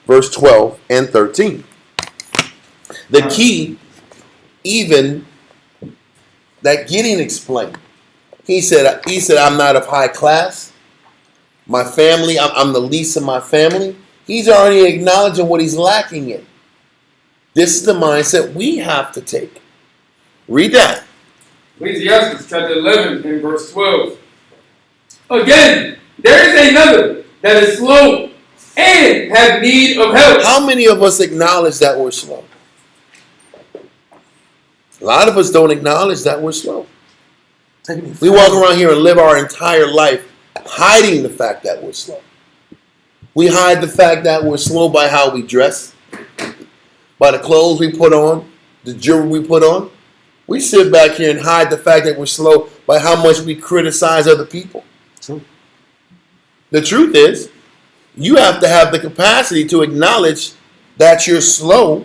verse 12 and 13. The key, even that Gideon explained. He said, I'm not of high class. My family, I'm the least of my family. He's already acknowledging what he's lacking in. This is the mindset we have to take. Read that. Ecclesiastes chapter 11 and verse 12. Again, there is another that is slow and have need of help. How many of us acknowledge that we're slow? A lot of us don't acknowledge that we're slow. We walk around here and live our entire life hiding the fact that we're slow. We hide the fact that we're slow by how we dress, by the clothes we put on, the jewelry we put on. We sit back here and hide the fact that we're slow by how much we criticize other people. True. The truth is, you have to have the capacity to acknowledge that you're slow.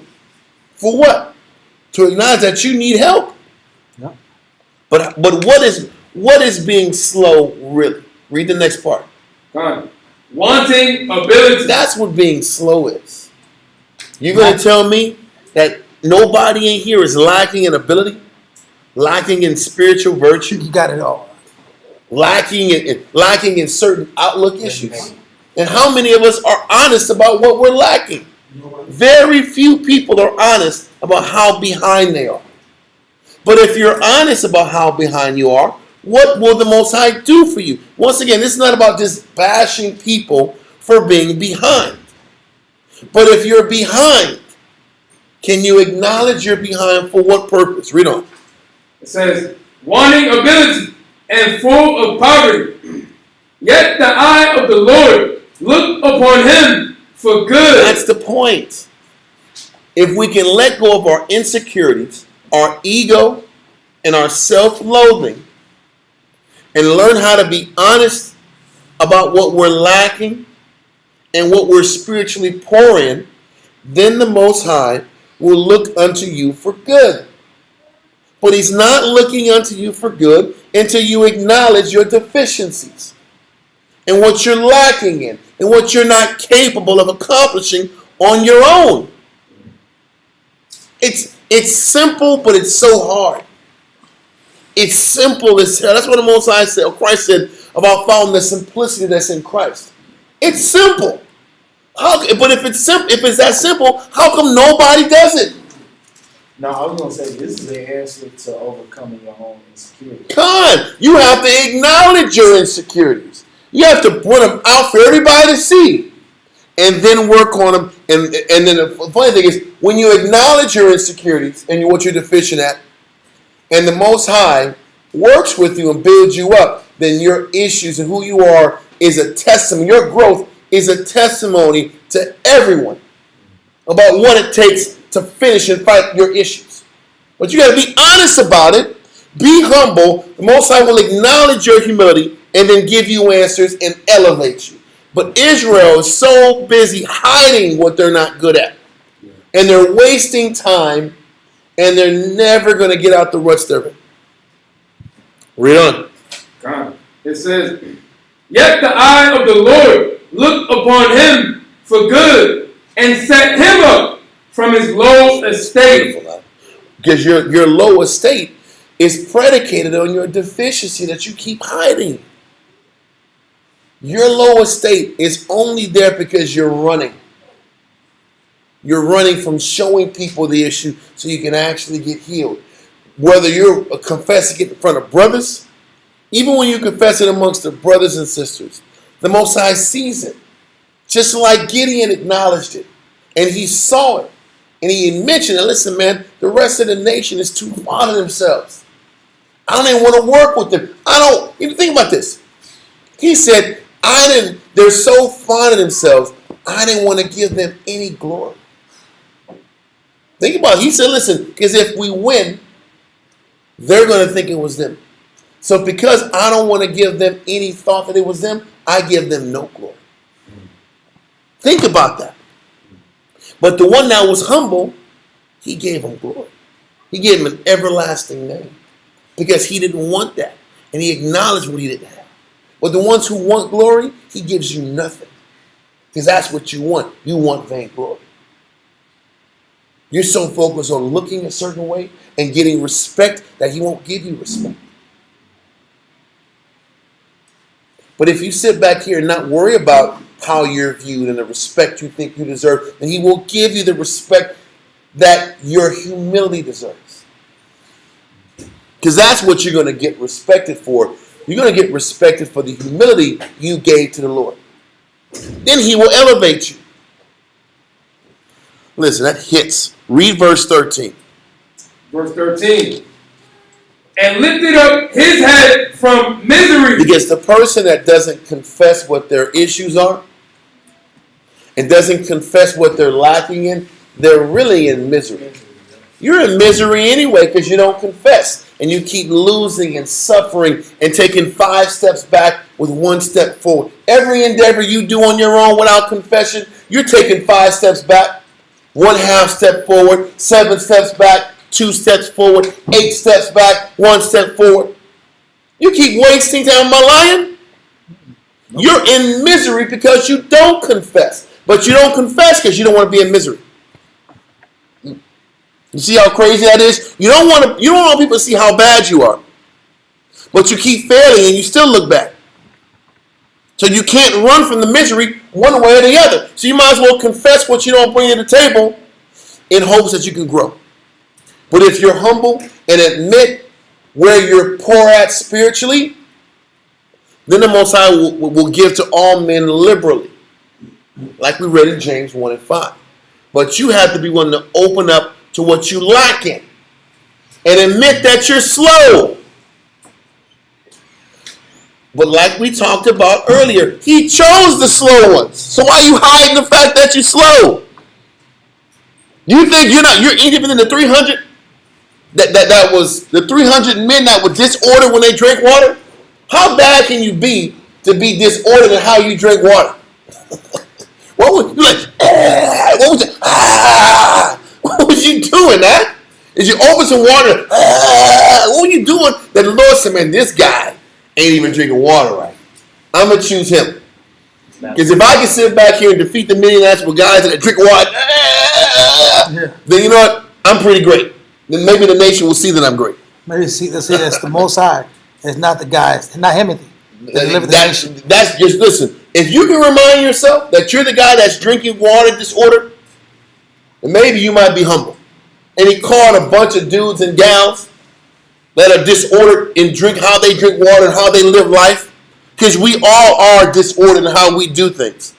For what? To acknowledge that you need help. Yeah. But what is being slow really? Read the next part. Wanting ability. That's what being slow is. You're going to tell me that nobody in here is lacking in ability, lacking in spiritual virtue, You got it all. lacking in certain outlook issues. And how many of us are honest about what we're lacking? Very few people are honest about how behind they are. But if you're honest about how behind you are, what will the Most High do for you? Once again, this is not about just bashing people for being behind. But if you're behind, can you acknowledge you're behind for what purpose? Read on. It says, wanting ability and full of poverty. Yet the eye of the Lord look upon him for good. That's the point. if we can let go of our insecurities, our ego, and our self-loathing, and learn how to be honest about what we're lacking and what we're spiritually poor in, then the Most High will look unto you for good. But he's not looking unto you for good until you acknowledge your deficiencies and what you're lacking in and what you're not capable of accomplishing on your own. It's simple, but it's so hard. It's simple as hell. That's what the Most High said, or Christ said, about following the simplicity that's in Christ. It's simple. But if it's that simple, how come nobody does it? No, I was gonna say this is the answer to overcoming your own insecurity. You have to acknowledge your insecurities. You have to put them out for everybody to see, and then work on them. And then the funny thing is, when you acknowledge your insecurities and what you're deficient at, and the Most High works with you and builds you up, then your issues and who you are is a testimony. Your growth is a testimony to everyone about what it takes to finish and fight your issues. But you got to be honest about it. Be humble. The Most High will acknowledge your humility and then give you answers and elevate you. But Israel is so busy hiding what they're not good at. And they're wasting time, and they're never going to get out the ruts they're in. Read on. God. It says, yet the eye of the Lord looked upon him for good and set him up from his low estate. Because your low estate is predicated on your deficiency that you keep hiding. Your low estate is only there because you're running. You're running from showing people the issue so you can actually get healed. Whether you're confessing it in front of brothers, even when you confess it amongst the brothers and sisters, the Most High sees it. Just like Gideon acknowledged it. And he saw it. And he mentioned it. Listen, man, the rest of the nation is too fond of themselves. I don't even want to work with them. Even think about this. He said, they're so fond of themselves, I didn't want to give them any glory. Think about it. He said, listen, because if we win, they're going to think it was them. So because I don't want to give them any thought that it was them, I give them no glory. Think about that. But the one that was humble, he gave him glory. He gave him an everlasting name because he didn't want that. And he acknowledged what he didn't have. But the ones who want glory, he gives you nothing. Because that's what you want. You want vainglory. You're so focused on looking a certain way and getting respect that he won't give you respect. But if you sit back here and not worry about how you're viewed and the respect you think you deserve, then he will give you the respect that your humility deserves. Because that's what you're going to get respected for. You're going to get respected for the humility you gave to the Lord. Then he will elevate you. Listen, that hits. Read verse 13. Verse 13. And lifted up his head from misery. Because the person that doesn't confess what their issues are and doesn't confess what they're lacking in, they're really in misery. You're in misery anyway because you don't confess. And you keep losing and suffering and taking 5 steps back with 1 step forward. Every endeavor you do on your own without confession, you're taking 5 steps back, 1/2 step forward, 7 steps back, 2 steps forward, 8 steps back, 1 step forward. You keep wasting time, my lion. You're in misery because you don't confess. But you don't confess because you don't want to be in misery. You see how crazy that is? You don't want people to see how bad you are. But you keep failing and you still look back. So you can't run from the misery one way or the other. So you might as well confess what you don't bring to the table in hopes that you can grow. But if you're humble and admit where you're poor at spiritually, then the Most High will give to all men liberally. Like we read in James 1 and 5. But you have to be willing to open up to what you lack in and admit that you're slow. But like we talked about earlier, he chose the slow ones. So why are you hiding the fact that you're slow? You think you're any different than the 300 that was the 300 men that were disordered when they drank water? How bad can you be to be disordered in how you drink water? What was you like? What was it? What was you doing, man? Is you open some water? What were you doing? That the Lord said, man, this guy ain't even drinking water right. I'm gonna choose him. Because if I can sit back here and defeat the Minneapolis guys that drink water, then you know what? I'm pretty great. Then maybe the nation will see that I'm great. Maybe see that's the Most High. It's not the guys. It's not Himothy. That's just listen. If you can remind yourself that you're the guy that's drinking water disordered, then maybe you might be humble. And he called a bunch of dudes and gals that are disordered in how they drink water and how they live life. Because we all are disordered in how we do things.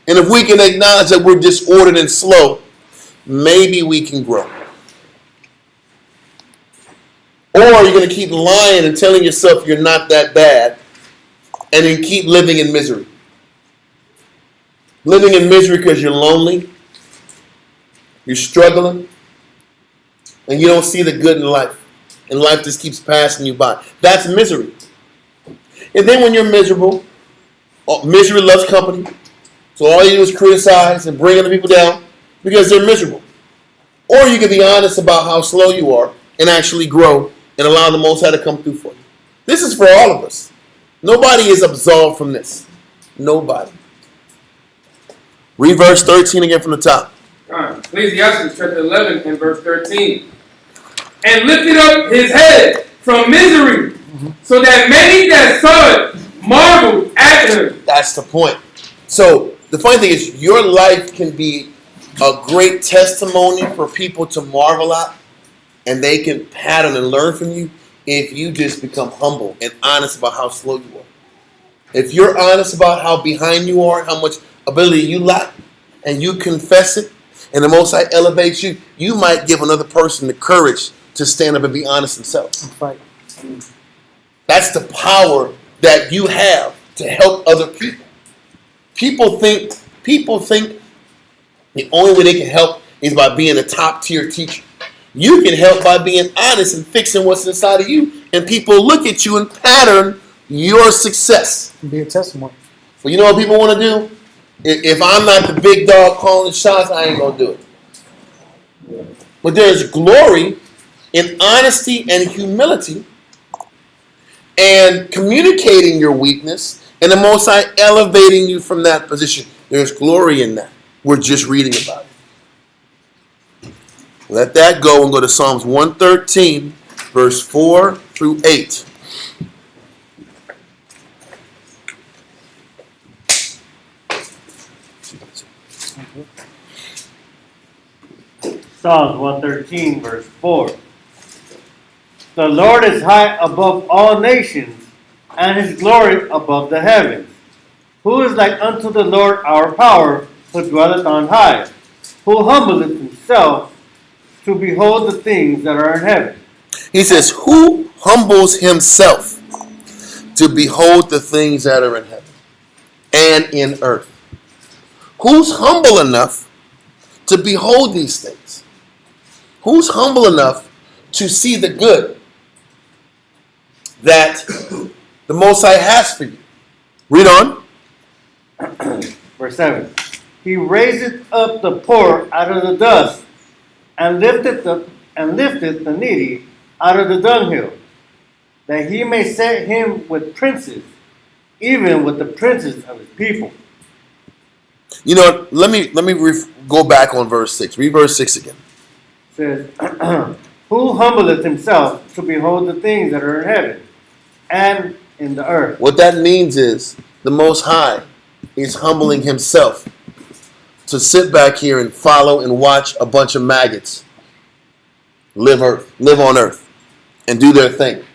And if we can acknowledge that we're disordered and slow, maybe we can grow. Or you're going to keep lying and telling yourself you're not that bad and then keep living in misery. Living in misery because you're lonely, you're struggling, and you don't see the good in life. And life just keeps passing you by. That's misery. And then when you're miserable, misery loves company. So all you do is criticize and bring other people down because they're miserable. Or you can be honest about how slow you are and actually grow and allow the Most High to come through for you. This is for all of us. Nobody is absolved from this. Nobody. Read verse 13 again from the top. Ecclesiastes chapter 11 and verse 13. And lifted up his head from misery, so that many that saw it marveled at him. That's the point. So the funny thing is, your life can be a great testimony for people to marvel at, and they can pattern and learn from you if you just become humble and honest about how slow you are. If you're honest about how behind you are and how much ability you lack, and you confess it, and the Most High elevates you, you might give another person the courage to stand up and be honest themselves. Right. That's the power that you have to help other people. People think the only way they can help is by being a top tier teacher. You can help by being honest and fixing what's inside of you, and people look at you and pattern your success. Be a testimony. Well, you know what people want to do? If I'm not the big dog calling the shots, I ain't gonna do it. But there's glory in honesty and humility and communicating your weakness and the Most High elevating you from that position. There's glory in that. We're just reading about it. Let that go and go to Psalms 113, verse 4 through 8. Psalms 113, verse 4. The Lord is high above all nations, and his glory above the heavens. Who is like unto the Lord our power, who dwelleth on high, who humbleth himself to behold the things that are in heaven? He says, who humbles himself to behold the things that are in heaven and in earth? Who's humble enough to behold these things? Who's humble enough to see the good that the Most High has for you? Read on. Verse 7. He raiseth up the poor out of the dust, and lifteth the needy out of the dunghill, that he may set him with princes, even with the princes of his people. You know, let me go back on verse 6. Read verse 6 again. It says, who humbleth himself to behold the things that are in heaven and in the earth. What that means is the Most High is humbling himself to sit back here and follow and watch a bunch of maggots live on earth and do their thing.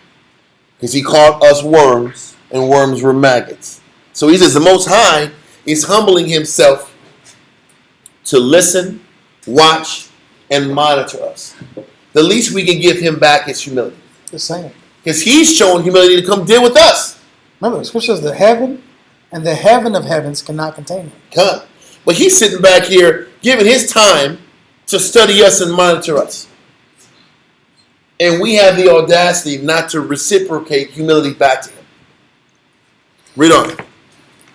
Because he called us worms, and worms were maggots. So he says the Most High is humbling himself to listen, watch, and monitor us. The least we can give him back is humility. The same. Because he's shown humility to come deal with us. Remember, the scripture says the heaven and the heaven of heavens cannot contain him. But he's sitting back here giving his time to study us and monitor us. And we have the audacity not to reciprocate humility back to him. Read on.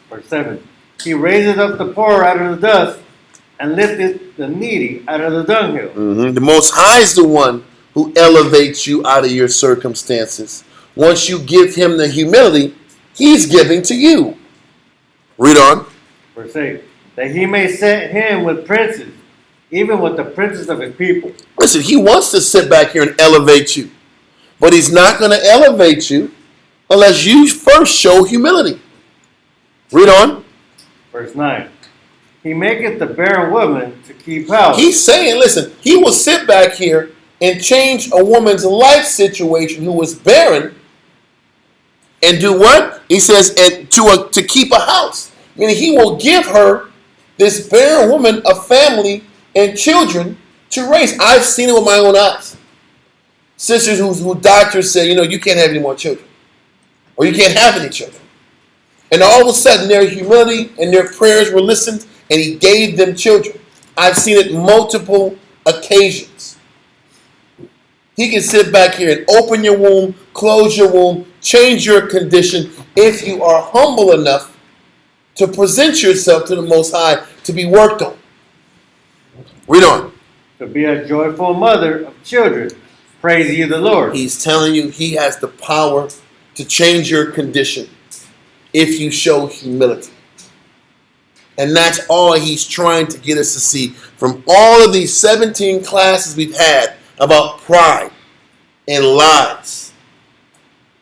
Verse 7. He raises up the poor out of the dust and lifted the needy out of the dunghill. The Most High is the one who elevates you out of your circumstances. Once you give him the humility, he's giving to you. Read on. Verse 8. That he may set him with princes, even with the princes of his people. Listen, he wants to sit back here and elevate you. But he's not going to elevate you unless you first show humility. Read on. Verse 9. He maketh the barren woman to keep house. He's saying, listen, he will sit back here and change a woman's life situation who was barren and do what? He says, and to keep a house. Meaning he will give her, this barren woman, a family and children to raise. I've seen it with my own eyes. Sisters who doctors say, you can't have any more children. Or you can't have any children. And all of a sudden their humility and their prayers were listened and he gave them children. I've seen it multiple occasions. He can sit back here and open your womb, close your womb, change your condition if you are humble enough to present yourself to the Most High to be worked on. Read on. To be a joyful mother of children. Praise ye the Lord. He's telling you he has the power to change your condition if you show humility. And that's all he's trying to get us to see from all of these 17 classes we've had about pride and lies.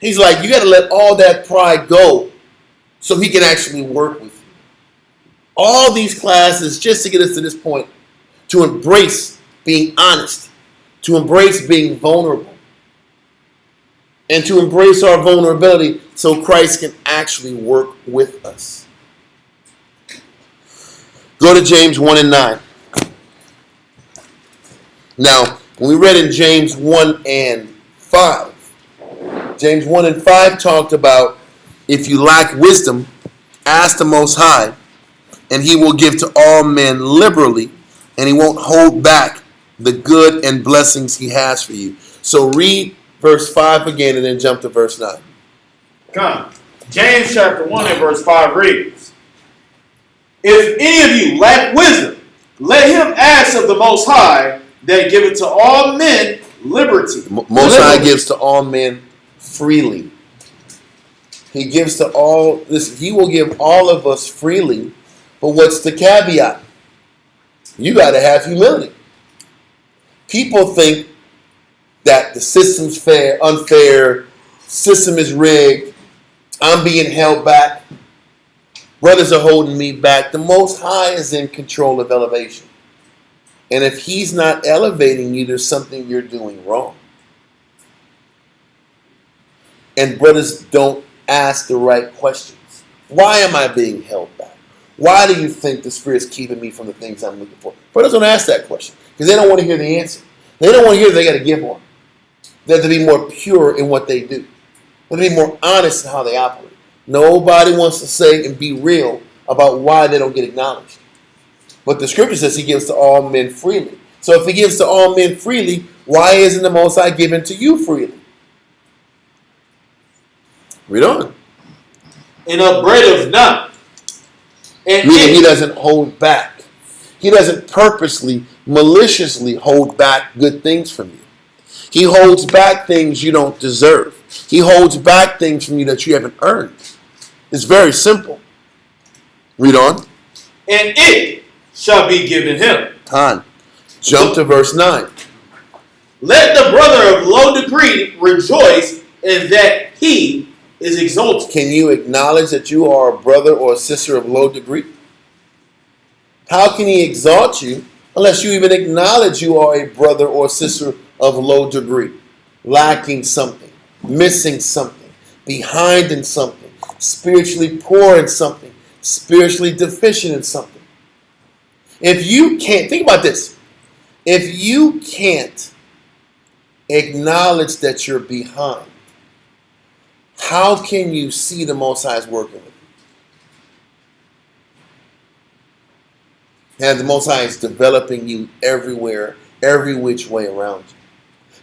He's like, you got to let all that pride go so he can actually work with you. All these classes just to get us to this point, to embrace being honest, to embrace being vulnerable, and to embrace our vulnerability so Christ can actually work with us. Go to James 1 and 9. Now, when we read in James 1 and 5, James 1 and 5 talked about if you lack wisdom, ask the Most High, and he will give to all men liberally, and he won't hold back the good and blessings he has for you. So read verse 5 again and then jump to verse 9. Come. James chapter 1 and verse 5 reads, if any of you lack wisdom, let him ask of the Most High, that giveth to all men liberty. Most High gives to all men freely. He gives to all, listen, he will give all of us freely, but what's the caveat? You got to have humility. People think that the system's unfair, system is rigged, I'm being held back, brothers are holding me back. The Most High is in control of elevation. And if he's not elevating you, there's something you're doing wrong. And brothers don't ask the right questions. Why am I being held back? Why do you think the Spirit's keeping me from the things I'm looking for? Brothers don't ask that question because they don't want to hear the answer. They don't want to hear they got to give more. They have to be more pure in what they do. They have to be more honest in how they operate. Nobody wants to say and be real about why they don't get acknowledged. But the scripture says he gives to all men freely. So if he gives to all men freely, why isn't the Most High given to you freely? Read on. And upbraideth not. And meaning he doesn't hold back. He doesn't purposely, maliciously hold back good things from you. He holds back things you don't deserve. He holds back things from you that you haven't earned. It's very simple. Read on. And it shall be given him. Time. Jump to verse 9. Let the brother of low degree rejoice in that he is exalted. Can you acknowledge that you are a brother or a sister of low degree? How can he exalt you unless you even acknowledge you are a brother or sister of low degree? Lacking something, missing something, behind in something, spiritually poor in something, spiritually deficient in something. If you can't, think about this. If you can't acknowledge that you're behind, how can you see the Most High's working with you? And the Most High is developing you everywhere, every which way around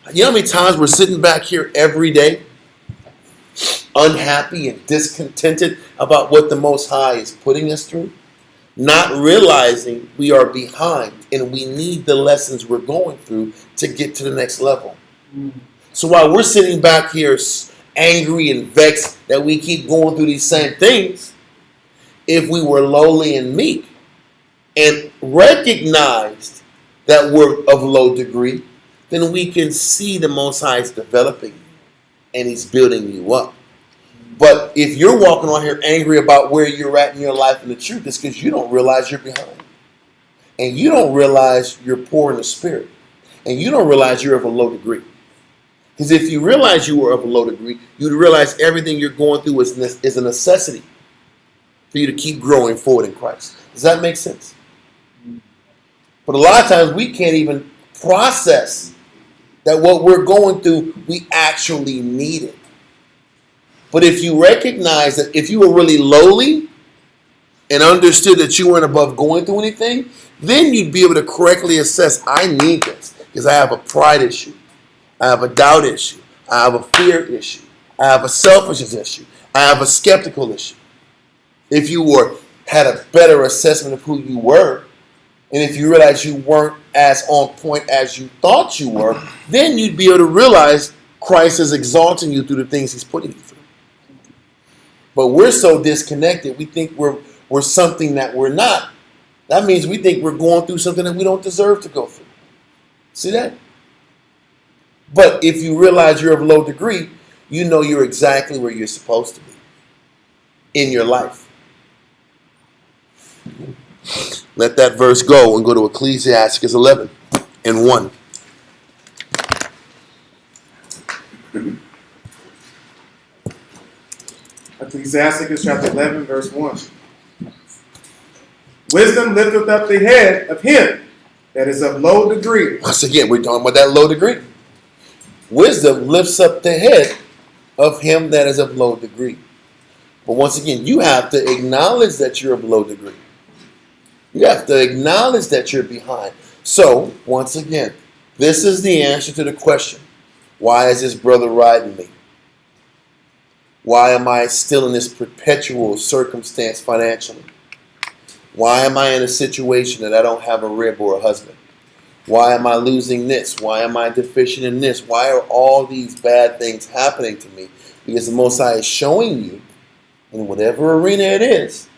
you. You know how many times we're sitting back here every day, unhappy and discontented about what the Most High is putting us through? Not realizing we are behind and we need the lessons we're going through to get to the next level. So while we're sitting back here angry and vexed that we keep going through these same things, if we were lowly and meek and recognized that we're of low degree, then we can see the Most High is developing you and He's building you up. But if you're walking around here angry about where you're at in your life and the truth, it's because you don't realize you're behind. And you don't realize you're poor in the spirit. And you don't realize you're of a low degree. Because if you realize you were of a low degree, you'd realize everything you're going through is a necessity for you to keep growing forward in Christ. Does that make sense? But a lot of times we can't even process that what we're going through, we actually need it. But if you recognize that if you were really lowly and understood that you weren't above going through anything, then you'd be able to correctly assess, I need this because I have a pride issue. I have a doubt issue. I have a fear issue. I have a selfishness issue. I have a skeptical issue. If you had a better assessment of who you were, and if you realize you weren't as on point as you thought you were, then you'd be able to realize Christ is exalting you through the things He's putting you through. But we're so disconnected, we think we're something that we're not. That means we think we're going through something that we don't deserve to go through. See that? But if you realize you're of low degree, you know you're exactly where you're supposed to be in your life. Let that verse go and go to Ecclesiastes 11 and 1. Ecclesiastes chapter 11, verse 1. Wisdom lifteth up the head of him that is of low degree. Once again, we're talking about that low degree. Wisdom lifts up the head of him that is of low degree. But once again, you have to acknowledge that you're of low degree. You have to acknowledge that you're behind. So, once again, this is the answer to the question, why is this brother riding me? Why am I still in this perpetual circumstance financially? Why am I in a situation that I don't have a rib or a husband? Why am I losing this? Why am I deficient in this? Why are all these bad things happening to me? Because the Most High is showing you, in whatever arena it is,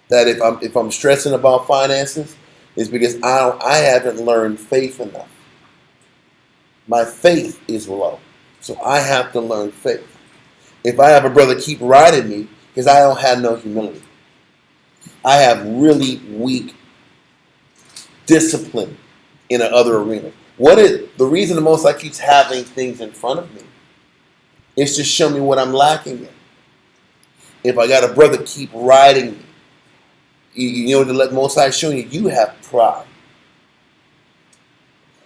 that if I'm stressing about finances, it's because I haven't learned faith enough. My faith is low, so I have to learn faith. If I have a brother keep riding me, because I don't have no humility. I have really weak discipline in another arena. What is the reason the Most High keeps having things in front of me? It's to show me what I'm lacking in. If I got a brother keep riding me, you know, to let Most High show you have pride.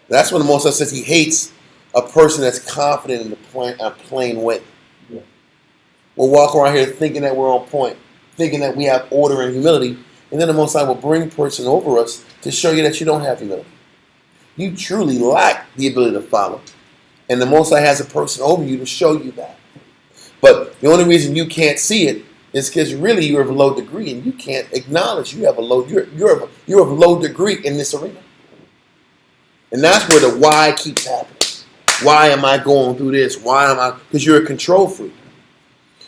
That's when the Most High says He hates a person that's confident in a plain way. Yeah. We'll walk around here thinking that we're on point, thinking that we have order and humility, and then the Most High will bring a person over us to show you that you don't have humility. You truly lack the ability to follow. And the Most High has a person over you to show you that. But the only reason you can't see it is because really you're of a low degree and you can't acknowledge you have a low. You're of low degree in this arena. And that's where the why keeps happening. Why am I going through this? Why am I? Because you're a control freak.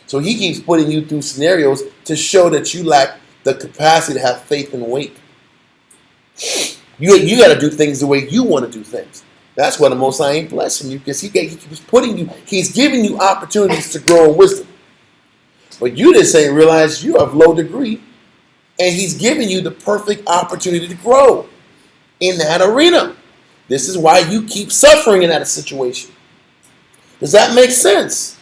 So He keeps putting you through scenarios to show that you lack the capacity to have faith and weight. You got to do things the way you want to do things. That's why the Most High ain't blessing you, because He keeps putting you. He's giving you opportunities to grow in wisdom. But you just ain't realize you're of low degree, and He's giving you the perfect opportunity to grow in that arena. This is why you keep suffering in that situation. Does that make sense?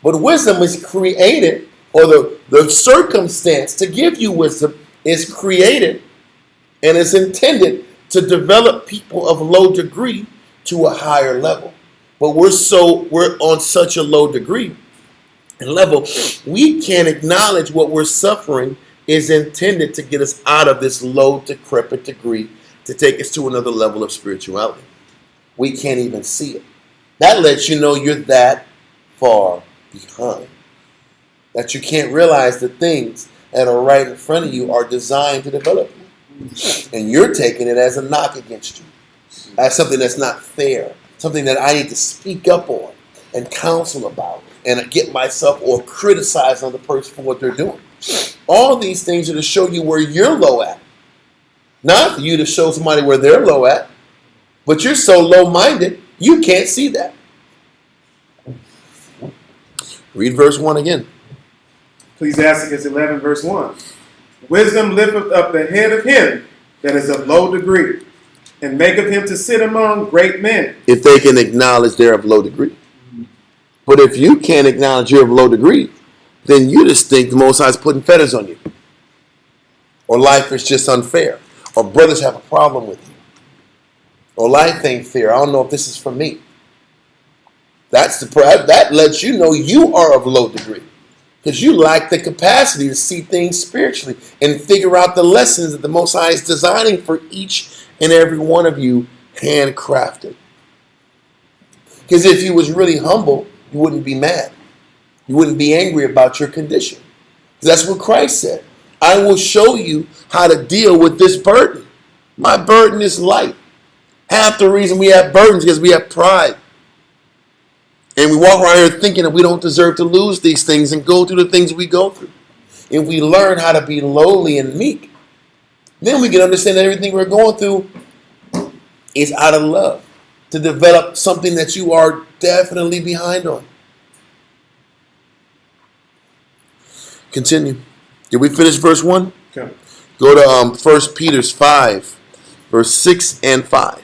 But wisdom is created, or the circumstance to give you wisdom is created and is intended to develop people of low degree to a higher level. But we're on such a low degree and level, we can't acknowledge what we're suffering is intended to get us out of this low, decrepit degree, to take us to another level of spirituality. We can't even see it. That lets you know you're that far behind. That you can't realize the things that are right in front of you are designed to develop you. And you're taking it as a knock against you, as something that's not fair, something that I need to speak up on and counsel about and get myself or criticize another person for what they're doing. All these things are to show you where you're low at. Not for you to show somebody where they're low at, but you're so low-minded, you can't see that. Read verse 1 again. Ecclesiasticus 11, verse 1. Wisdom lifteth up the head of him that is of low degree, and maketh him to sit among great men. If they can acknowledge they're of low degree. But if you can't acknowledge you're of low degree, then you just think the Most High is putting fetters on you. Or life is just unfair. Or brothers have a problem with you. Or life ain't fair. I don't know if this is for me. That lets you know you are of low degree. Because you lack the capacity to see things spiritually and figure out the lessons that the Most High is designing for each and every one of you, handcrafted. Because if you was really humble, you wouldn't be mad. You wouldn't be angry about your condition. That's what Christ said. I will show you how to deal with this burden. My burden is light. Half the reason we have burdens is because we have pride. And we walk around here thinking that we don't deserve to lose these things and go through the things we go through. If we learn how to be lowly and meek, then we can understand that everything we're going through is out of love, to develop something that you are definitely behind on. Continue. Did we finish verse 1? Okay. Go to 1 Peter 5, verse 6 and 5.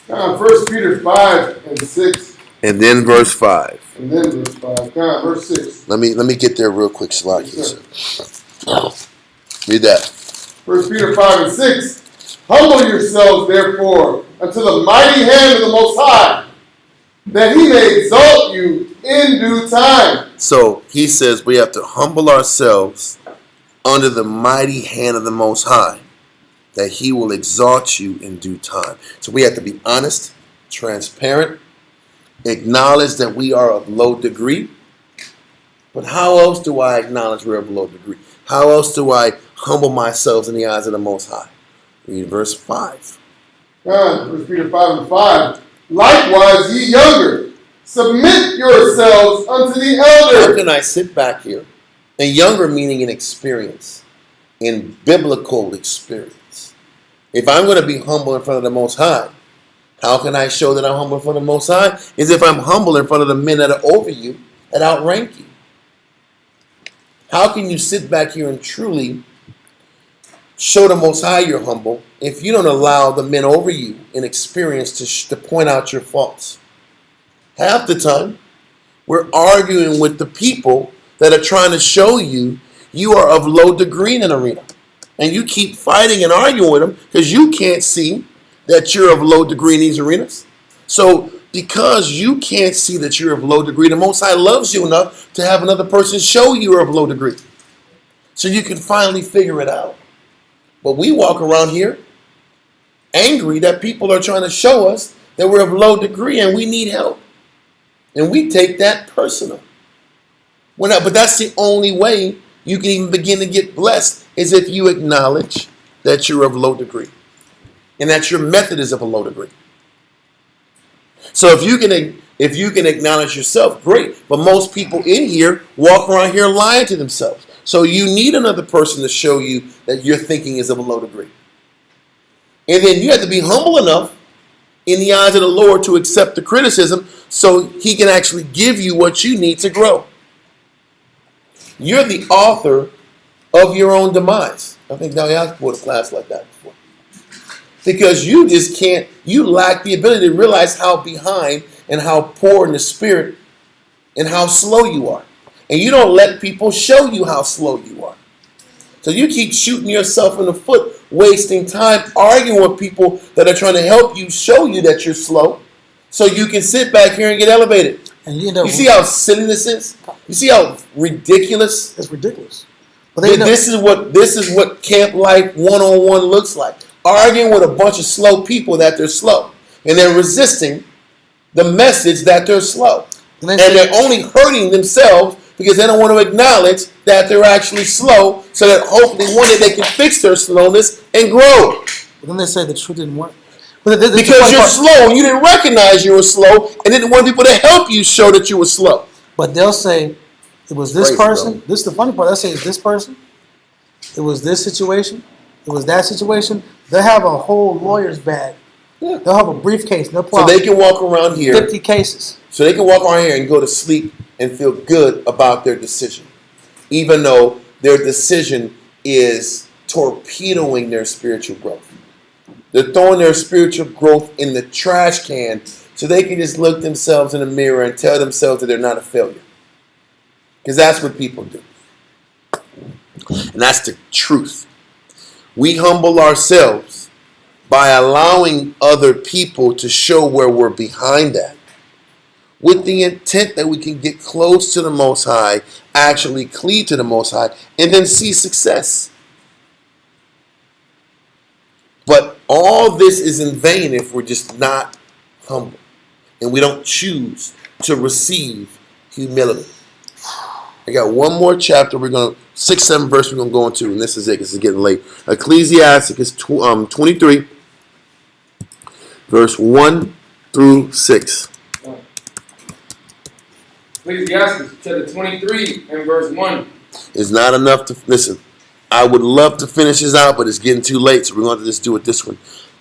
Come on, 1 Peter 5 and 6. And then verse 5. And then verse 5. Come on, verse 6. Let me get there real quick, Salaki. Read that. 1 Peter 5 and 6. Humble yourselves, therefore, unto the mighty hand of the Most High, that he may exalt you in due time. So he says we have to humble ourselves under the mighty hand of the Most High, that he will exalt you in due time. So we have to be honest, transparent, acknowledge that we are of low degree. But how else do I acknowledge we're of low degree? How else do I humble myself in the eyes of the Most High? Read verse 5. 1 Peter 5 and 5. Likewise, ye younger, submit yourselves unto the elder. How can I sit back here? And younger meaning in experience, in biblical experience. If I'm going to be humble in front of the Most High, how can I show that I'm humble in front of the Most High? Is if I'm humble in front of the men that are over you, that outrank you. How can you sit back here and truly show the Most High you're humble if you don't allow the men over you in experience to point out your faults? Half the time, we're arguing with the people that are trying to show you you are of low degree in an arena. And you keep fighting and arguing with them because you can't see that you're of low degree in these arenas. So because you can't see that you're of low degree, the Most High loves you enough to have another person show you you're of low degree. So you can finally figure it out. But we walk around here angry that people are trying to show us that we're of low degree and we need help. And we take that personal. But that's the only way you can even begin to get blessed, is if you acknowledge that you're of low degree. And that your method is of a low degree. So if you can acknowledge yourself, great. But most people in here walk around here lying to themselves. So you need another person to show you that your thinking is of a low degree. And then you have to be humble enough in the eyes of the Lord to accept the criticism so he can actually give you what you need to grow. You're the author of your own demise. I think now I've taught a class like that before. Because you just can't, you lack the ability to realize how behind and how poor in the spirit and how slow you are. And you don't let people show you how slow you are. So you keep shooting yourself in the foot, wasting time arguing with people that are trying to help you, show you that you're slow. so you can sit back here and get elevated. And you end up. You see how silly this is? You see how ridiculous? It's ridiculous. But they end up, This is what camp life one-on-one looks like. Arguing with a bunch of slow people that they're slow. And they're resisting the message that they're slow. and And they say, they're only hurting themselves because they don't want to acknowledge that they're actually slow, so that hopefully one day they can fix their slowness and grow. but then they say the truth didn't work. But this is the Because funny you're part. slow and you didn't recognize you were slow and didn't want people to help you show that you were slow. But they'll say it was this Crazy, person. bro. This is the funny part. They'll say it's this person. It was this situation. It was that situation. They'll have a whole lawyer's bag. Yeah. They'll have a briefcase. No So problem. they can walk around here. 50 cases. So they can walk around here and go to sleep and feel good about their decision, even though their decision is torpedoing their spiritual growth. They're throwing their spiritual growth in the trash can so they can just look themselves in the mirror and tell themselves that they're not a failure. Because that's what people do. And that's the truth. We humble ourselves by allowing other people to show where we're behind at, with the intent that we can get close to the Most High, actually cleave to the Most High, and then see success. But all this is in vain if we're just not humble and we don't choose to receive humility. I got one more chapter. We're going to 6, 7 verse we're going to go into, and this is it because it's getting late. Ecclesiastes is 23, verse 1 through 6. Ecclesiastes chapter 23 and verse 1. It's not enough to listen. I would love to finish this out, but it's getting too late, so we're going to just do it this one.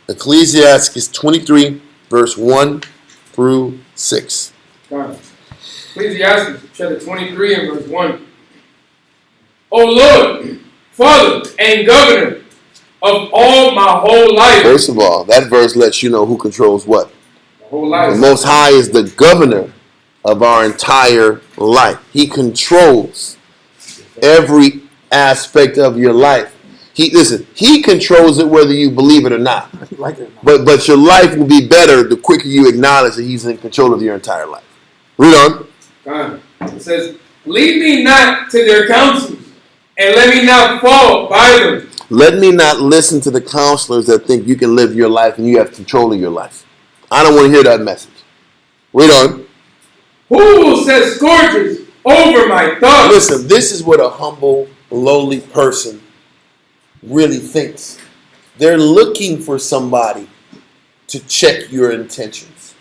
Ecclesiastes 23, verse 1 through 6. Ecclesiastes chapter 23 and verse 1. O Lord, Father and Governor of all my whole life. First of all, that verse lets you know who controls what. My whole life. The Most High is the governor of our entire life. He controls every aspect of your life. He controls it whether you believe it or not. Like it or not. But your life will be better the quicker you acknowledge that He's in control of your entire life. Read on. It says, lead me not to their counsels, and let me not fall by them. Let me not listen to the counselors that think you can live your life and you have control of your life. I don't want to hear that message. Read on. Who will set scourges over my thoughts? Listen, this is what a humble, lowly person really thinks. They're looking for somebody to check your intentions,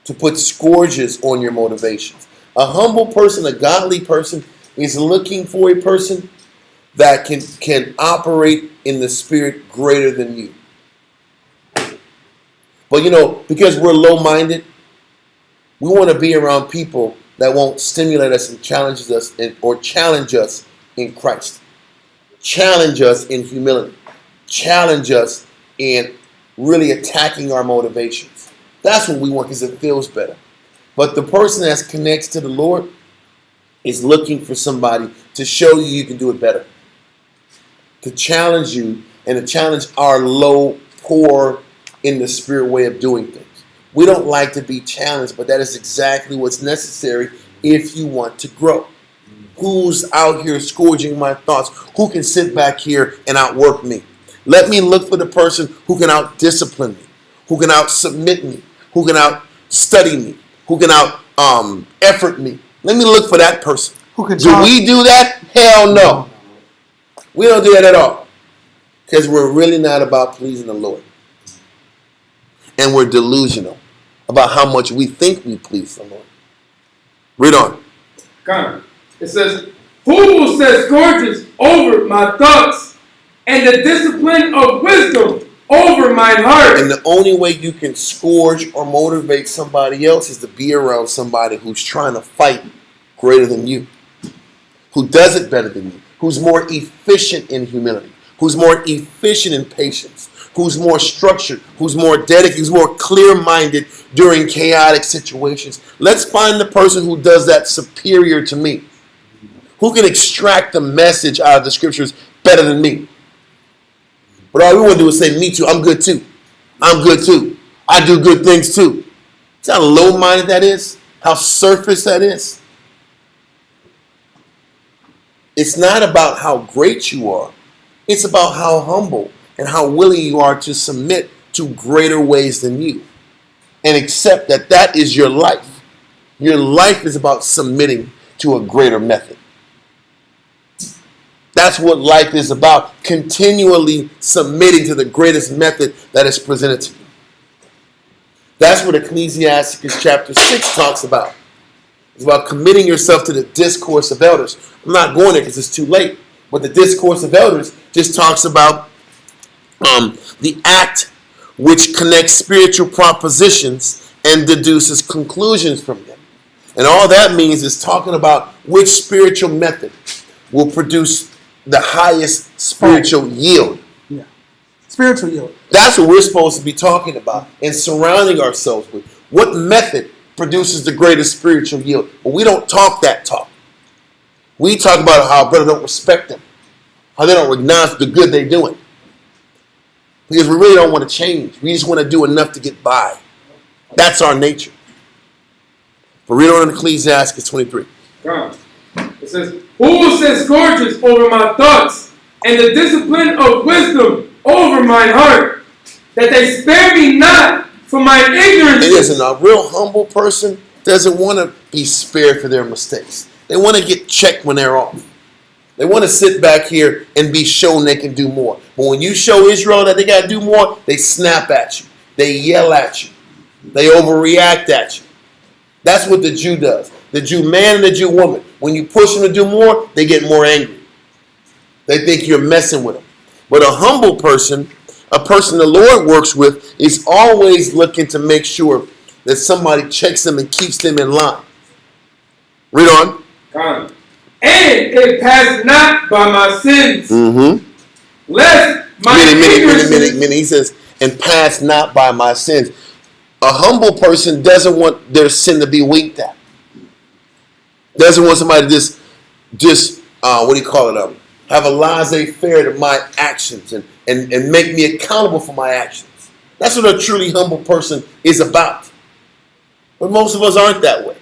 to put scourges on your motivations. A humble person, a godly person, is looking for a person that can operate in the spirit greater than you. But because we're low-minded, we want to be around people that won't stimulate us and challenge us or challenge us in Christ. Challenge us in humility. Challenge us in really attacking our motivations. That's what we want because it feels better. But the person that's connected to the Lord is looking for somebody to show you can do it better. To challenge you and to challenge our low, poor, in the spirit way of doing things. We don't like to be challenged, but that is exactly what's necessary if you want to grow. Who's out here scourging my thoughts? Who can sit back here and outwork me? Let me look for the person who can out-discipline me, who can out-submit me, who can out-study me, who can out-effort me. Let me look for that person. Do we do that? Hell no. We don't do that at all. Because we're really not about pleasing the Lord. And we're delusional about how much we think we please the Lord. Read on. It says, who will set scourges over my thoughts and the discipline of wisdom over my heart? And the only way you can scourge or motivate somebody else is to be around somebody who's trying to fight greater than you, who does it better than you, who's more efficient in humility, who's more efficient in patience, who's more structured, who's more dedicated, who's more clear-minded during chaotic situations. Let's find the person who does that superior to me, who can extract the message out of the scriptures better than me. But all we want to do is say, me too, I'm good too. I'm good too. I do good things too. See how low-minded that is? How surface that is? It's not about how great you are. It's about how humble and how willing you are to submit to greater ways than you. And accept that that is your life. Your life is about submitting to a greater method. That's what life is about. Continually submitting to the greatest method that is presented to you. That's what Ecclesiastes chapter 6 talks about. It's about committing yourself to the discourse of elders. I'm not going there because it's too late. But the discourse of elders just talks about the act which connects spiritual propositions and deduces conclusions from them. And all that means is talking about which spiritual method will produce the highest spiritual yield. Yeah. Spiritual yield. That's what we're supposed to be talking about and surrounding ourselves with. What method produces the greatest spiritual yield? But we don't talk that talk. We talk about how brothers don't respect them, how they don't acknowledge the good they're doing. Because we really don't want to change. We just want to do enough to get by. That's our nature. But read on in Ecclesiastes 23. God. It says, who will set scourges over my thoughts, and the discipline of wisdom over my heart, that they spare me not for my ignorance? Listen, a real humble person doesn't want to be spared for their mistakes. They want to get checked when they're off. They want to sit back here and be shown they can do more. But when you show Israel that they got to do more, they snap at you. They yell at you. They overreact at you. That's what the Jew does. The Jew man and the Jew woman. When you push them to do more, they get more angry. They think you're messing with them. But a humble person, a person the Lord works with, is always looking to make sure that somebody checks them and keeps them in line. Read on. God. And it passed not by my sins. Lest my ignorance. He says, and pass not by my sins. A humble person doesn't want their sin to be winked at. Doesn't want somebody to just have a laissez-faire to my actions and make me accountable for my actions. That's what a truly humble person is about. But most of us aren't that way.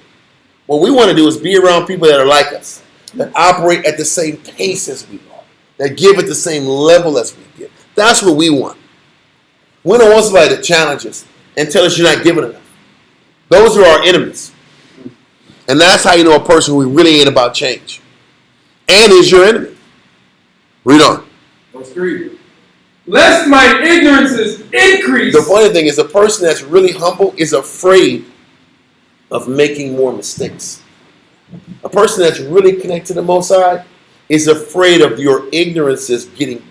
What we want to do is be around people that are like us, that operate at the same pace as we are, that give at the same level as we give. That's what we want. We don't want somebody to challenge us and tell us you're not giving enough. Those are our enemies. And that's how you know a person who really ain't about change. And is your enemy. Read on. Verse 3. Lest my ignorances increase. The funny thing is a person that's really humble is afraid of making more mistakes. A person that's really connected to the Most High is afraid of your ignorances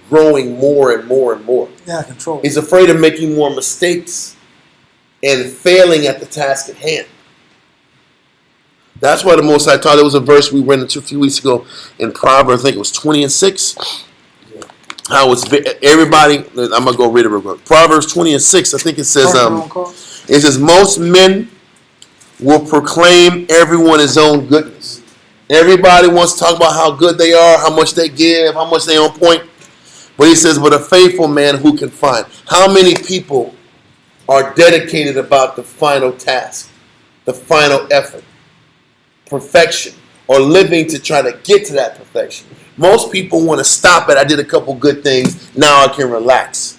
growing more and more and more. Yeah, control. He's afraid of making more mistakes and failing at the task at hand. That's why the Most High taught. There was a verse we went into a few weeks ago in Proverbs, I think it was 20 and 6. How it's everybody, I'm going to go read it real quick. Proverbs 20 and 6, I think it says, most men will proclaim everyone his own goodness. Everybody wants to talk about how good they are, how much they give, how much they on point. But he says, but a faithful man who can find. How many people are dedicated about the final task, the final effort, perfection, or living to try to get to that perfection? Most people want to stop at, I did a couple good things, now I can relax.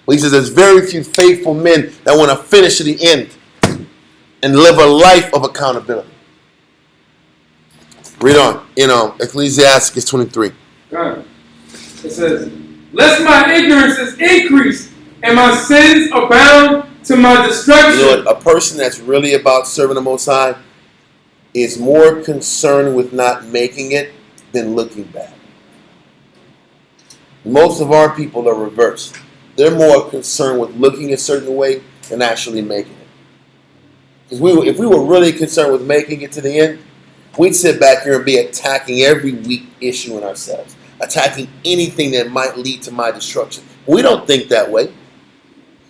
But he says there's very few faithful men that want to finish to the end and live a life of accountability. Read on. Ecclesiastes 23. God. It says, lest my ignorances increase and my sins abound to my destruction. You know what? A person that's really about serving the Most High is more concerned with not making it than looking bad. Most of our people are reversed. They're more concerned with looking a certain way than actually making it. Because if we were really concerned with making it to the end, we'd sit back here and be attacking every weak issue in ourselves, attacking anything that might lead to my destruction. We don't think that way.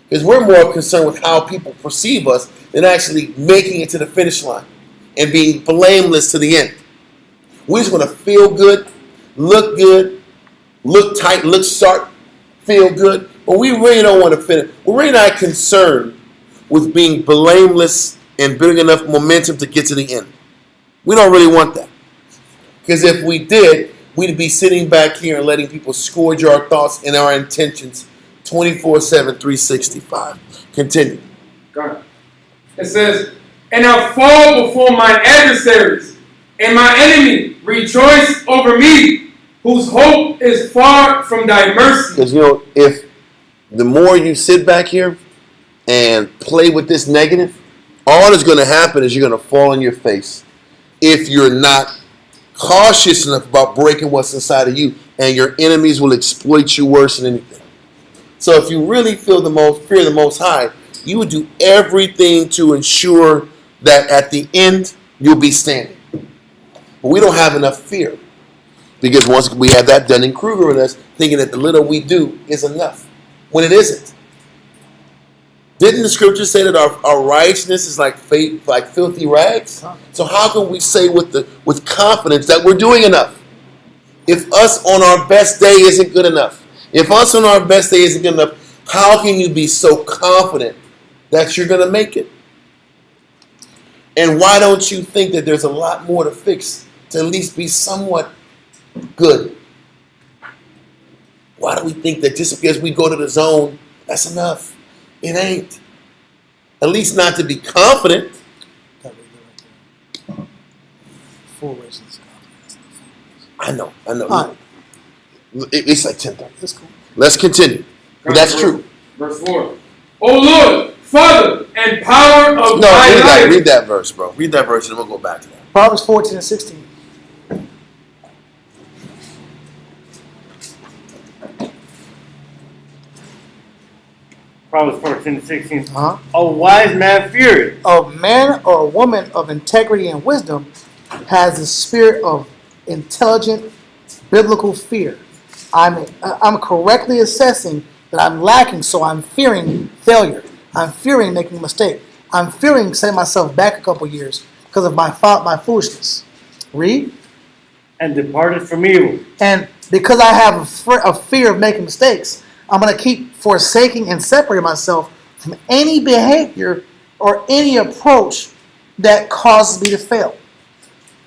Because we're more concerned with how people perceive us than actually making it to the finish line and being blameless to the end. We just want to feel good, look tight, look sharp, feel good. But we really don't want to finish. We're really not concerned with being blameless and building enough momentum to get to the end. We don't really want that. Because if we did, we'd be sitting back here and letting people scourge our thoughts and our intentions 24/7, 365. Continue. God. It says, and I fall before my adversaries, and my enemy rejoice over me, whose hope is far from thy mercy. Because, you know, if the more you sit back here and play with this negative, all that's going to happen is you're going to fall on your face if you're not cautious enough about breaking what's inside of you, and your enemies will exploit you worse than anything. So if you really fear the Most High, you would do everything to ensure that at the end you'll be standing. But we don't have enough fear because once we have that Dunning-Kruger in us, thinking that the little we do is enough when it isn't. Didn't the scripture say that our righteousness is like filthy rags? So how can we say with confidence that we're doing enough? If us on our best day isn't good enough, if us on our best day isn't good enough, how can you be so confident that you're going to make it? And why don't you think that there's a lot more to fix to at least be somewhat good? Why do we think that just because we go to the zone, that's enough? It ain't. At least not to be confident. Full races. I know. All right. It's like 10:30. That's cool. Let's continue. But that's true. Verse 4. O Lord, Father and power of No, my life. read that verse, bro. Read that verse and we'll go back to that. Proverbs 14 and 16. Proverbs 14 and 16. Uh-huh. A wise man feareth. A man or a woman of integrity and wisdom has the spirit of intelligent biblical fear. I'm correctly assessing that I'm lacking, so I'm fearing failure. I'm fearing making a mistake. I'm fearing setting myself back a couple years because of my foolishness. Read. And departed from evil. And because I have a fear of making mistakes, I'm going to keep forsaking and separating myself from any behavior or any approach that causes me to fail.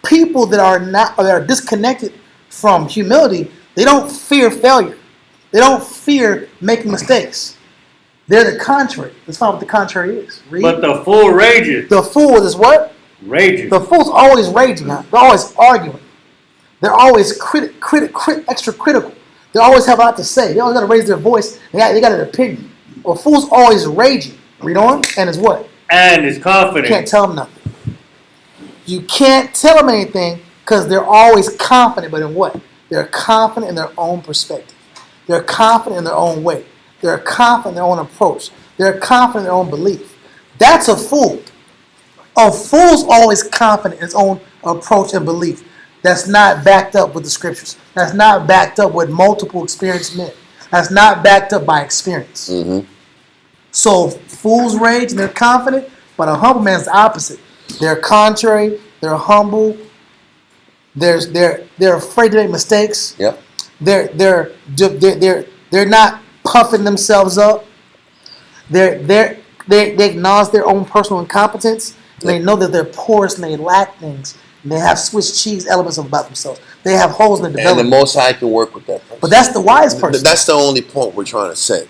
People that are disconnected from humility, they don't fear failure. They don't fear making mistakes. They're the contrary. Let's find what the contrary is. Read. But the fool rages. The fool is what? Rages. The fool's always raging. They're always arguing. They're always extra critical. They always have a lot to say. They always got to raise their voice. They got an opinion. A fool's always raging. Read on. And is what? And is confident. You can't tell them nothing. You can't tell them anything because they're always confident. But in what? They're confident in their own perspective. They're confident in their own way. They're confident in their own approach. They're confident in their own belief. That's a fool. A fool's always confident in his own approach and belief. That's not backed up with the scriptures. That's not backed up with multiple experienced men. That's not backed up by experience. Mm-hmm. So fools rage and they're confident, but a humble man's the opposite. They're contrary. They're humble. They're afraid to make mistakes. Yep. They're not puffing themselves up. They acknowledge their own personal incompetence. And they know that they're porous and they lack things. And they have Swiss cheese elements about themselves. They have holes in their And the development. Most High can work with that person. But that's the wise person. That's the only point we're trying to say.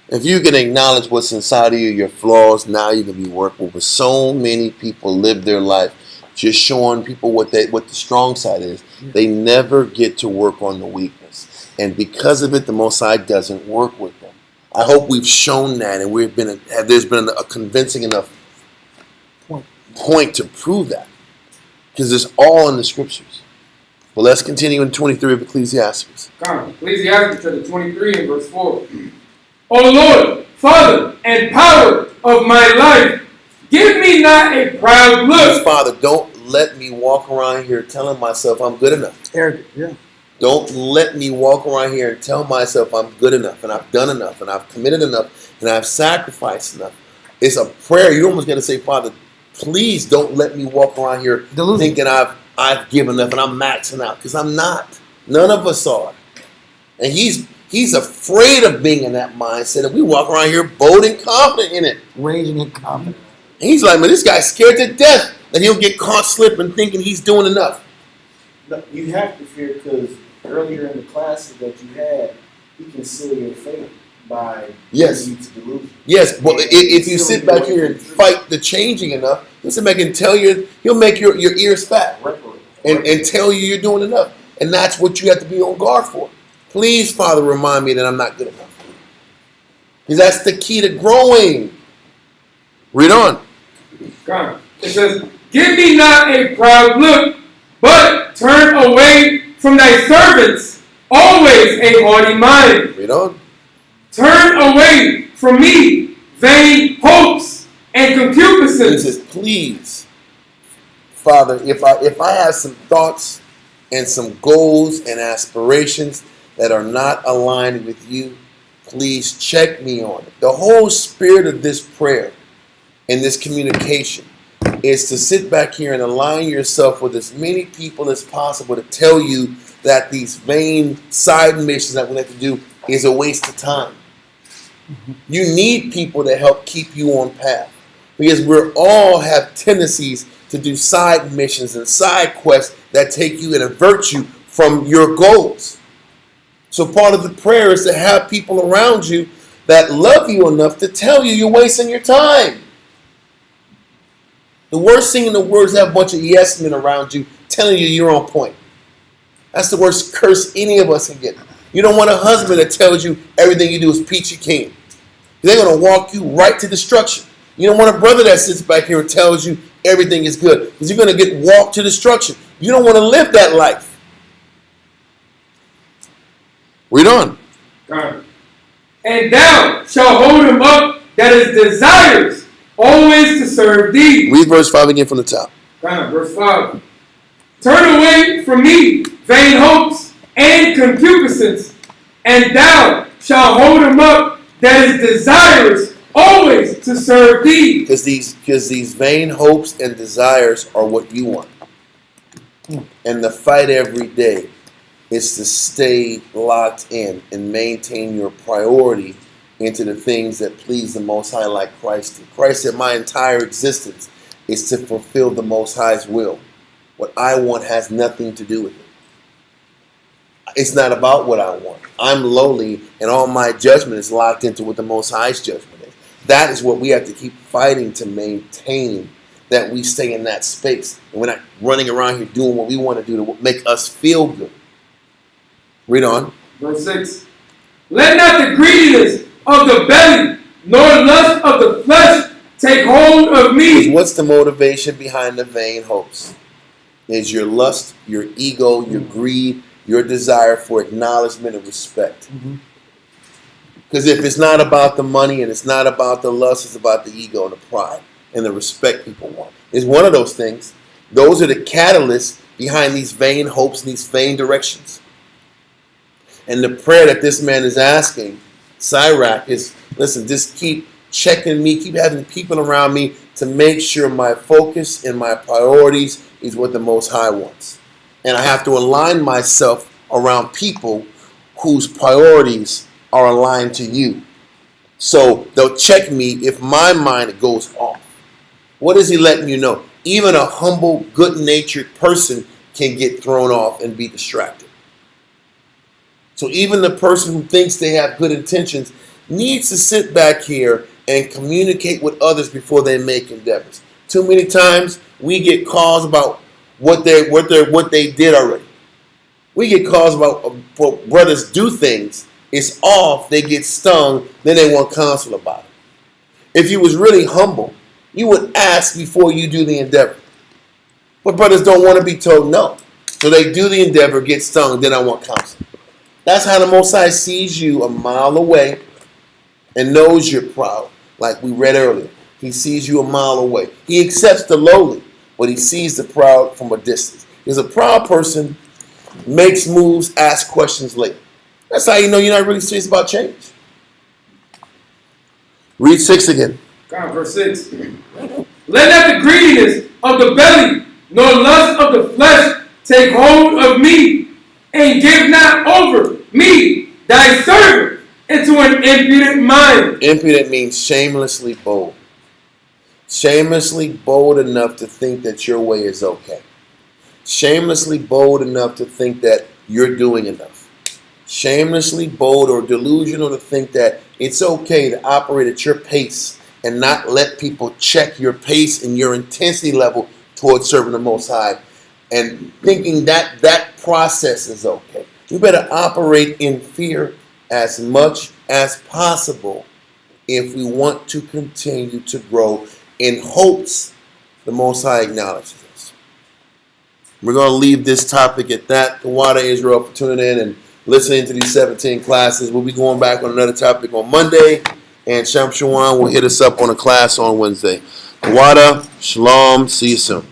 If you can acknowledge what's inside of you, your flaws, now you can be workable. But so many people live their life just showing people what the strong side is. They never get to work on the weakness. And because of it, the Most High doesn't work with them. I hope we've shown that, and there's been a convincing enough point to prove that. Because it's all in the scriptures. Well, let's continue in 23 of Ecclesiastes. Ecclesiastes chapter 23 and verse 4. O Lord, Father and power of my life, give me not a proud look. Father, don't let me walk around here telling myself I'm good enough. Arrogant, yeah. Don't let me walk around here and tell myself I'm good enough and I've done enough and I've committed enough and I've sacrificed enough. It's a prayer. You almost got to say, Father, please don't let me walk around here thinking I've given enough and I'm maxing out, because I'm not. None of us are. And he's He's afraid of being in that mindset, and we walk around here bold and confident in it. Raging in confidence. And he's like, man, this guy's scared to death that he'll get caught slipping thinking he's doing enough. No, you have to fear because earlier in the classes that you had, he concealed your faith by Yes. leading you to delusion. Yes, but if you sit back here and fight the changing enough, he'll sit back and tell you, he'll make your ears fat and tell you you're doing enough. And that's what you have to be on guard for. Please, Father, remind me that I'm not good enough. Because that's the key to growing. Read on. God. It says, give me not a proud look, but turn away from thy servants always a haughty mind. Read on. Turn away from me vain hopes and He concupiscence. says, please, Father, if I have some thoughts and some goals and aspirations that are not aligned with you, please check me on it. The whole spirit of this prayer and this communication is to sit back here and align yourself with as many people as possible to tell you that these vain side missions that we have to do is a waste of time. You need people to help keep you on path because we all have tendencies to do side missions and side quests that take you and avert you from your goals. So part of the prayer is to have people around you that love you enough to tell you you're wasting your time. The worst thing in the world is to have a bunch of yes men around you telling you you're on point. That's the worst curse any of us can get. You don't want a husband that tells you everything you do is peachy keen. They're going to walk you right to destruction. You don't want a brother that sits back here and tells you everything is good because you're going to get walked to destruction. You don't want to live that life. Read on. God. And thou shalt hold him up that his desires always to serve thee. Read verse 5 again from the top. God, verse 5. Turn away from me vain hopes and concupiscence, and thou shalt hold him up that his desires always to serve thee. Because these vain hopes and desires are what you want. And the fight every day is to stay locked in and maintain your priority into the things that please the Most High like Christ did. Christ said, my entire existence is to fulfill the Most High's will. What I want has nothing to do with it. It's not about what I want. I'm lowly and all my judgment is locked into what the Most High's judgment is. That is what we have to keep fighting to maintain, that we stay in that space. And we're not running around here doing what we want to do to make us feel good. Read on. Verse 6. Let not the greediness of the belly nor lust of the flesh take hold of me. What's the motivation behind the vain hopes? Is your lust, your ego, your greed, your desire for acknowledgement and respect. Because if it's not about the money and it's not about the lust, it's about the ego and the pride and the respect people want. It's one of those things. Those are the catalysts behind these vain hopes and these vain directions. And the prayer that this man is asking, Sirach, is, listen, just keep checking me, keep having people around me to make sure my focus and my priorities is what the Most High wants. And I have to align myself around people whose priorities are aligned to you. So they'll check me if my mind goes off. What is he letting you know? Even a humble, good-natured person can get thrown off and be distracted. So even the person who thinks they have good intentions needs to sit back here and communicate with others before they make endeavors. Too many times we get calls about what they did already. We get calls about brothers do things, it's off, they get stung, then they want counsel about it. If you was really humble, you would ask before you do the endeavor. But brothers don't want to be told no. So they do the endeavor, get stung, then I want counsel. That's how the Most High sees you a mile away and knows you're proud, like we read earlier. He sees you a mile away. He accepts the lowly, but he sees the proud from a distance. Because a proud person makes moves, asks questions later. That's how you know you're not really serious about change. Read 6 again. God, verse 6. Let not the greediness of the belly nor lust of the flesh take hold of me, and give not over me thy servant into an impudent mind. Impudent means shamelessly bold. Shamelessly bold enough to think that your way is okay. Shamelessly bold enough to think that you're doing enough. Shamelessly bold or delusional to think that it's okay to operate at your pace and not let people check your pace and your intensity level towards serving the Most High, and thinking that that process is okay. You better operate in fear as much as possible if we want to continue to grow in hopes the Most High acknowledges us. We're going to leave this topic at that. Kawada Israel for tuning in and listening to these 17 classes. We'll be going back on another topic on Monday, and Sham Shawan will hit us up on a class on Wednesday. Kawada, Shalom, see you soon.